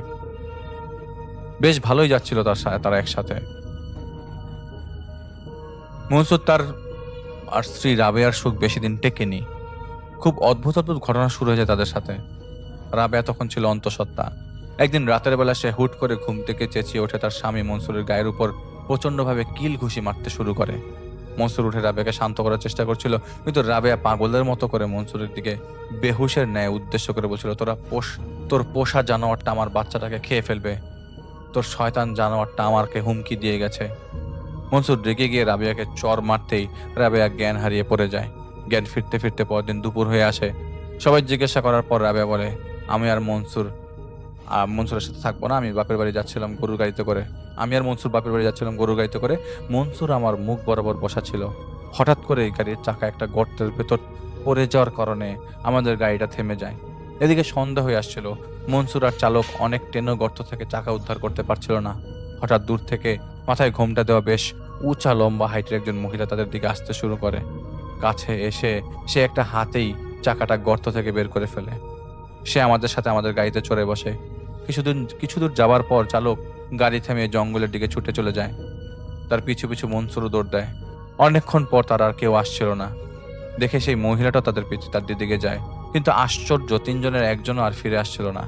বেশ ভালোই যাচ্ছিল তারা একসাথে। মনসুর তার আর স্ত্রী রাবেয়ার সুখ বেশি দিন টেকেনি। খুব অদ্ভুত অদ্ভুত ঘটনা শুরু হয়ে যায় তাদের সাথে। রাবেয়া তখন ছিল অন্তঃসত্ত্বা। একদিন রাতের বেলা সে হুট করে ঘুম থেকে চেঁচিয়ে ওঠে তার স্বামী মনসুরের গায়ের উপর প্রচন্ডভাবে কিল ঘুষি মারতে শুরু করে। মনসুর উঠে রাবেয়াকে শান্ত করার চেষ্টা করছিল, কিন্তু রাবেয়া পাগলের মতো করে মনসুরের দিকে বেহুশের ন্যায় উদ্দেশ্য করে বলছিল, তোর পোষা জানোয়ারটা আমার বাচ্চাটাকে খেয়ে ফেলবে, তোর শয়তান জানোয়ারটা আমাকে হুমকি দিয়ে গেছে। মনসুর রেগে গিয়ে রাবেয়াকে চর মারতেই রাবেয়া জ্ঞান হারিয়ে পড়ে যায়। জ্ঞান ফিরতে ফিরতে পরদিন দুপুর হয়ে আসে। সবাই জিজ্ঞাসা করার পর রাবেয়া বলে, আমি আর মনসুরের সাথে থাকবো না, আমি বাপের বাড়ি যাচ্ছিলাম গরুর গাড়িতে করে। মনসুর আমার মুখ বরাবর বসা ছিল। হঠাৎ করে এই গাড়ির চাকা একটা গর্তের ভেতর পড়ে যাওয়ার কারণে আমাদের গাড়িটা থেমে যায়। এদিকে সন্ধ্যা হয়ে আসছিল। মনসুর আর চালক অনেক টেনো গর্ত থেকে চাকা উদ্ধার করতে পারছিল না। হঠাৎ দূর থেকে মাথায় ঘোমটা দেওয়া বেশ উঁচা লম্বা হাইটের একজন মহিলা তাদের দিকে আসতে শুরু করে। কাছে এসে সে একটা হাতেই চাকাটা গর্ত থেকে বের করে ফেলে। সে আমাদের সাথে আমাদের গাড়িতে চড়ে বসে। কিছু দূর যাওয়ার পর চালক গাড়ি থেমে জঙ্গলের দিকে ছুটে চলে যায়। তার পিছু পিছু মনসুরও দৌড় দেয়। অনেকক্ষণ পর তার আর কেউ আসছিল না দেখে সেই মহিলাটা তার দিকে যায়, কিন্তু আশ্চর্য, তিনজনের একজনও আর ফিরে আসছিল না।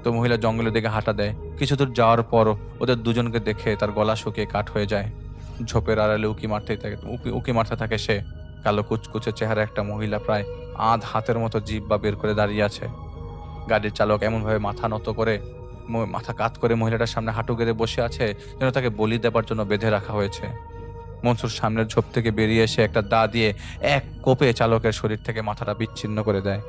তো মহিলা জঙ্গলের দিকে হাঁটা দেয়। কিছু দূর যাওয়ার পর ওদের দুজনকে দেখে তার গলা শুকিয়ে কাঠ হয়ে যায়। ঝোপের আড়ালে উকি মারতে থাকে সে। কালো কুচকুচে চেহারা একটা মহিলা প্রায় আধ হাতের মতো জিহ্বা বের করে দাঁড়িয়ে আছে। গাড়ির চালক এমনভাবে মাথা কাত করে মহিলাটার সামনে হাঁটু গেড়ে বসে আছে যেন তাকে বলি দেবার জন্য বেঁধে রাখা হয়েছে। মনসুর সামনের ঝোপ থেকে বেরিয়ে এসে একটা দা দিয়ে এক কোপে চালকের শরীর থেকে মাথাটা বিচ্ছিন্ন করে দেয়।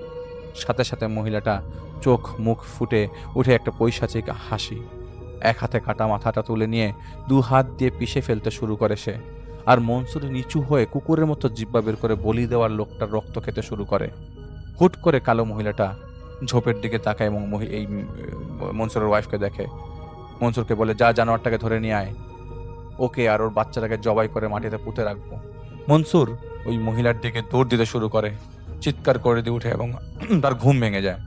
সাথে সাথে মহিলাটা চোখ মুখ ফুটে উঠে একটা পৈশাচিক হাসি। এক হাতে কাটা মাথাটা তুলে নিয়ে দু হাত দিয়ে পিষে ফেলতে শুরু করে সে। আর মনসুর নিচু হয়ে কুকুরের মতো জিব্বা বের করে বলি দেওয়ার লোকটার রক্ত খেতে শুরু করে। হুট করে কালো মহিলাটা ঝোপের দিকে তাকায় এবং এই মনসুরের ওয়াইফকে দেখে। মনসুরকে বলে, যা জানোয়ারটাকে ধরে নিয়ে আয়, ওকে আর ওর বাচ্চাটাকে জবাই করে মাটিতে পুঁতে রাখবো। মনসুর ওই মহিলার দিকে দৌড় দিতে শুরু করে, চিৎকার করে দিয়ে উঠে এবং তার ঘুম ভেঙে যায়।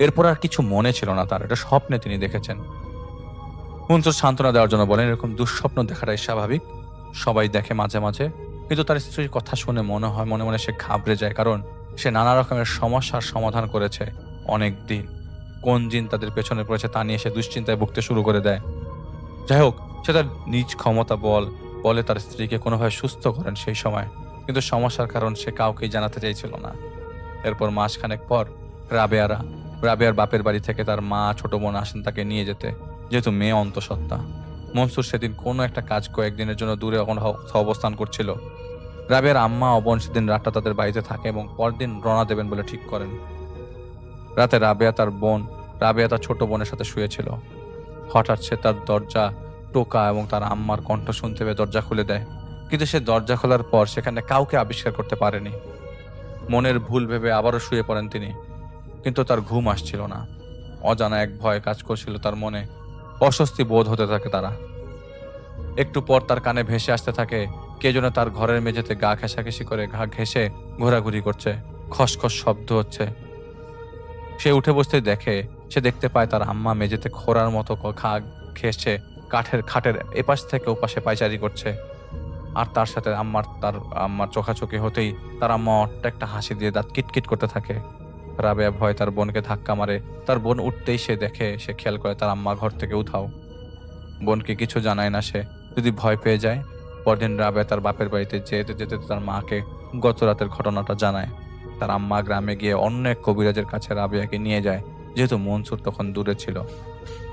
এরপর আর কিছু মনে ছিল না তার, এটা স্বপ্নে তিনি দেখেছেন। মনসুর সান্ত্বনা দেওয়ার জন্য বলেন, এরকম দুঃস্বপ্ন দেখাটাই স্বাভাবিক, সবাই দেখে মাঝে মাঝে। কিন্তু তার স্ত্রীর কথা শুনে মনে হয় মনে মনে সে ঘাবড়ে যায়, কারণ সে নানা রকমের সমস্যার সমাধান করেছে অনেক দিন। কোন জিন তাদের পেছনে পড়েছে তা নিয়ে সে দুশ্চিন্তায় ভুগতে শুরু করে দেয়। যাই হোক, সে তার নিজ ক্ষমতা বলে তার স্ত্রীকে কোনোভাবে সুস্থ করেন সেই সময়, কিন্তু সমস্যার কারণ সে কাউকেই জানাতে চাইছিল না। এরপর মাসখানেক পর রাবেয়ার বাপের বাড়ি থেকে তার মা ছোট বোন আসেন তাকে নিয়ে যেতে, যেহেতু মেয়ে অন্তঃসত্ত্বা। মনসুর সেদিন কোনো একটা কাজ কয়েকদিনের জন্য দূরে অবস্থান করছিল। রাবেয়ার আম্মা ও বোন সেদিন রাতটা তাদের বাড়িতে থাকে এবং পরদিন রওনা দেবেন বলে ঠিক করেন। রাতে রাবেয়া তার ছোট বোনের সাথে শুয়েছিল। হঠাৎ সে তার দরজা টোকা এবং তার আম্মার কণ্ঠ শুনতে পেয়ে দরজা খুলে দেয়, কিন্তু সে দরজা খোলার পর সেখানে কাউকে আবিষ্কার করতে পারেনি। মনের ভুল ভেবে আবারও শুয়ে পড়েন তিনি, কিন্তু তার ঘুম আসছিল না। অজানা এক ভয় কাজ করছিল তার মনে, অস্বস্তি বোধ হতে থাকে তারা। একটু পর তার কানে ভেসে আসতে থাকে কে যেন তার ঘরের মেঝেতে গা ঘেঁষাঘেঁষি করে ঘা ঘেঁষে ঘোরাঘুরি করছে, খসখস শব্দ হচ্ছে। সে উঠে বসতে দেখতে পায় তার আম্মা মেঝেতে খোরার মতো ঘা ঘেঁষে খাটের এপাশ থেকে ওপাশে পায়চারি করছে। আর তার সাথে তার আম্মার চোখাচোখি হতেই তার আম্মা একটা হাসি দিয়ে দাঁত কিটকিট করতে থাকে। রাবেয়া ভয় তার বোনকে ধাক্কা মারে। তার বোন উঠতেই সে খেয়াল করে তার আম্মা ঘর থেকে উধাও। বোনকে কিছু জানায় না সে, যদি ভয় পেয়ে যায়। পরদিন রাবেয়া তার বাপের বাড়িতে যেতে যেতে তার মাকে গত রাতের ঘটনাটা জানায়। তার আম্মা গ্রামে গিয়ে অন্য এক কবিরাজের কাছে রাবেয়াকে নিয়ে যায়, যেহেতু মনসুর তখন দূরে ছিল।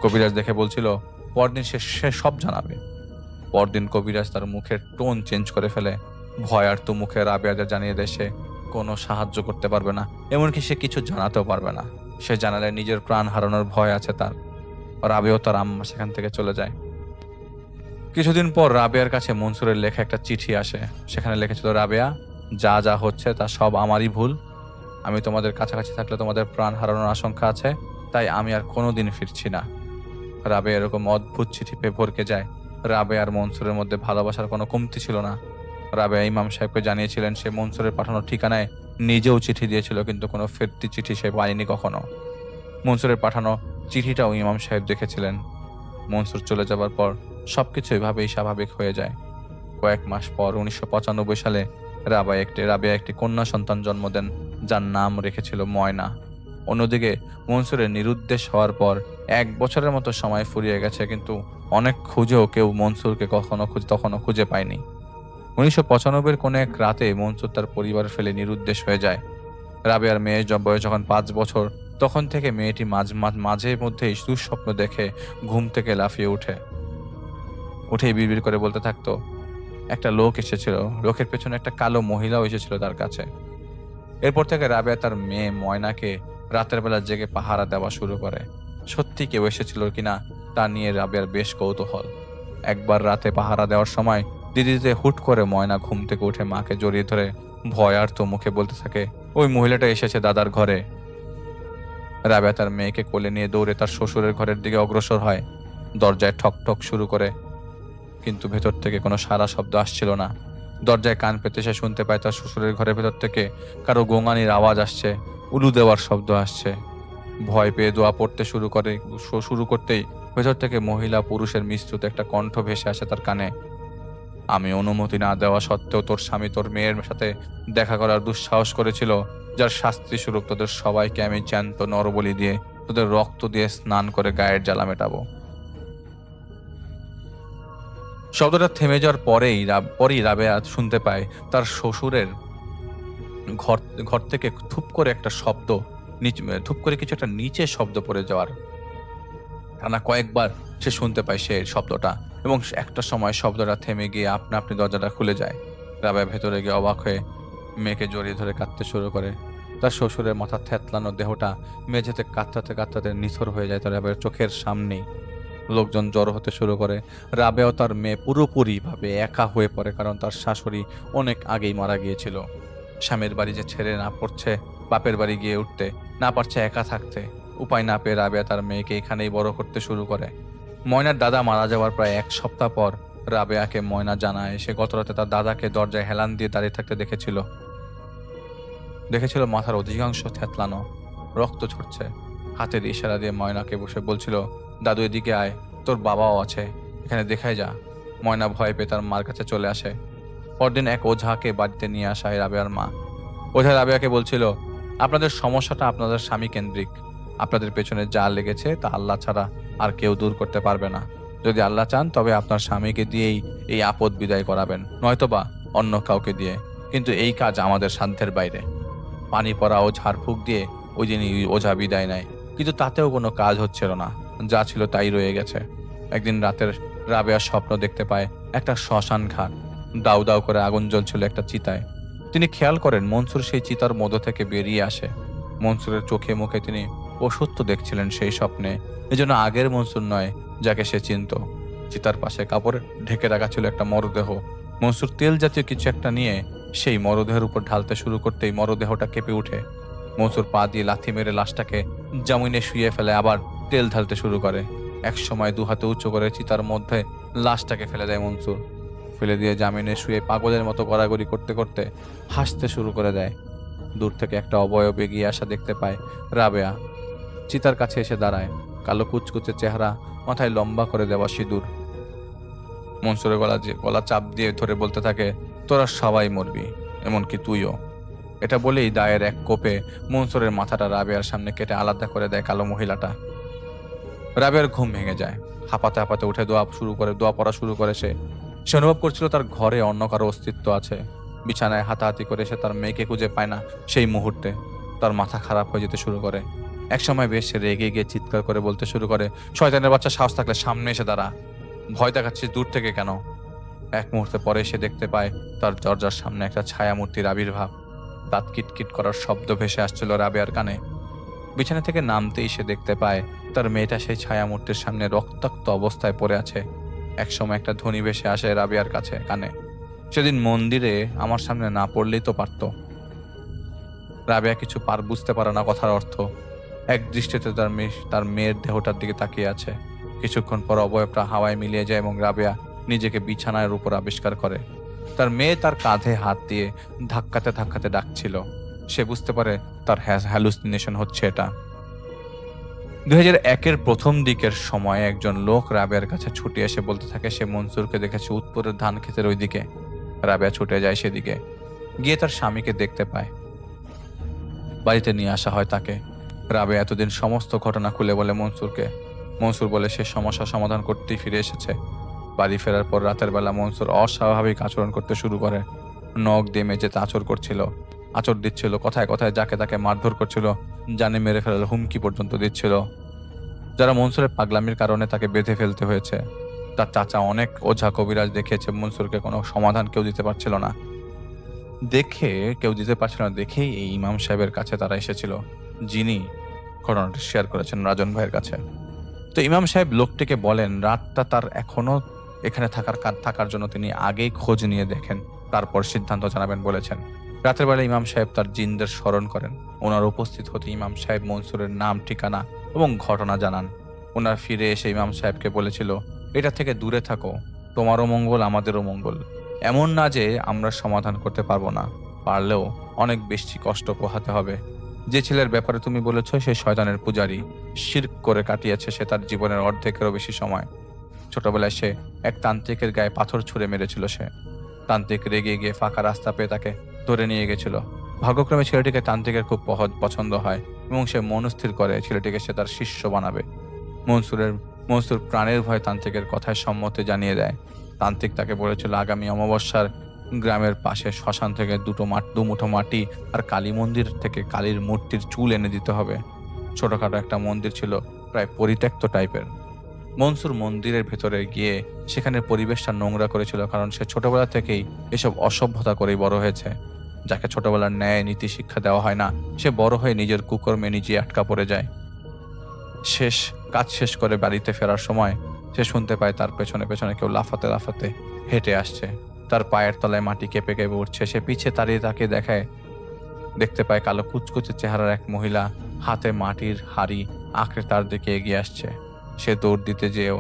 কবিরাজ দেখে বলছিল পরদিন সে সব জানাবে। পরদিন কবিরাজ তার মুখের টোন চেঞ্জ করে ফেলে, ভয় আর তো মুখে রাবেয়াদের জানিয়ে দেয় সে কোনো সাহায্য করতে পারবে না, এমনকি সে কিছু জানাতেও পারবে না। সে জানালে নিজের প্রাণ হারানোর ভয় আছে তার। রাবেও তার আম্মা সেখান থেকে চলে যায়। কিছুদিন পর রাবেয়ার কাছে মনসুরের লেখা একটা চিঠি আসে। সেখানে লিখেছিল, রাবেয়া, যা যা হচ্ছে তা সব আমারই ভুল। আমি তোমাদের কাছাকাছি থাকলে তোমাদের প্রাণ হারানোর আশঙ্কা আছে, তাই আমি আর কোনোদিন ফিরছি না। রাবেয়া এরকম অদ্ভুত চিঠি পেয়ে ভরকে যায়। রাবেয়া আর মনসুরের মধ্যে ভালোবাসার কোনো কমতি ছিল না। রাবেয়া ইমাম সাহেবকে জানিয়েছিলেন সে মনসুরের পাঠানো ঠিকানায় নিজেও চিঠি দিয়েছিল, কিন্তু কোনো ফিরতি চিঠি সে পায়নি কখনো। মনসুরের পাঠানো চিঠিটাও ইমাম সাহেব দেখেছিলেন। মনসুর চলে যাবার পর সবকিছু এভাবেই স্বাভাবিক হয়ে যায়। কয়েক মাস পর 1995 সালে রাবেয়া একটি কন্যা সন্তান জন্ম দেন, যার নাম রেখেছিল ময়না। অন্যদিকে মনসুরের নিরুদ্দেশ হওয়ার পর 1 বছরের মতো সময় ফুরিয়ে গেছে, কিন্তু অনেক খুঁজেও কেউ মনসুরকে তখনও খুঁজে পায়নি। 1995-এর কোনো এক রাতে মনসুর তার পরিবার ফেলে নিরুদ্দেশ হয়ে যায়। রাবেয়ার মেয়ের বয়স যখন 5 বছর, তখন থেকে মেয়েটি মাঝে মধ্যেই দুঃস্বপ্ন দেখে ঘুম থেকে লাফিয়ে উঠেই বিড়বিড় করে বলতে থাকতো, একটা লোক এসেছিল, লোকের পেছনে একটা কালো মহিলাও এসেছিল তার কাছে। এরপর থেকে রাবেয়া তার মেয়ে ময়নাকে রাতের বেলা জেগে পাহারা দেওয়া শুরু করে। সত্যি কেউ এসেছিল কিনা তা নিয়ে রাবেয়ার বেশ কৌতূহল। একবার রাতে পাহারা দেওয়ার সময় দিদিতে হুট করে ময়না ঘুম থেকে উঠে মাকে জড়িয়ে ধরে ভয়ার্ত মুখে বলতে থাকে, ওই মহিলাটা এসেছে দাদার ঘরে। রাবেয়া তার মেয়েকে কোলে নিয়ে দৌড়ে তার শ্বশুরের ঘরের দিকে অগ্রসর হয়। দরজায় ঠক ঠক শুরু করে, কিন্তু ভেতর থেকে কোনো সারা শব্দ আসছিল না। দরজায় কান পেতে সে শুনতে পায় তার শ্বশুরের ঘরের ভেতর থেকে কারো গোঙানির আওয়াজ আসছে, উলু দেওয়ার শব্দ আসছে। ভয় পেয়ে দোয়া পড়তে শুরু করতেই ভেতর থেকে মহিলা পুরুষের মিশ্রিত একটা কণ্ঠ ভেসে আসে তার কানে। আমি অনুমতি না দেওয়া সত্ত্বেও তোর স্বামী তোর মেয়ের সাথে দেখা করার দুঃসাহস করেছিল, যার শাস্তি স্বরূপ তোদের সবাইকে আমি জ্যান্ত নরবলি দিয়ে তোদের রক্ত দিয়ে স্নান করে গায়ের জ্বালা মেটাবো। শব্দটা থেমে যাওয়ার পরেই রাবেয়া শুনতে পায় তার শ্বশুরের ঘর থেকে থুপ করে একটা শব্দ, থুপ করে কিছু একটা নিচে শব্দ পড়ে যাওয়ার। টানা কয়েকবার সে শুনতে পায় সে শব্দটা, এবং একটা সময় শব্দটা থেমে গিয়ে আপনা আপনি দরজাটা খুলে যায়। রাবেয়া ভেতরে গিয়ে অবাক হয়ে মেয়েকে জড়িয়ে ধরে কাঁদতে শুরু করে। তার শ্বশুরের মাথা থ্যাতলানো দেহটা মেঝেতে কাঁদতে নিথর হয়ে যায় তার রাবেয়ার চোখের সামনেই। লোকজন জড়ো হতে শুরু করে। রাবেয়া তার মেয়ে পুরোপুরিভাবে একা হয়ে পড়ে, কারণ তার শাশুড়ি অনেক আগেই মারা গিয়েছিল। স্বামীর বাড়ি যে ছেড়ে না পড়ছে, বাপের বাড়ি গিয়ে উঠতে না পারছে, একা থাকতে উপায় না পেয়ে রাবেয়া তার মেয়েকে এখানেই বড় করতে শুরু করে। ময়নার দাদা মারা যাওয়ার প্রায় 1 সপ্তাহ পর রাবেয়াকে ময়না জানায় সে গতরাতে তার দাদাকে দরজায় হেলান দিয়ে দাঁড়িয়ে থাকতে দেখেছিল মাথার অধিকাংশ থ্যাতলানো, রক্ত ঝরছে। হাতের ইশারা দিয়ে ময়নাকে বসে বলছিল, দাদু এদিকে আয়, তোর বাবাও আছে, এখানে দেখাই যা। ময়না ভয় পেয়ে তার মার কাছে চলে আসে। পরদিন এক ওঝাকে বাড়িতে নিয়ে আসা হয় রাবেয়ার মা। ওঝা রাবেয়াকে বলছিল, আপনাদের সমস্যাটা আপনাদের স্বামী কেন্দ্রিক। আপনাদের পেছনে যা লেগেছে তা আল্লাহ ছাড়া আর কেউ দূর করতে পারবে না। যদি আল্লাহ চান তবে আপনার স্বামীকে দিয়েই এই আপদ বিদায় করাবেন, নয়তোবা অন্য কাউকে দিয়ে, কিন্তু এই কাজ আমাদের সাধ্যের বাইরে। পানি পড়া ও ঝাড়ফুঁক দিয়ে ওই দিনই ওঝা বিদায় নেয়, কিন্তু তাতেও কোনো কাজ হচ্ছিল না, যা ছিল তাই রয়ে গেছে। একদিন রাতের রাবেয়া স্বপ্ন দেখতে পায় একটা শ্মশান ঘাট, দাউ দাউ করে আগুন জ্বলছিল একটা চিতায়। তিনি খেয়াল করেন মনসুর সেই চিতার মধ্য থেকে বেরিয়ে আসে। মনসুরের চোখে মুখে তিনি অসত্য দেখছিলেন সেই স্বপ্নে, এজন্য আগের মনসুর নয় যাকে সে চিনত। চিতার পাশে কাপড়ে ঢেকে রাখা ছিল একটা মরদেহ। মনসুর তেল জাতীয় কিছু একটা নিয়ে সেই মরদেহের উপর ঢালতে শুরু করতেই মরদেহটা কেঁপে উঠে। মনসুর পা দিয়ে লাথি মেরে লাশটাকে জামিনে শুয়ে ফেলে, আবার তেল ঢালতে শুরু করে। এক সময় 2 হাতে উঁচু করে চিতার মধ্যে লাশটাকে ফেলে দেয় মনসুর। ফেলে দিয়ে জামিনে শুয়ে পাগলের মতো গড়াগড়ি করতে করতে হাসতে শুরু করে দেয়। দূর থেকে একটা অবয়ব এগিয়ে আসা দেখতে পায় রাবেয়া। চিতার কাছে এসে দাঁড়ায়, কালো কুচকুচে চেহারা, মাথায় লম্বা করে দেওয়া সিঁদুর। মনসুরের গলা চাপ দিয়ে ধরে বলতে থাকে, তোরা সবাই মরবি, এমনকি তুইও। এটা বলেই দায়ের এক কোপে মনসুরের মাথাটা রাবেয়ার সামনে কেটে আলাদা করে দেয় কালো মহিলাটা। রাবেয়ার ঘুম ভেঙে যায়। হাঁপাতে হাঁপাতে উঠে দোয়া পড়া শুরু করে সে অনুভব করছিল তার ঘরে অন্য কারো অস্তিত্ব আছে। বিছানায় হাতাহাতি করে সে তার মেয়েকে খুঁজে পায় না। সেই মুহূর্তে তার মাথা খারাপ হয়ে যেতে শুরু করে। একসময় বেশ রেগে গিয়ে চিৎকার করে বলতে শুরু করে, শয়তানের বাচ্চা, সাহস থাকলে সামনে এসে দাঁড়া, ভয় দেখাচ্ছিস দূর থেকে কেন? এক মুহূর্তে পরে সে দেখতে পায় তার দরজার সামনে একটা ছায়ামূর্তির আবির্ভাব। দাঁত কিটকিট করার শব্দ ভেসে আসছিল রাবেয়ার কানে। বিছানা থেকে নামতেই সে দেখতে পায় তার মেয়েটা সেই ছায়ামূর্তির সামনে রক্তাক্ত অবস্থায় পড়ে আছে। একসময় একটা ধ্বনি ভেসে আসে রাবেয়ার কানে, সেদিন মন্দিরে আমার সামনে না পড়লেই তো পারত। রাবেয়া কিছু বুঝতে পারে না কথার অর্থ। এক দৃষ্টিতে তার মেয়ের দেহটার দিকে তাকিয়ে আছে। কিছুক্ষণ পর অবয়বটা হাওয়ায় মিলিয়ে যায় এবং রাবেয়া নিজেকে বিছানার উপর আবিষ্কার করে। তার মেয়ে তার কাঁধে হাত দিয়ে ধাক্কাতে ধাক্কাতে ডাকছিল। সে বুঝতে পারে তার হ্যালুসিনেশন হচ্ছে এটা। 2001-এর প্রথম দিকের সময় একজন লোক রাবেয়ার কাছে ছুটে এসে বলতে থাকে সে মনসুরকে দেখেছে উত্তরের ধান ক্ষেতের ওই দিকে। রাবেয়া ছুটে যায় সেদিকে, গিয়ে তার স্বামীকে দেখতে পায়। বাড়িতে নিয়ে আসা হয় তাকে। রাবেয়া এতদিন সমস্ত ঘটনা খুলে বলে মনসুরকে। মনসুর বলে সে সমস্যা সমাধান করতেই ফিরে এসেছে। বাড়ি ফেরার পর রাতের বেলা মনসুর অস্বাভাবিক আচরণ করতে শুরু করে। নখ দিয়ে মেঝেতে আচর দিচ্ছিল, কথায় কথায় যাকে তাকে মারধর করছিল, জানে মেরে ফেলার হুমকি পর্যন্ত দিচ্ছিল। যারা মনসুরের পাগলামির কারণে তাকে বেঁধে ফেলতে হয়েছে। তার চাচা অনেক ওঝা কবিরাজ দেখিয়েছে, মনসুরকে কোনো সমাধান কেউ দিতে পারছিল না। দেখেই এই ইমাম সাহেবের কাছে তারা এসেছিল, যিনি ঘটনাটি শেয়ার করেছেন রাজন ভাইয়ের কাছে। তো ইমাম সাহেব লোকটিকে বলেন রাতটা তার এখনো এখানে থাকার জন্য তিনি আগেই খোঁজ নিয়ে দেখেন, তারপর সিদ্ধান্ত জানাবেন বলেছেন। রাতের বেলা ইমাম সাহেব তার জিনদের স্মরণ করেন। ওনার উপস্থিত হতে ইমাম সাহেব মনসুরের নাম, ঠিকানা এবং ঘটনা জানান। ওনার ফিরে এসে ইমাম সাহেবকে বলেছিল, এটা থেকে দূরে থাকো, তোমারও মঙ্গল আমাদেরও মঙ্গল। এমন না যে আমরা সমাধান করতে পারবো না, পারলেও অনেক বেশি কষ্ট পোহাতে হবে। যে ছেলের ব্যাপারে তুমি বলেছ সে শয়তানের পূজারী, শিরক করে কাটিয়েছে সে তার জীবনের অর্ধেকেরও বেশি সময়। ছোটবেলায় সে এক তান্ত্রিকের গায়ে পাথর ছুঁড়ে মেরেছিল। সে তান্ত্রিক রেগে গিয়ে ফাঁকা রাস্তা পেয়ে তাকে ধরে নিয়ে গেছিল। ভাগ্যক্রমে ছেলেটিকে তান্ত্রিকের খুব পছন্দ হয় এবং সে মনস্থির করে ছেলেটিকে সে তার শিষ্য বানাবে। মনসুর প্রাণের ভয় তান্ত্রিকের কথায় সম্মতি জানিয়ে দেয়। তান্ত্রিক তাকে বলেছিল আগামী অমাবস্যার গ্রামের পাশে শ্মশান থেকে দু মুঠো মাটি আর কালী মন্দির থেকে কালীর মূর্তির চুল এনে দিতে হবে। ছোটখাটো একটা মন্দির ছিল, প্রায় পরিত্যক্ত টাইপের। মনসুর মন্দিরের ভেতরে গিয়ে সেখানে পরিবেশটা নোংরা করেছিল, কারণ সে ছোটবেলা থেকেই এসব অসভ্যতা করেই বড় হয়েছে। যাকে ছোটবেলার ন্যায় নীতি শিক্ষা দেওয়া হয় না, সে বড় হয়ে নিজের কুকর্মে নিজে আটকা পড়ে যায়। কাজ শেষ করে বাড়িতে ফেরার সময় সে শুনতে পায় তার পেছনে পেছনে কেউ লাফাতে লাফাতে হেঁটে আসছে। তার পায়ের তলায় মাটি কেঁপে কেঁপে উঠছে। সে পিছে তাড়িয়ে তাকে দেখতে পায় কালো কুচকুচে চেহারার এক মহিলা হাতে মাটির হাড়ি আঁকড়ে তার দিকে এগিয়ে আসছে। সে দৌড় দিতে যেও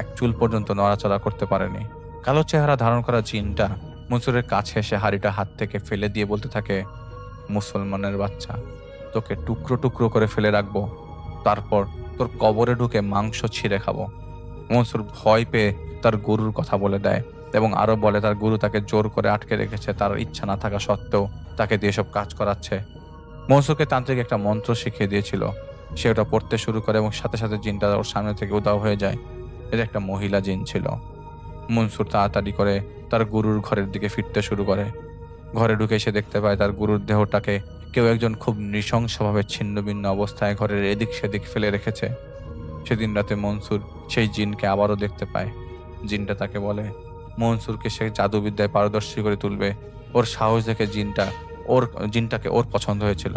এক চুল পর্যন্ত নড়াচড়া করতে পারেনি। কালো চেহারা ধারণ করা জিনটা মনসুরের কাছে এসে হাড়িটা হাত থেকে ফেলে দিয়ে বলতে থাকে, মুসলমানের বাচ্চা, তোকে টুকরো টুকরো করে ফেলে রাখবো, তারপর তোর কবরে ঢুকে মাংস ছিঁড়ে খাবো। মনসুর ভয় পেয়ে তার গুরুর কথা বলে দেয় এবং আরো বলে তার গুরু তাকে জোর করে আটকে রেখেছে, তার ইচ্ছা না থাকা সত্ত্বেও তাকে দিয়ে সব কাজ করাচ্ছে। মনসুরকে তান্ত্রিক একটা মন্ত্র শিখিয়ে দিয়েছিল। সে ওটা পড়তে শুরু করে এবং সাথে সাথে জিনটা ওর সামনে থেকে উধাও হয়ে যায়। এটা একটা মহিলা জিন ছিল। মনসুর তাড়াতাড়ি করে তার গুরুর ঘরের দিকে ফিরতে শুরু করে। ঘরে ঢুকে সে দেখতে পায় তার গুরুর দেহটাকে কেউ একজন খুব নৃশংসভাবে ছিন্নভিন্ন অবস্থায় ঘরের এদিক সেদিক ফেলে রেখেছে। সেদিন রাতে মনসুর সেই জিনকে আবারও দেখতে পায়। জিনটা তাকে বলে মনসুরকে সে জাদুবিদ্যায় পারদর্শী করে তুলবে। ওর সাহস দেখে জিনটাকে ওর পছন্দ হয়েছিল।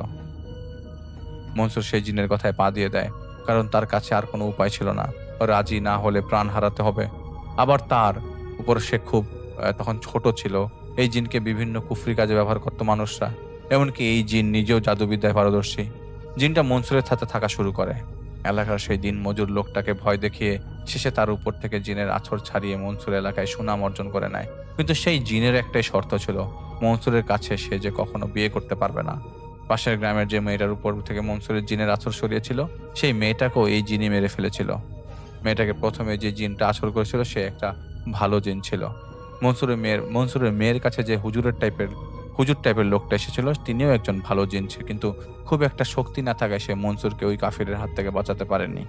মনসুর সেই জিনের কথায় পা দিয়ে দেয়, কারণ তার কাছে আর কোনো উপায় ছিল না। রাজি না হলে প্রাণ হারাতে হবে। আবার তার উপর সে খুব তখন ছোট ছিল। এই জিনকে বিভিন্ন কুফরি কাজে ব্যবহার করত মানুষরা, এমনকি এই জিন নিজেও জাদুবিদ্যায় পারদর্শী। জিনটা মনসুরের সাথে থাকা শুরু করে। এলাকার সেই দিন মজুর লোকটাকে ভয় দেখিয়ে শেষে তার উপর থেকে জিনের আছর ছাড়িয়ে মনসুর এলাকায় সুনাম অর্জন করে নেয়। কিন্তু সেই জিনের একটাই শর্ত ছিল, মনসুরের কাছে সে যে কখনো বিয়ে করতে পারবে না। পাশের গ্রামের যে মেয়েটার উপর থেকে মনসুরের জিনের আছর সরিয়েছিল, সেই মেয়েটাকেও এই জিনই মেরে ফেলেছিল। মেয়েটাকে প্রথমে যে জিনটা আছর করেছিল সে একটা ভালো জিন ছিল। মনসুরের মেয়ের কাছে যে হুজুর টাইপের লোকটা এসেছিল, তিনিও একজন ভালো জিন ছিল, কিন্তু খুব একটা শক্তি না থাকায় সে মনসুরকে ওই কাফিরের হাত থেকে বাঁচাতে পারেনি।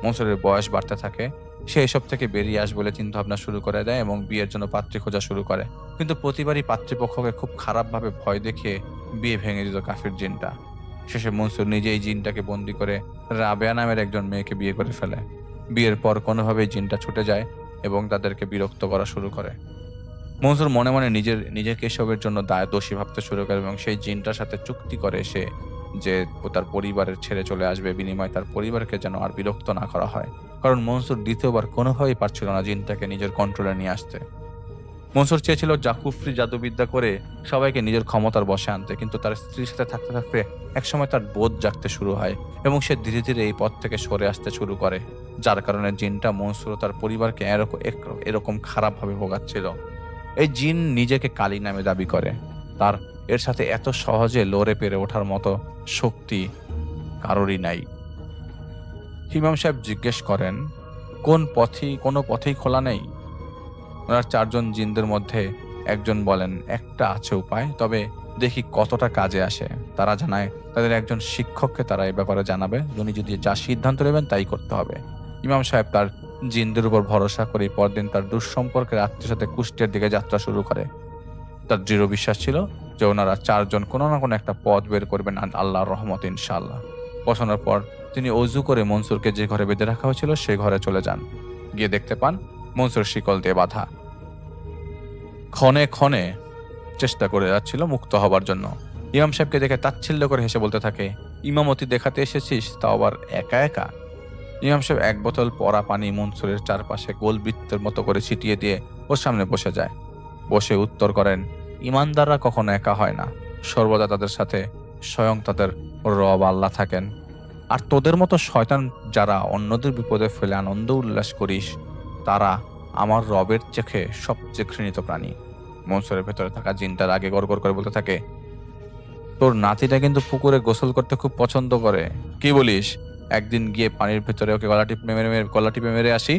মনসুরের বয়স বাড়তে থাকে। সে এসব থেকে বেরিয়ে আসবে বলে চিন্তা ভাবনা শুরু করে দেয় এবং বিয়ের জন্য পাত্রী খোঁজা শুরু করে। কিন্তু প্রতিবারই পাত্রীপক্ষকে খুব খারাপভাবে ভয় দেখিয়ে বিয়ে ভেঙে দিত কাফির জিনটা। শেষে মনসুর নিজেই জিনটাকে বন্দি করে রাবেয়া নামের একজন মেয়েকে বিয়ে করে ফেলে। বিয়ের পর কোনোভাবেই জিনটা ছুটে যায় এবং তাদেরকে বিরক্ত করা শুরু করে। মনসুর মনে মনে নিজেকে এসবের জন্য দোষী ভাবতে শুরু করে এবং সেই জিনটার সাথে চুক্তি করে সে যে ও তার পরিবারের ছেড়ে চলে আসবে, বিনিময়ে তার পরিবারকে যেন আর বিরক্ত না করা হয়। কারণ মনসুর দ্বিতীয়বার কোনোভাবেই পারছিল না জিনটাকে নিজের কন্ট্রোলে নিয়ে আসতে। মনসুর চেয়েছিল কুফরি জাদুবিদ্যা করে সবাইকে নিজের ক্ষমতার বশে আনতে, কিন্তু তার স্ত্রীর সাথে থাকতে থাকতে একসময় তার বোধ জাগতে শুরু হয় এবং সে ধীরে ধীরে এই পথ থেকে সরে আসতে শুরু করে, যার কারণে জিনটা মনসুর ও তার পরিবারকে এরকম খারাপভাবে ভোগাচ্ছিল। এই জিন নিজেকে কালী নামে দাবি করে, তার এর সাথে এত সহজে লড়ে পেরে ওঠার মতো শক্তি কারোরই নাই। ইমাম সাহেব জিজ্ঞেস করেন, কোনো পথেই খোলা নেই? ওনার 4 জন জিনদের মধ্যে একজন বলেন, একটা আছে উপায়, তবে দেখি কতটা কাজে আসে। তারা জানায় তাদের একজন শিক্ষককে তারা এই ব্যাপারে জানাবে, উনি যদি যা সিদ্ধান্ত নেবেন তাই করতে হবে। ইমাম সাহেব তার জিনদের উপর ভরসা করে পরদিন তার দুঃসম্পর্কের আত্মীয়ের সাথে কুষ্টিয়ার দিকে যাত্রা শুরু করে। তার দৃঢ় বিশ্বাস ছিল যে ওনারা 4 জন কোনো না কোনো একটা পথ বের করবেন আল্লাহর রহমতে ইনশাআল্লাহ। পৌঁছানোর পর তিনি অজু করে মনসুরকে যে ঘরে বেঁধে রাখা হয়েছিল সে ঘরে চলে যান। গিয়ে দেখতে পান মনসুর শিকল দিয়ে বাঁধা। ক্ষণে ক্ষণে চেষ্টা করে যাচ্ছিল মুক্ত হবার জন্য। ইমাম সাহেবকে দেখে তাচ্ছিল্য করে হেসে বলতে থাকে, ইমামতি দেখাতে এসেছিস, তাও আবার একা একা? ইমাম সাহেব 1 বোতল পরা পানি মনসুরের চারপাশে গোল বৃত্তের মতো করে ছিটিয়ে দিয়ে ওর সামনে বসে যায়। বসে উত্তর করেন, ইমানদাররা কখনো একা হয় না, সর্বদা তাদের সাথে স্বয়ং তাদের রব আল্লাহ থাকেন। আর তোদের মতো শয়তান যারা অন্যদের বিপদে ফেলে আনন্দ উল্লাস করিস, তারা আমার রবের চোখে সবচেয়ে ঘৃণিত প্রাণী। মনসুরের ভেতরে থাকা জিনটা রাগে গড়গড় করে বলতে থাকে, তোর নাতিটা কিন্তু পুকুরে গোসল করতে খুব পছন্দ করে। কি বলিস? একদিন গিয়ে পানির ভেতরে ওকে গলা টিপে মেরে আসি।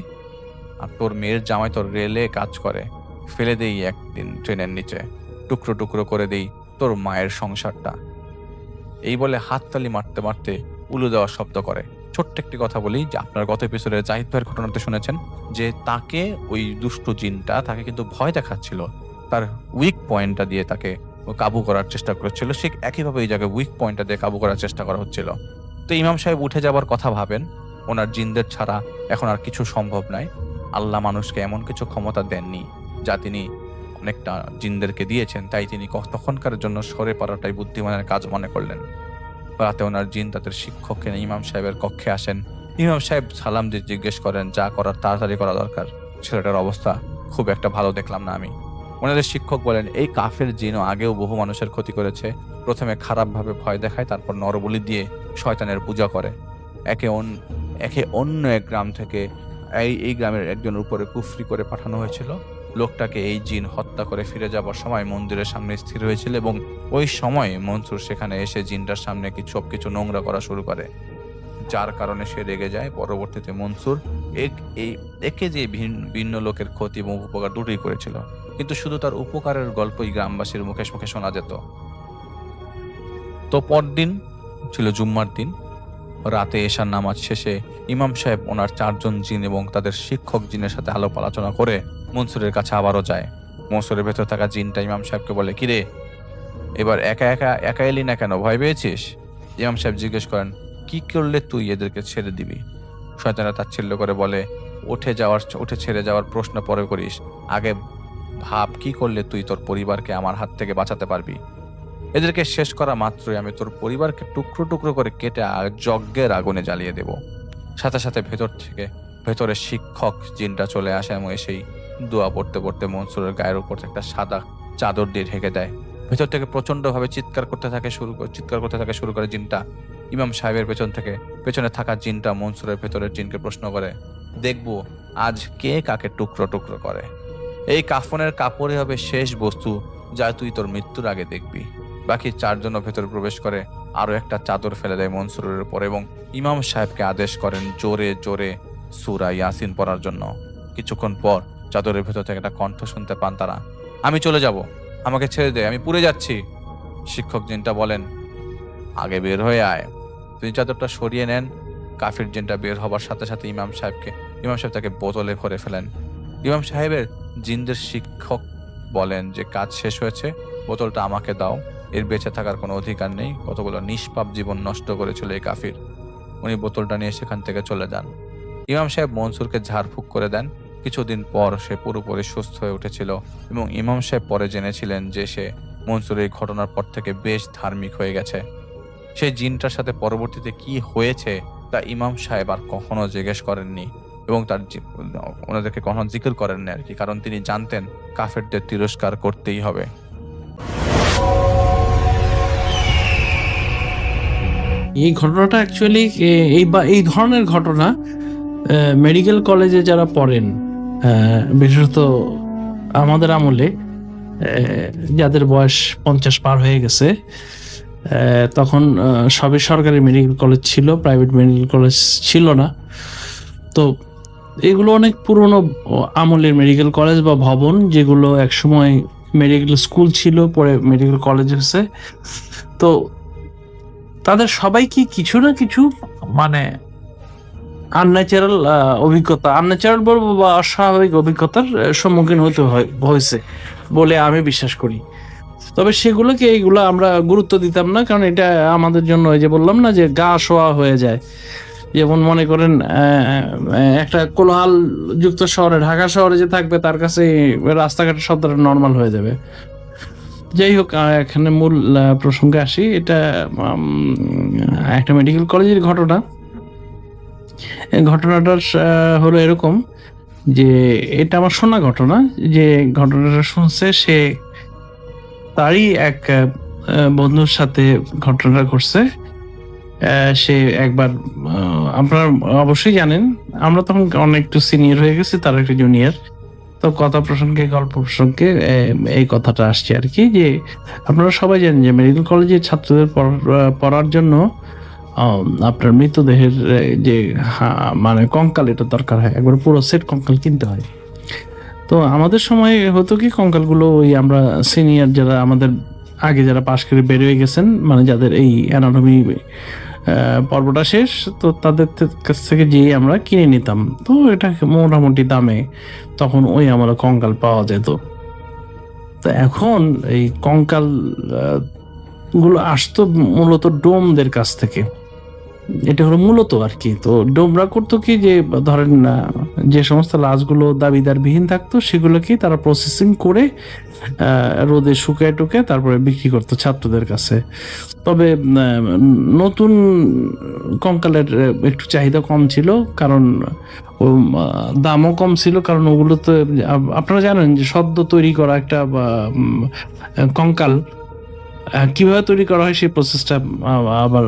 আর তোর মেয়ের জামাই তোর রেলে কাজ করে, ফেলে দেই একদিন ট্রেনের নিচে, টুকরো টুকরো করে দেই তোর মায়ের সংসারটা। এই বলে হাততালি মারতে মারতে উলু দেওয়ার শব্দ করে। ছোট্ট একটি কথা বলি, যে আপনার গত এপিসোডে জাহিদ ভাইয়ের ঘটনাতে শুনেছেন যে তাকে ওই দুষ্ট জিনটা তাকে কিন্তু ভয় দেখাচ্ছিল, তার উইক পয়েন্টটা দিয়ে তাকে কাবু করার চেষ্টা করেছিল। সে একইভাবে এই জায়গায় উইক পয়েন্টটা দিয়ে কাবু করার চেষ্টা করা হচ্ছিল। তো ইমাম সাহেব উঠে যাবার কথা ভাবেন, ওনার জিনদের ছাড়া এখন আর কিছু সম্ভব নয়। আল্লাহ মানুষকে এমন কিছু ক্ষমতা দেননি যা তিনি অনেকটা জিনদেরকে দিয়েছেন, তাই তিনি তখনকার জন্য সরে পড়াটাই বুদ্ধিমানের কাজ মনে করলেন। রাতে ওনার জিন তাদের শিক্ষককে নিয়ে ইমাম সাহেবের কক্ষে আসেন। ইমাম সাহেব সালাম দিয়ে জিজ্ঞেস করেন, যা করার তাড়াতাড়ি করা দরকার, ছেলেটার অবস্থা খুব একটা ভালো দেখলাম না আমি। ওনাদের শিক্ষক বলেন, এই কাফের জিনও আগেও বহু মানুষের ক্ষতি করেছে। প্রথমে খারাপভাবে ভয় দেখায়, তারপর নরবলি দিয়ে শয়তানের পূজা করে। একে অন্য এক গ্রাম থেকে এই গ্রামের একজনের উপরে কুফরি করে পাঠানো হয়েছিল। লোকটাকে এই জিন হত্যা করে ফিরে যাবার সময় মন্দিরের সামনে স্থির হয়েছিল এবং ওই সময় মনসুর সেখানে এসে জিনটার সামনে সবকিছু নোংরা করা শুরু করে, যার কারণে সে রেগে যায়। পরবর্তীতে মনসুর একে যে ভিন্ন লোকের ক্ষতি এবং উপকার দুটোই করেছিল, কিন্তু শুধু তার উপকারের গল্পই গ্রামবাসীর মুখে মুখে শোনা যেত। তো পরদিন ছিল জুম্মার দিন। রাতে এশার নামাজ শেষে ইমাম সাহেব ওনার 4 জন জিন এবং তাদের শিক্ষক জিনের সাথে আলাপ আলোচনা করে মনসুরের কাছে আবারও যায়। মনসুরের ভেতর থাকা জিনটা ইমাম সাহেবকে বলে, কিরে এবার একা এলি না কেন, ভয় পেয়েছিস? ইমাম সাহেব জিজ্ঞেস করেন, কি করলে তুই এদেরকে ছেড়ে দিবি? শয়তানরা তাচ্ছিল্য করে বলে, উঠে ছেড়ে যাওয়ার প্রশ্ন পরে করিস, আগে ভাব কি করলে তুই তোর পরিবারকে আমার হাত থেকে বাঁচাতে পারবি। এদেরকে শেষ করা মাত্রই আমি তোর পরিবারকে টুকরো টুকরো করে কেটে যজ্ঞের আগুনে জ্বালিয়ে দেব। সাথে সাথে ভেতরে শিক্ষক জিনটা চলে আসে এবং এসেই দোয়া পড়তে পড়তে মনসুরের গায়ের উপর একটা সাদা চাদর দিয়ে ঢেকে দেয়। ভেতর থেকে প্রচন্ডভাবে চিৎকার করতে থাকে শুরু করে জিনটা। ইমাম সাহেবের পেছনে থাকা জিনটা মনসুরের ভেতরের জিনকে প্রশ্ন করে, দেখবো আজ কে কাকে টুকরো টুকরো করে। এই কাফনের কাপড়ই হবে শেষ বস্তু যা তুই তোর মৃত্যুর আগে দেখবি। বাকি 4 জনও ভেতরে প্রবেশ করে আরো একটা চাদর ফেলে দেয় মনসুরের উপর এবং ইমাম সাহেবকে আদেশ করেন জোরে জোরে সূরা ইয়াসিন পড়ার জন্য। কিছুক্ষণ পর চাদরের ভেতর থেকে একটা কণ্ঠ শুনতে পান তারা, আমি চলে যাব, আমাকে ছেড়ে দে, আমি পুড়ে যাচ্ছি। শিক্ষক জিনটা বলেন, আগে বের হয়ে আয়। তিনি চাদরটা সরিয়ে নেন। কাফির জিনটা বের হবার সাথে সাথে ইমাম সাহেব তাকে বোতলে ভরে ফেলেন। ইমাম সাহেবের জিনদের শিক্ষক বলেন যে কাজ শেষ হয়েছে, বোতলটা আমাকে দাও, এর বেঁচে থাকার কোনো অধিকার নেই, কতগুলো নিষ্পাপ জীবন নষ্ট করেছিল এই কাফির। উনি বোতলটা নিয়ে সেখান থেকে চলে যান। ইমাম সাহেব মনসুরকে ঝাড়ফুঁক করে দেন কিছুদিন পর সে পুরোপুরি সুস্থ হয়ে উঠেছিল এবং ইমাম সাহেব পরে জেনেছিলেন যে সে মনসুর এই ঘটনার পর থেকে বেশ ধার্মিক হয়ে গেছে। সেই জিনটার সাথে পরবর্তীতে কি হয়েছে তা ইমাম সাহেব আর কখনো জিজ্ঞেস করেননি এবং ওনাদেরকে কখনো জিকির করেননি আর কি, কারণ তিনি জানতেন কাফেরদের তিরস্কার করতেই হবে। এই ঘটনাটা অ্যাকচুয়ালি এই ধরনের ঘটনা মেডিকেল কলেজে যারা পড়েন, বিশেষত আমাদের আমলে যাদের বয়স 50 পার হয়ে গেছে, তখন সবই সরকারি মেডিকেল কলেজ ছিল, প্রাইভেট মেডিকেল কলেজ ছিল না। তো এগুলো অনেক পুরনো আমলের মেডিকেল কলেজ বা ভবন, যেগুলো একসময় মেডিকেল স্কুল ছিল, পরে মেডিকেল কলেজ হয়েছে। তো তাদের সবাই কি কিছু না কিছু মানে আনন্যাচারাল অভিজ্ঞতা, আনন্যাচারাল বলবো বা অস্বাভাবিক অভিজ্ঞতার সম্মুখীন হতে হয়েছে বলে আমি বিশ্বাস করি। তবে এইগুলো আমরা গুরুত্ব দিতাম না, কারণ এটা আমাদের জন্য, ওই যে বললাম না, যে গা শোয়া হয়ে যায়। যেমন মনে করেন একটা কোলাহল যুক্ত শহরে, ঢাকা শহরে যে থাকবে, তার কাছে রাস্তাঘাটের শব্দটা নর্মাল হয়ে যাবে। যাই হোক, এখানে মূল প্রসঙ্গে আসি। এটা একটা মেডিকেল কলেজের ঘটনা। ঘটনাটা হলো এরকম যে এটা আমার শোনা ঘটনা। যে ঘটনাটা শুনছে সে তারই এক বন্ধুর সাথে ঘটনাটা ঘটছে। সে একবার, আপনারা অবশ্যই জানেন, আমরা তখন অনেক একটু সিনিয়র হয়ে গেছি, তার একটা জুনিয়র। তো কথা প্রসঙ্গে, গল্প প্রসঙ্গে এই কথাটা আসছে আর কি, যে আপনারা সবাই জানেন যে মেডিকেল কলেজের ছাত্রদের পড়ার জন্য আপনার মৃতদেহের যে মানে কঙ্কাল, এটা দরকার হয়, একবার পুরো সেট কঙ্কাল কিনতে হয়। তো আমাদের সময় হতো কি, কঙ্কালগুলো ওই আমরা সিনিয়র যারা আমাদের আগে যারা পাশ করে বেরিয়ে গেছেন, মানে যাদের এই অ্যানাটমি পর্বটা শেষ, তো তাদের কাছ থেকে যেয়ে আমরা কিনে নিতাম। তো এটা মোটামুটি দামে তখন ওই আমরা কঙ্কাল পাওয়া যেত। তো এখন এই কঙ্কাল গুলো আসতো মূলত ডোমদের কাছ থেকে। এটা হলো মূলত আর কি। তো ডোমরা করতো কি, যে ধরেন যে সমস্ত লাশগুলো দাবিদারবিহীন থাকতো, সেগুলোকে তারা প্রসেসিং করে রোদে শুকায় টুকে তারপরে বিক্রি করতো ছাত্রদের কাছে। তবে নতুন কঙ্কালের একটু চাহিদা কম ছিল, কারণ দামও কম ছিল, কারণ ওগুলো তো আপনারা জানেন যে সদ্য তৈরি করা একটা কঙ্কাল কিভাবে তৈরি করা হয়, সেই প্রসেসটা আবার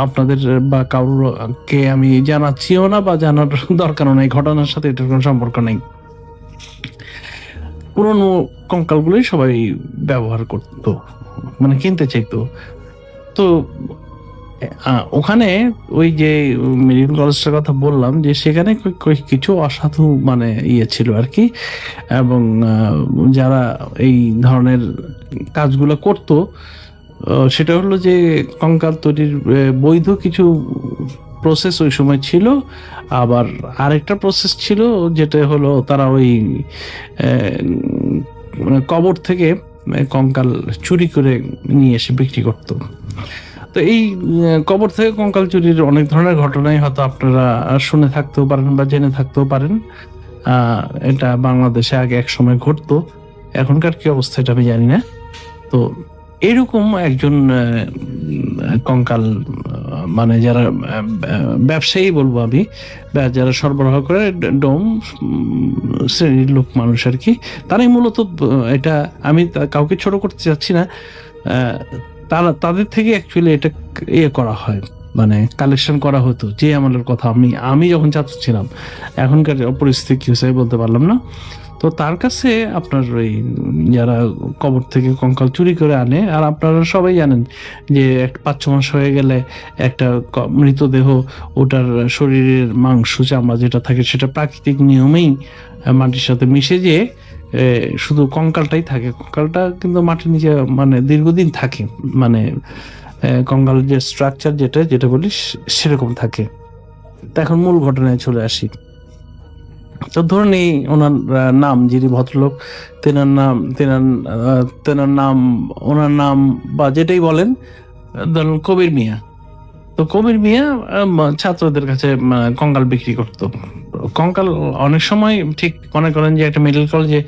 আপনাদের বা কাউকে আমি জানাচ্ছিও না, বা জানার দরকারও নাই। ঘটনার সাথে এটার কোনো সম্পর্ক নেই। পুরনো কঙ্কালগুলোই সবাই ব্যবহার করতো, মানে কিনতে চাইতো। তো ওখানে ওই যে মেডিকেল কলেজটার কথা বললাম, যে সেখানে কিছু অসাধু মানে ছিল আর কি, এবং যারা এই ধরনের কাজগুলো করতো, সেটা হলো যে কঙ্কাল তৈরির বৈধ কিছু প্রসেস ওই সময় ছিল। আবার আরেকটা প্রসেস ছিল, যেটা হলো তারা ওই মানে কবর থেকে কঙ্কাল চুরি করে নিয়ে এসে বিক্রি করতো। তো এই কবর থেকে কঙ্কাল চুরির অনেক ধরনের ঘটনাই হয়তো আপনারা শুনে থাকতেও পারেন বা জেনে থাকতেও পারেন। এটা বাংলাদেশে আগে এক সময় ঘটতো, এখনকার কি অবস্থা এটা আমি জানি না। তো এরকম একজন কঙ্কাল মানে যারা ব্যবসায়ী বলবো আমি, যারা সরবরাহ করে ডোম শ্রেণীর লোক মানুষ আর কি, তারাই মূলত, এটা আমি কাউকে ছোট করতে চাচ্ছি না, তাদের থেকে অ্যাকচুয়ালি এটা করা হয়, মানে কালেকশন করা হতো। যে আমলের কথা আমি যখন ছাত্র ছিলাম, এখনকার পরিস্থিতি কি হয়েছে বলতে পারলাম না। তো তার কাছে আপনার ওই যারা কবর থেকে কঙ্কাল চুরি করে আনে, আর আপনারা সবাই জানেন যে 5-6 মাস হয়ে গেলে একটা মৃতদেহ, ওটার শরীরের মাংস চামড়া যেটা থাকে, সেটা প্রাকৃতিক নিয়মেই মাটির সাথে মিশে যেয়ে শুধু কঙ্কালটাই থাকে। কঙ্কালটা কিন্তু মাটির নিচে মানে দীর্ঘদিন থাকে, মানে কঙ্কালের যে স্ট্রাকচার যেটা বলি সেরকম থাকে। তো এখন মূল ঘটনায় চলে আসি। তো ধরুন এই ওনার নাম, যিনি ভদ্রলোক, তেনার নাম ওনার নাম বা যেটাই বলেন, ধরুন কবির মিয়া। তো কবির মিয়া ছাত্রদের কাছে কঙ্কাল বিক্রি করতো। কঙ্কাল অনেক সময় ঠিক মনে করেন যে একটা মিডল কলেজে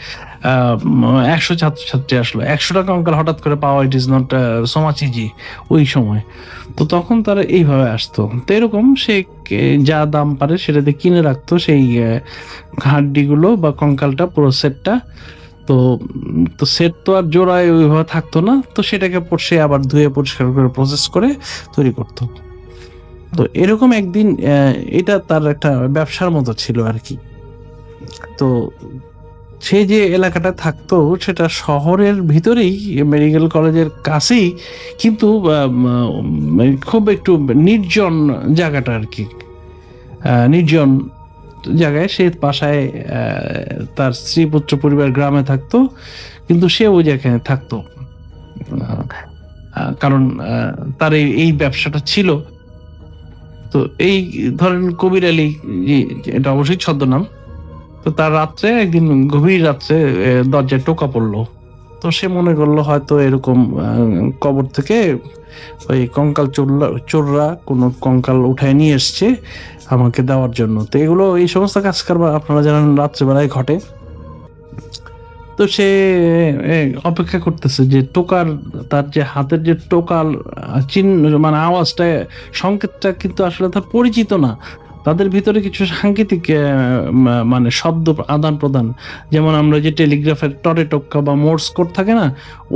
100 ছাত্রছাত্রী আসলো, 100টা কঙ্কাল হঠাৎ করে পাওয়া it is not so much easy ওই সময়। তো তখন তারা এইভাবে আসতো। তো এরকম সে যা দাম পারে সেটাতে কিনে রাখতো সেই হাড্ডিগুলো বা কঙ্কালটা, পুরো সেটটা। তো তো সেট তো আর জোড়ায় ওইভাবে থাকতো না, তো সেটাকে সে আবার ধুয়ে পরিষ্কার করে প্রসেস করে তৈরি করতো। তো এরকম একদিন এটা তার একটা ব্যবসার মতো ছিল আর কি। তো সে যে এলাকাটা থাকতো সেটা শহরের ভিতরেই, মেডিকেল কলেজের কাছেই, কিন্তু খুব একটু নির্জন জায়গাটা আর কি। নির্জন জায়গায় সে বাসায় তার স্ত্রী পুত্র পরিবার গ্রামে থাকতো, কিন্তু সে ওই জায়গায় থাকতো কারণ তার এই ব্যবসাটা ছিল। তো এই ধরেন কবির আলী, এটা অবশ্যই ছদ্মনাম। তো তার রাত্রে একদিন গভীর রাত্রে দরজায় টোকা পড়লো। তো সে মনে করলো হয়তো এরকম কবর থেকে ওই কঙ্কাল চোররা কোনো কঙ্কাল উঠায় নিয়ে এসছে আমাকে দেওয়ার জন্য। তো এগুলো এই সমস্ত কাজ কারবার আপনারা জানেন রাত্রেবেলায় ঘটে। তো সে অপেক্ষা করতেছে যে টোকার, তার যে হাতের যে টোকাল চিহ্ন মানে আওয়াজটা, সংকেতটা কিন্তু আসলে তার পরিচিত না। তাদের ভিতরে কিছু সাংকেতিক মানে শব্দ আদান প্রদান, যেমন আমরা যে টেলিগ্রাফের টরে টোক্কা বা মোর্স কোড থাকে না,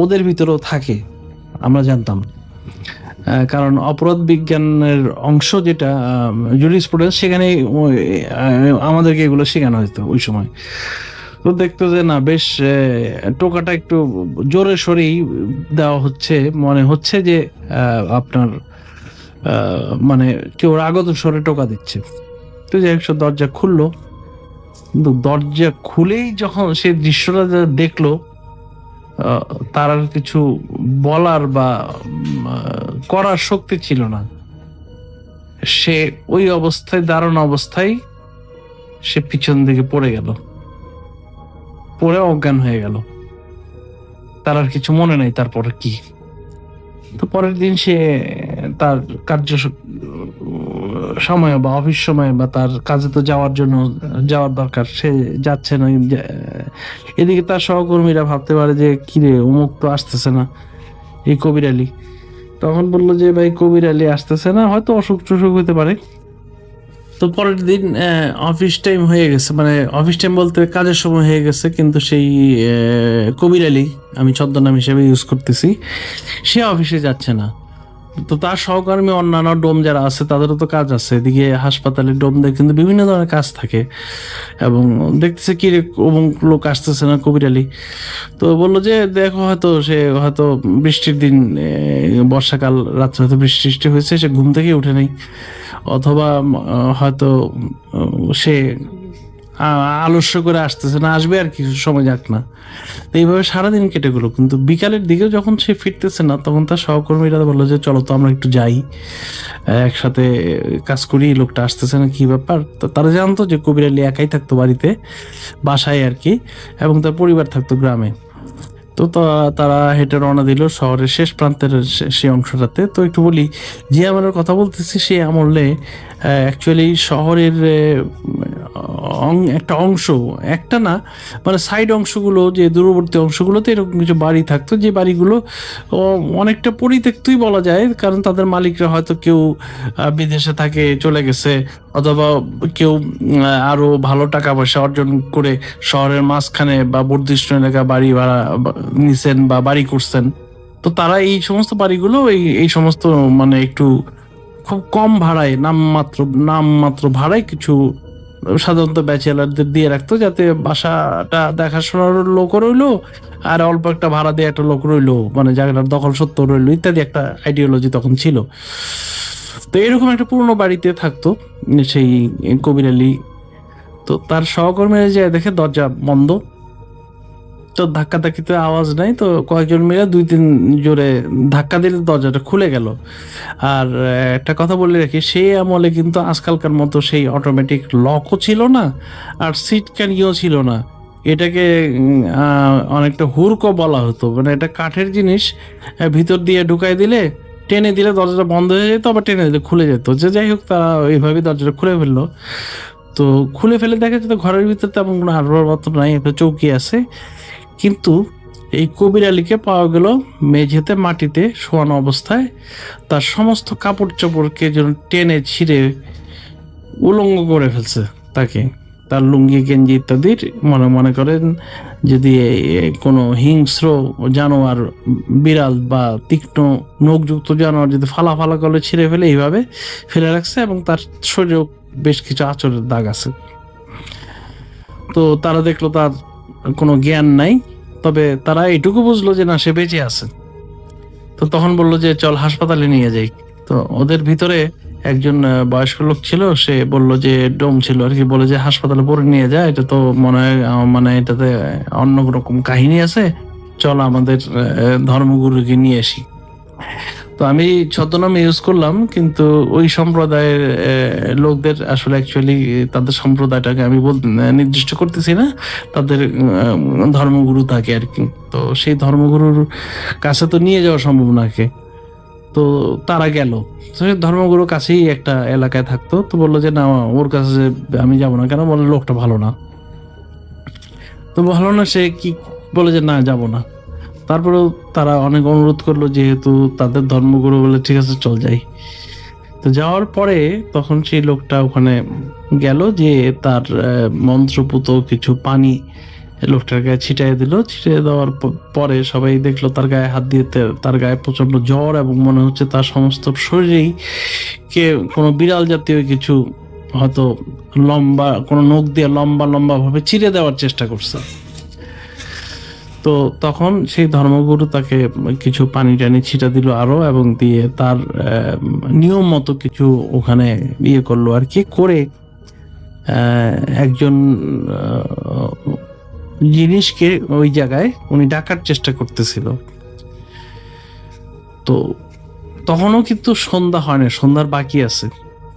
ওদের ভিতরেও থাকে, আমরা জানতাম। কারণ অপরাধ বিজ্ঞানের অংশ যেটা জুরিসপ্রুডেন্স, সেখানে আমাদেরকে এগুলো শেখানো হতো ওই সময়। তো দেখতো যে না, বেশ টোকাটা একটু জোরে সরেই দেওয়া হচ্ছে, মনে হচ্ছে যে আপনার মানে কেউ আগত স্বরে টোকা দিচ্ছে। তো যে একশো দরজা খুললো, কিন্তু দরজা খুলেই যখন সে দৃশ্যটা দেখলো, তার আর কিছু বলার বা করার শক্তি ছিল না। সে ওই অবস্থায়, দারুণ অবস্থায় সে পিছন দিকে পড়ে গেল, পড়ে অজ্ঞান হয়ে গেল। তার আর কিছু মনে নাই তারপরে কি। তো পরের দিন সে তার কার্য সময় বা অফিস সময় বা তার কাজে তো যাওয়ার দরকার, সে যাচ্ছে না। এদিকে তার সহকর্মীরা ভাবতে পারে যে কিরে অমুক তো আসতেছে না, এই কবির আলী। তখন বললো যে ভাই কবির আলী আসতেছে না, হয়তো অসুখ টসুখ হতে পারে। তো পরের দিন অফিস টাইম হয়ে গেছে, মানে অফিস টাইম বলতে কাজের সময় হয়ে গেছে, কিন্তু সেই কবির আলী, আমি ছদ্মনাম হিসেবে ইউজ করতেছি, সে অফিসে যাচ্ছে না। তো তার সহকর্মী অন্যান্য ডোম যারা আছে তাদেরও তো কাজ আছে, এদিকে হাসপাতালে ডোমদের কিন্তু বিভিন্ন ধরনের কাজ থাকে, এবং দেখতেছে কি অমুক লোক আসতেছে না কবির আলী। তো বললো যে দেখো, হয়তো বৃষ্টির দিন, বর্ষাকাল, রাত্রে হয়তো বৃষ্টি হয়েছে, সে ঘুম থেকে উঠে নেই, অথবা হয়তো সে আলস্য করে আসতেছে না, আসবে আর কিছু সময় যাক না। তো এইভাবে সারাদিন কেটে গেলো, কিন্তু বিকালের দিকেও যখন সে ফিরতেছে না, তখন তার সহকর্মীরা বললো যে চলো তো আমরা একটু যাই, একসাথে কাজ করি, লোকটা আসতেছে না, কি ব্যাপার। তো তারা জানতো যে কবির আলী একাই থাকতো বাড়িতে, বাসায় আর কি, এবং তার পরিবার থাকতো গ্রামে। তো তারা হেঁটে রওনা দিল শহরের শেষ প্রান্তের সেই অংশটাতে। তো একটু বলি, যে আমলের কথা বলতেছি, সে আমলে অ্যাকচুয়ালি শহরের একটা অংশ, একটা না মানে সাইড অংশগুলো, যে দূরবর্তী অংশগুলোতে এরকম কিছু বাড়ি থাকতো, যে বাড়িগুলো অনেকটা পরিত্যক্তই বলা যায়, কারণ তাদের মালিকরা হয়তো কেউ বিদেশে থাকে, চলে গেছে, অথবা কেউ আরো ভালো টাকা পয়সা অর্জন করে শহরের মাঝখানে বা বর্ধিষ্ণু এলাকা বাড়ি ভাড়া নিছেন বা বাড়ি করছেন। তো তারা এই সমস্ত বাড়িগুলো এই সমস্ত মানে একটু খুব কম ভাড়ায়, নামমাত্র ভাড়ায় কিছু সাধারণত ব্যাচেলারদের দিয়ে রাখতো, যাতে বাসাটা দেখাশোনার লোকও রইলো, আর অল্প একটা ভাড়া দিয়ে একটা লোক রইলো, মানে জায়গাটার দখল সত্য রইলো, ইত্যাদি একটা আইডিওলজি তখন ছিল। তো এরকম একটা পুরনো বাড়িতে থাকতো সেই কবির আলী। তো তার সহকর্মীরা যে দেখে দরজা বন্ধ, তো ধাক্কাধাক্কিতে আওয়াজ নাই, তো কয়েকজন মিলে 2-3 জোরে ধাক্কা দিলে দরজাটা খুলে গেল। আর একটা কথা বলে রাখি, সেই আমলে কিন্তু আজকালকার মতো সেই অটোমেটিক লকও ছিল না, আর সিট ক্যানিও ছিল না। এটাকে অনেকটা হুড়কো বলা হতো, মানে এটা কাঠের জিনিস, ভিতর দিয়ে ঢুকাই দিলে টেনে দিলে দরজাটা বন্ধ হয়ে যেত, আবার টেনে দিলে খুলে যেত। যে যাই হোক, তারা ওইভাবে দরজাটা খুলে ফেললো। তো খুলে ফেলে দেখা যেত ঘরের ভিতরে তেমন কোনো আসবাবপত্র নাই, একটা চৌকি আছে। কিন্তু এই কবির আলীকে পাওয়া গেল মেঝেতে মাটিতে শোয়ানো অবস্থায়, তার সমস্ত কাপড় চোপড়কে যেন টেনে ছিঁড়ে উলঙ্গ করে ফেলছে তাকে, তার লুঙ্গি গেঞ্জি ইত্যাদির। মনে করেন যদি কোনো হিংস্র জানোয়ার, বিড়াল বা তীক্ষ্ণ নখযুক্ত জানোয়ার যদি ফালা ফালা করে ছিঁড়ে ফেলে, এইভাবে ফেলে রাখছে। এবং তার শরীরেও বেশ কিছু আঁচড়ের দাগ আছে। তো তারা দেখলো তার কোনো জ্ঞান নাই, তবে তারা এটুকু বুঝলো যে না, সে বেঁচে আছে। তো তখন বললো যে চল হাসপাতালে নিয়ে যাই। তো ওদের ভিতরে একজন বয়স্ক লোক ছিল, সে বলল যে ডোম ছিল আর কি, বলে যে হাসপাতালে পরে নিয়ে যায়, এটা তো মনে হয় মানে এটাতে অন্য রকম কাহিনী আছে, চল আমাদের ধর্মগুরুকে নিয়ে আসি। তো আমি ছদ্মনাম ইউজ করলাম, কিন্তু ওই সম্প্রদায়ের লোকদের আসলে অ্যাকচুয়ালি তাদের সম্প্রদায়টাকে আমি নির্দিষ্ট করতেছি না, তাদের ধর্মগুরু থাকে আর কি। তো সেই ধর্মগুরুর কাছে তো নিয়ে যাওয়া সম্ভব নাকে। তো তারা গেল, সেই ধর্মগুরুর কাছেই একটা এলাকায় থাকতো। তো বললো যে না, ওর কাছে আমি যাবো না। কেন? বলে লোকটা ভালো না। তো ভালো না, সে কি বলে যে না, যাব না। তারপরেও তারা অনেক অনুরোধ করলো, যেহেতু তাদের ধর্মগুরু বলে ঠিক আছে চল যাই। তো যাওয়ার পরে তখন সেই লোকটা ওখানে গেল, যে তার মন্ত্রপুত কিছু পানি লোকটার গায়ে ছিটিয়ে দিল। ছিটিয়ে দেওয়ার পরে সবাই দেখলো তার গায়ে হাত দিয়ে, তার গায়ে প্রচন্ড জ্বর, এবং মনে হচ্ছে তার সমস্ত শরীরেই কে কোনো বিড়াল জাতীয় কিছু হয়তো লম্বা কোনো নখ দিয়ে লম্বা লম্বা ভাবে চিরে দেওয়ার চেষ্টা করছে। তো তখন সেই ধর্মগুরু তাকে কিছু পানি টানি ছিটা দিল আরো, এবং দিয়ে তার নিয়ম মতো কিছু ওখানে ইয়ে করলো আর কি, করে একজন জিনিসকে ওই জায়গায় উনি ডাকার চেষ্টা করতেছিল। তো তখনও কিন্তু সন্ধ্যা হয় না, সন্ধ্যার বাকি আছে।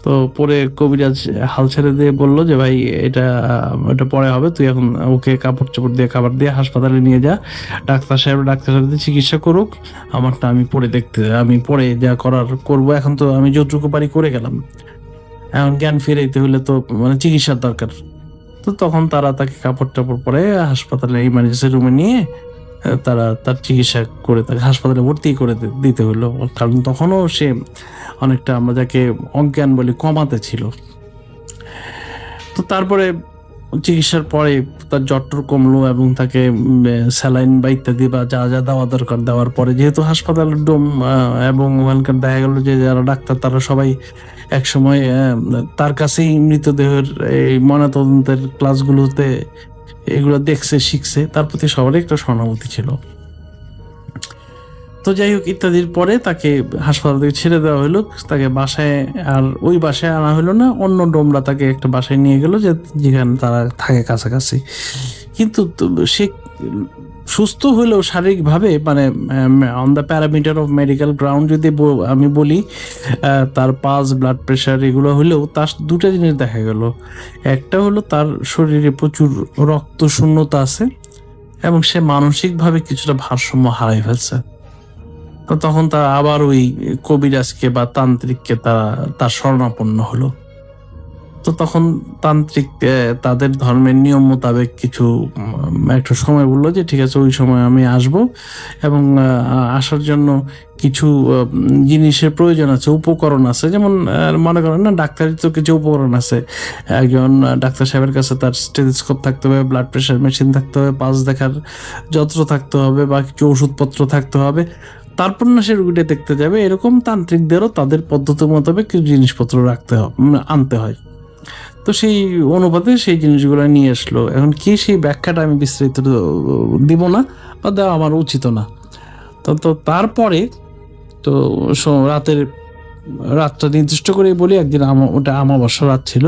তো পরে কবিরাজ হাল ছেড়ে দিয়ে বললো যে ভাই, এটা পরে হবে, তুই এখন ওকে কাপড় চোপড় দিয়ে খাবার দিয়ে হাসপাতালে নিয়ে যা, ডাক্তার সাহেব চিকিৎসা করুক, আমারটা আমি পরে যা করার করবো। এখন তো আমি যতটুকু পারি করে গেলাম, এখন জ্ঞান ফিরাইতে হলে তো মানে চিকিৎসার দরকার। তো তখন তারা তাকে কাপড় টাপড় পরে হাসপাতালে ইমার্জেন্সি রুমে নিয়ে তারা তার চিকিৎসা করে তাকে হাসপাতালে ভর্তি করে দিতে হলো, কারণ তখনও সে অনেকটা, আমরা যাকে অজ্ঞান বলি, কমাতে ছিল। তো তারপরে চিকিৎসার পরে তার জ্বরটর কমলো, এবং তাকে স্যালাইন বা ইত্যাদি বা যা যা দেওয়া দরকার দেওয়ার পরে, যেহেতু হাসপাতালের ডোম এবং ওখানকার দেখা গেল যে যারা ডাক্তার তারা সবাই একসময় তার কাছেই মৃতদেহের এই ময়নাতদন্তের ক্লাসগুলোতে এগুলো দেখছে, শিখছে, তার প্রতি সবারই একটা সহানুভূতি ছিল। তো যাই হোক, ইত্যাদির পরে তাকে হাসপাতাল থেকে ছেড়ে দেওয়া হলো, তাকে বাসায়, আর ওই বাসায় আনা হলো না, অন্য ডোমরা তাকে একটা বাসায় নিয়ে গেল, যেখানে তারা থাকে কাছাকাছি। কিন্তু সে সুস্থ হলেও শারীরিকভাবে, মানে on the parameter of medical ground যদি আমি বলি, তার পালস, ব্লাড প্রেশার এগুলো হলেও তার দুটো জিনিস দেখা গেল। একটা হলো তার শরীরে প্রচুর রক্ত শূন্যতা আছে, এবং সে মানসিকভাবে কিছুটা ভারসাম্য হারাই ফেলছে। তো তখন তারা আবার ওই কবিরাজকে বা তান্ত্রিককে তার শরণাপন্ন হলো। তো তখন তান্ত্রিক তাদের ধর্মের নিয়ম মোতাবেক কিছু একটা সময় বললো যে ঠিক আছে, ওই সময় আমি আসব, এবং আসার জন্য কিছু জিনিসের প্রয়োজন আছে, উপকরণ আছে। যেমন মনে করেন না, ডাক্তারের তো কিছু উপকরণ আছে। একজন ডাক্তার সাহেবের কাছে তার স্টেথোস্কোপ থাকতে হবে, ব্লাড প্রেশার মেশিন থাকতে হবে, পালস দেখার যন্ত্র থাকতে হবে, বা কিছু ওষুধপত্র থাকতে হবে। তারপর না সে রুগীটা দেখতে যাবে। এরকম তান্ত্রিকদেরও তাদের পদ্ধতি মোতাবেক কিছু জিনিসপত্র আনতে হয়। তো সেই অনুপাতে সেই জিনিসগুলো নিয়ে আসলো। এখন কি সেই ব্যাখ্যাটা আমি বিস্তারিত দিব না, বা দেওয়া আমার উচিত না। তো তারপরে তো রাতটা নির্দিষ্ট করে বলি, একদিন ওটা আমাবস্যা রাত ছিল,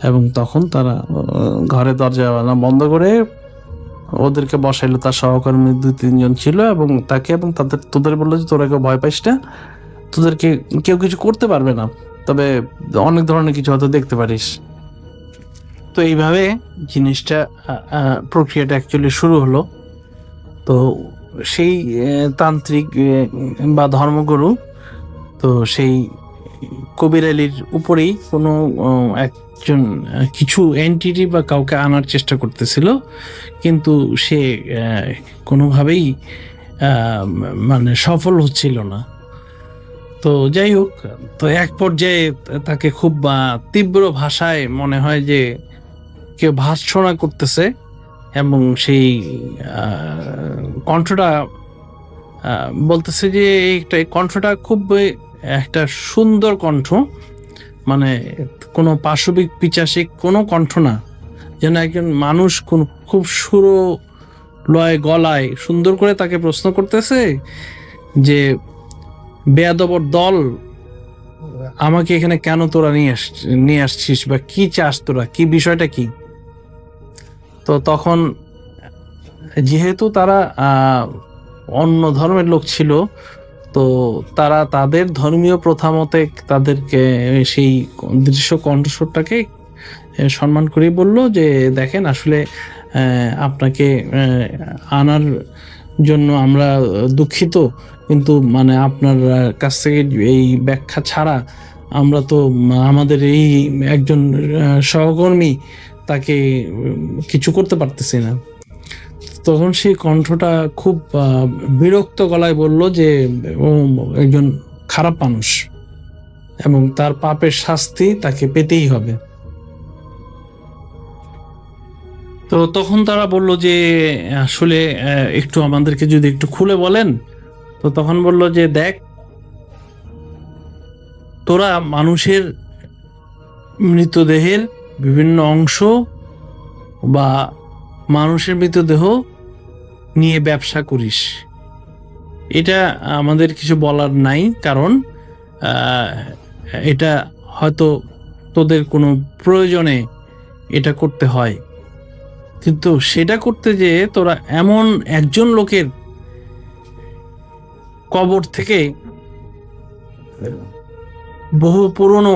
এবং তখন তারা ঘরে দরজা বন্ধ করে ওদেরকে বসাইলো। তার সহকর্মী 2-3 জন ছিল, এবং তাকে এবং তোদের বললো যে তোরা কেউ ভয় পাইস না, তোদেরকে কেউ কিছু করতে পারবে না, তবে অনেক ধরনের কিছু হয়তো দেখতে পারিস। তো এইভাবে জিনিসটা প্রক্রিয়াটা অ্যাকচুয়ালি শুরু হলো। তো সেই তান্ত্রিক বা ধর্মগুরু তো সেই কবির আলীর উপরেই কোনো একজন কিছু এন্টিটি বা কাউকে আনার চেষ্টা করতেছিল, কিন্তু সে কোনোভাবেই মানে সফল হচ্ছিল না। তো যাই হোক, তো এক পর্যায়ে তাকে খুব তীব্র ভাষায় মনে হয় যে কেউ ভর্ৎসনা করতেছে, এবং সেই কণ্ঠটা বলতেছে যে এই কণ্ঠটা খুব একটা সুন্দর কণ্ঠ, মানে কোনো পাশবিক পিচাসিক কোনো কণ্ঠ না, যেন একজন মানুষ খুব সুর লয় গলায় সুন্দর করে তাকে প্রশ্ন করতেছে যে বেয়াদবর দল, আমাকে এখানে কেন তোরা নিয়ে আসছিস, বা কি চাস তোরা, কি বিষয়টা কি? তো তখন যেহেতু তারা অন্য ধর্মের লোক ছিল, তো তারা তাদের ধর্মীয় প্রথা মতে তাদেরকে সেই দৃশ্য কণ্ঠস্বরটাকে সম্মান করে বলল যে দেখেন, আসলে আপনাকে আনার জন্য আমরা দুঃখিত, কিন্তু মানে আপনার কাছ থেকে এই ব্যাখ্যা ছাড়া আমরা তো আমাদের এই একজন সহকর্মী তাকে কিছু করতে পারতেছি না। তখন সেই কণ্ঠটা খুব বিরক্ত গলায় বলল যে ও একজন খারাপ মানুষ এবং তার পাপের শাস্তি তাকে পেতেই হবে। তো তখন তারা বলল যে আসলে একটু আমাদেরকে যদি একটু খুলে বলেন। তো তখন বলল যে দেখ, তোরা মানুষের মৃতদেহের বিভিন্ন অংশ বা মানুষের মৃতদেহ নিয়ে ব্যবসা করিস, এটা আমাদের কিছু বলার নাই, কারণ এটা হয়তো তোদের কোনো প্রয়োজনে এটা করতে হয়, কিন্তু সেটা করতে যে তোরা এমন একজন লোকের কবর থেকে বহু পুরনো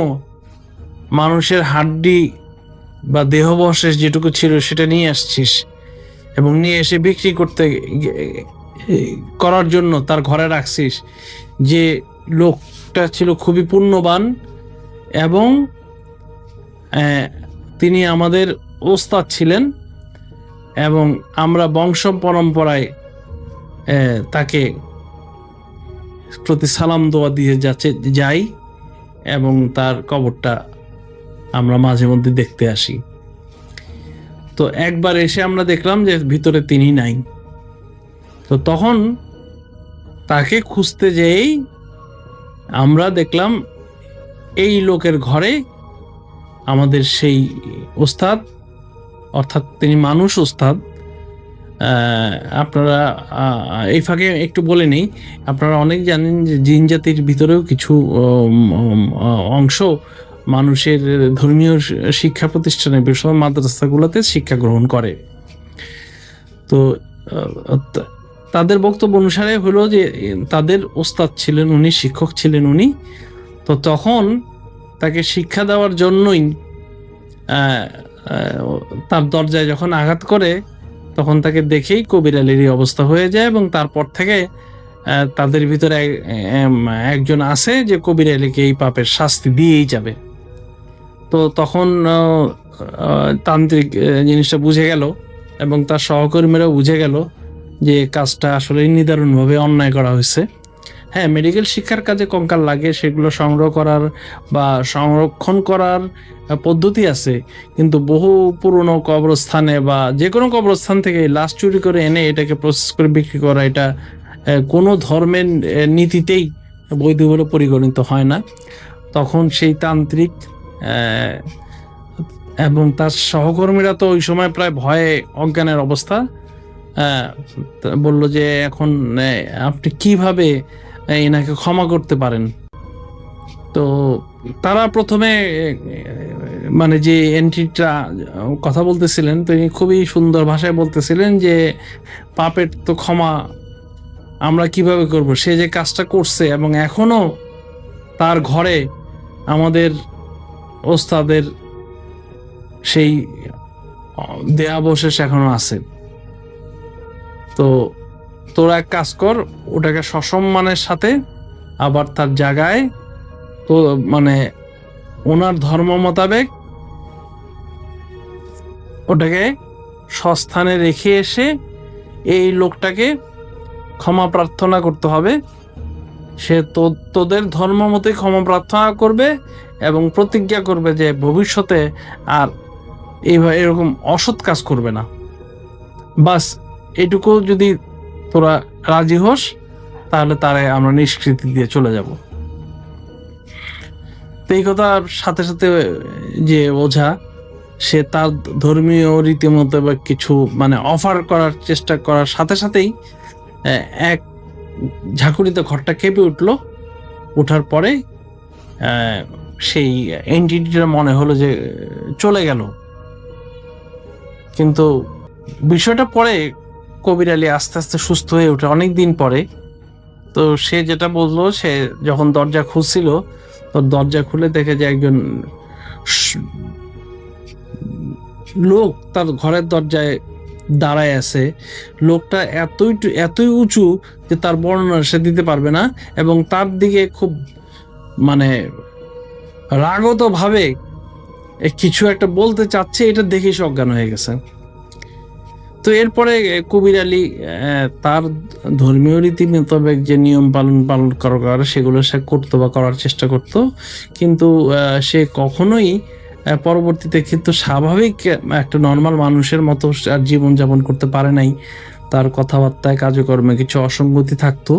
মানুষের হাড্ডি বা দেহাবশেষ যেটুকু ছিল সেটা নিয়ে আসছিস, এবং নিয়ে এসে বিক্রি করার জন্য তার ঘরে রাখছিস, যে লোকটা ছিল খুবই পুণ্যবান এবং তিনি আমাদের ওস্তাদ ছিলেন, এবং আমরা বংশ পরম্পরায় তাকে প্রতি সালাম দোয়া দিয়ে যাই, এবং তার কবরটা আমরা মাঝে মধ্যে দেখতে আসি। তো একবার এসে আমরা দেখলাম যে ভিতরে তিনি নাই। তো তখন তাকে খুঁজতে যেয়েই আমরা দেখলাম এই লোকের ঘরে আমাদের সেই ওস্তাদ, অর্থাৎ তিনি মানুষ ওস্তাদ। আপনারা এই ফাঁকে একটু বলে নেই, আপনারা অনেক জানেন যে জিন জাতির ভিতরেও কিছু অংশ মানুষের ধর্মীয় শিক্ষা প্রতিষ্ঠানে, বিশেষ মাদ্রাসাগুলোতে শিক্ষা গ্রহণ করে। তো তাদের বক্তব্য অনুসারে হলো যে তাদের ওস্তাদ ছিলেন উনি, শিক্ষক ছিলেন উনি। তো তখন তাকে শিক্ষা দেওয়ার জন্যই তার দরজায় যখন আঘাত করে, তখন তাকে দেখেই কবির আলীর অবস্থা হয়ে যায়, এবং তারপর থেকে তাদের ভিতরে একজন আছে যে কবির আলীকে এই পাপের শাস্তি দিয়েই যাবে। তো তখন তান্ত্রিক জিনিসটা বুঝে গেল, এবং তার সহকর্মীরাও বুঝে গেল যে কাজটা আসলে নিদারুণভাবে অন্যায় করা হয়েছে। হ্যাঁ, মেডিকেল শিক্ষার কাজে কঙ্কাল লাগে, সেগুলো সংগ্রহ করার বা সংরক্ষণ করার পদ্ধতি আছে, কিন্তু বহু পুরনো কবরস্থানে বা যে কোনো কবরস্থান থেকে লাশ চুরি করে এনে এটাকে প্রসেস করে বিক্রি করা, এটা কোনো ধর্মের নীতিতেই বৈধ বলে পরিগণিত হয় না। তখন সেই তান্ত্রিক এবং তার সহকর্মীরা তো ওই সময় প্রায় ভয়ে অজ্ঞানের অবস্থা, বলল যে এখন আপনি কিভাবে এনাকে ক্ষমা করতে পারেন? তো তারা প্রথমে মানে যে এন্ট্রিটা কথা বলতেছিলেন তিনি খুবই সুন্দর ভাষায় বলতেছিলেন যে পাপের তো ক্ষমা আমরা কিভাবে করব, সে যে কাজটা করছে এবং এখনো তার ঘরে আমাদের ওস্তাদের সেই দেহাবশেষ এখনো আছে। তো তোরা এক কাজ কর, ওটাকে সসম্মানের সাথে আবার তার জায়গায় তো মানে ওনার ধর্ম মোতাবেক ওটাকে সস্থানে রেখে এসে এই লোকটাকে ক্ষমা প্রার্থনা করতে হবে। সে তোদের ধর্ম মতে ক্ষমা প্রার্থনা করবে এবং প্রতিজ্ঞা করবে যে ভবিষ্যতে আর এইভাবে এরকম অসৎ কাজ করবে না। বাস এটুকু যদি তোরা রাজি হোস তাহলে তারে আমরা নিষ্কৃতি দিয়ে চলে যাব। তো এই কথার সাথে সাথে যে ওঝা সে তার ধর্মীয় রীতিমতো বা কিছু মানে অফার করার চেষ্টা করার সাথে সাথেই এক ঝাঁকুনিতে ঘরটা কেঁপে উঠলো। ওঠার পরে সেই এন্টিটিটা মনে হলো যে চলে গেল। কিন্তু বিষয়টা পরে কবির আলী আস্তে আস্তে সুস্থ হয়ে ওঠে অনেক দিন পরে। তো সে যেটা বললো, সে যখন দরজা খুলছিল তো দরজা খুলে দেখে যে একজন লোক তার ঘরের দরজায় দাঁড়ায় আছে। লোকটা এতই উঁচু যে তার বর্ণনা সে দিতে পারবে না, এবং তার দিকে খুব মানে রাগত ভাবে কিছু একটা বলতে চাচ্ছে, এটা দেখে সে অজ্ঞান হয়ে গেছে। তো এরপরে কবির আলী তার ধর্মীয় রীতি মোতাবেক যে নিয়ম পালন করার সেগুলো সে করতো বা করার চেষ্টা করত, কিন্তু সে কখনোই পরবর্তীতে কিন্তু স্বাভাবিক একটা নর্মাল মানুষের মতো আর জীবনযাপন করতে পারে নাই। তার কথাবার্তায় কাজকর্মে কিছু অসঙ্গতি থাকতো,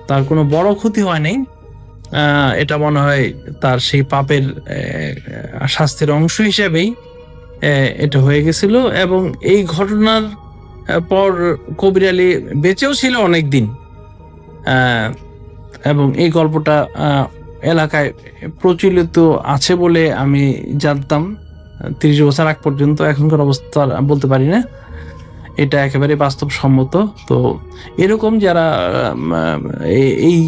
তার কোনো বড় ক্ষতি হয় নাই। এটা মনে হয় তার সেই পাপের শাস্তির অংশ হিসেবেই এটা হয়ে গেছিল। এবং এই ঘটনার পর কবির আলী বেঁচেও ছিল অনেক দিন, এবং এই গল্পটা এলাকায় প্রচলিত আছে বলে আমি জানতাম 30 বছর আগ পর্যন্ত। এখনকার অবস্থা বলতে পারি না, এটা একেবারে বাস্তবসম্মত। তো এরকম যারা এই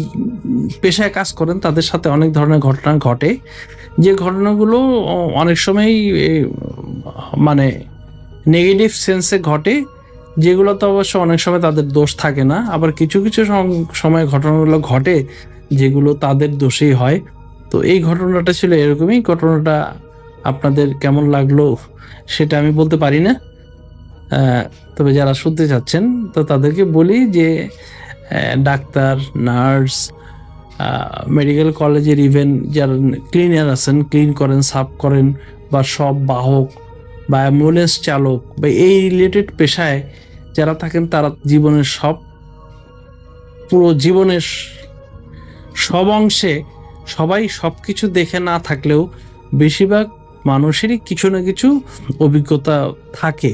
পেশায় কাজ করেন তাদের সাথে অনেক ধরনের ঘটনা ঘটে, যে ঘটনাগুলো অনেক সময়ই মানে নেগেটিভ সেন্সে ঘটে, যেগুলো তো অবশ্য অনেক সময় তাদের দোষ থাকে না। আবার কিছু কিছু সময় ঘটনাগুলো ঘটে যেগুলো তাদের দোষেই হয়। তো এই ঘটনাটা ছিল এরকমই। ঘটনাটা আপনাদের কেমন লাগলো সেটা আমি বলতে পারি না, তবে যারা শুনতে চাচ্ছেন তো তাদেরকে বলি যে ডাক্তার, নার্স, মেডিকেল কলেজের ইভেন যারা ক্লিনার আছেন, ক্লিন করেন, সাফ করেন, বা সব বাহক বা অ্যাম্বুলেন্স চালক বা এই রিলেটেড পেশায় যারা থাকেন, তারা জীবনের পুরো জীবনের সব অংশে সবাই সব কিছু দেখে না থাকলেও বেশিরভাগ মানুষেরই কিছু না কিছু অভিজ্ঞতা থাকে,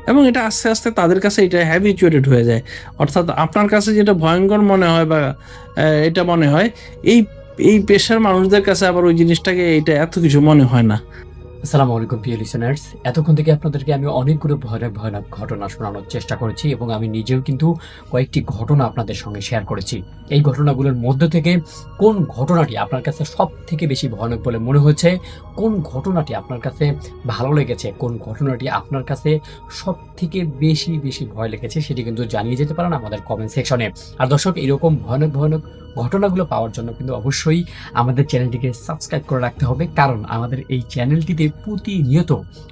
এবং এটা আস্তে আস্তে তাদের কাছে এটা হ্যাবিচুয়েটেড হয়ে যায়। অর্থাৎ আপনার কাছে যেটা ভয়ঙ্কর মনে হয় বা এটা মনে হয়, এই পেশার মানুষদের কাছে আবার ওই জিনিসটাকে এটা এত কিছু মনে হয় না। আসসালামু আলাইকুম প্রিয় লিসেনার্স, এতক্ষণ থেকে আপনাদেরকে আমি অনেকগুলো ভয়ানক ঘটনা শোনানোর চেষ্টা করেছি, এবং আমি নিজেও কিন্তু কয়েকটি ঘটনা আপনাদের সঙ্গে শেয়ার করেছি। এই ঘটনাগুলোর মধ্য থেকে কোন ঘটনাটি আপনার কাছে সব থেকে বেশি ভয়ানক বলে মনে হয়েছে, কোন ঘটনাটি আপনার কাছে ভালো লেগেছে, কোন ঘটনাটি আপনার কাছে সব থেকে বেশি ভয় লেগেছে, সেটি কিন্তু জানিয়ে যেতে পারেন আমাদের কমেন্ট সেকশনে। আর দর্শক, এরকম ভয়ানক ঘটনাগুলো পাওয়ার জন্য কিন্তু অবশ্যই আমাদের চ্যানেলটিকে সাবস্ক্রাইব করে রাখতে হবে, কারণ আমাদের এই চ্যানেলটিতে প্রতিনিয়ত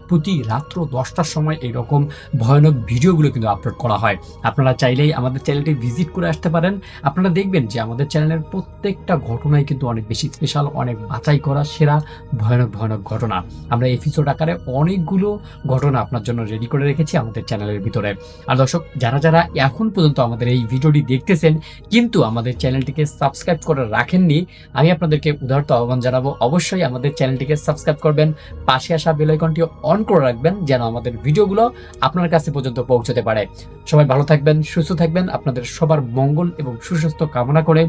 প্রতি রাত্র 10টার সময় এইরকম ভয়ানক ভিডিওগুলো কিন্তু আপলোড করা হয়। আপনারা চাইলেই আমাদের চ্যানেলটি ভিজিট করে আসতে পারেন। আপনারা দেখবেন যে আমাদের চ্যানেলের প্রত্যেকটা ঘটনাই কিন্তু অনেক বেশি স্পেশাল, অনেক বাছাই করা সেরা ভয়ানক ঘটনা। আমরা এপিসোড আকারে অনেকগুলো ঘটনা আপনার জন্য রেডি করে রেখেছি আমাদের চ্যানেলের ভিতরে। আর দর্শক, যারা এখন পর্যন্ত আমাদের এই ভিডিওটি দেখতেছেন কিন্তু আমাদের চ্যানেলটিকে সাবস্ক্রাইব করে রাখেননি, আমি আপনাদেরকে উদারত আহ্বান জানাবো, অবশ্যই আমাদের চ্যানেলটিকে সাবস্ক্রাইব করবেন, পাশে আসা বেল আইকনটি অন করে রাখবেন যেন আমাদের ভিডিওগুলো আপনার কাছে পর্যন্ত পৌঁছতে পারে। সবাই ভালো থাকবেন, সুস্থ থাকবেন, আপনাদের সবার মঙ্গল এবং সুস্বাস্থ্য কামনা করে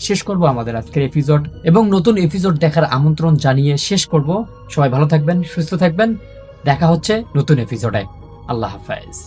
শেষ করব আমাদের আজকের এপিসোড, এবং নতুন এপিসোড দেখার আমন্ত্রণ জানিয়ে শেষ করব। সবাই ভালো থাকবেন, সুস্থ থাকবেন, দেখা হচ্ছে নতুন এপিসোডে। আল্লাহ হাফেজ।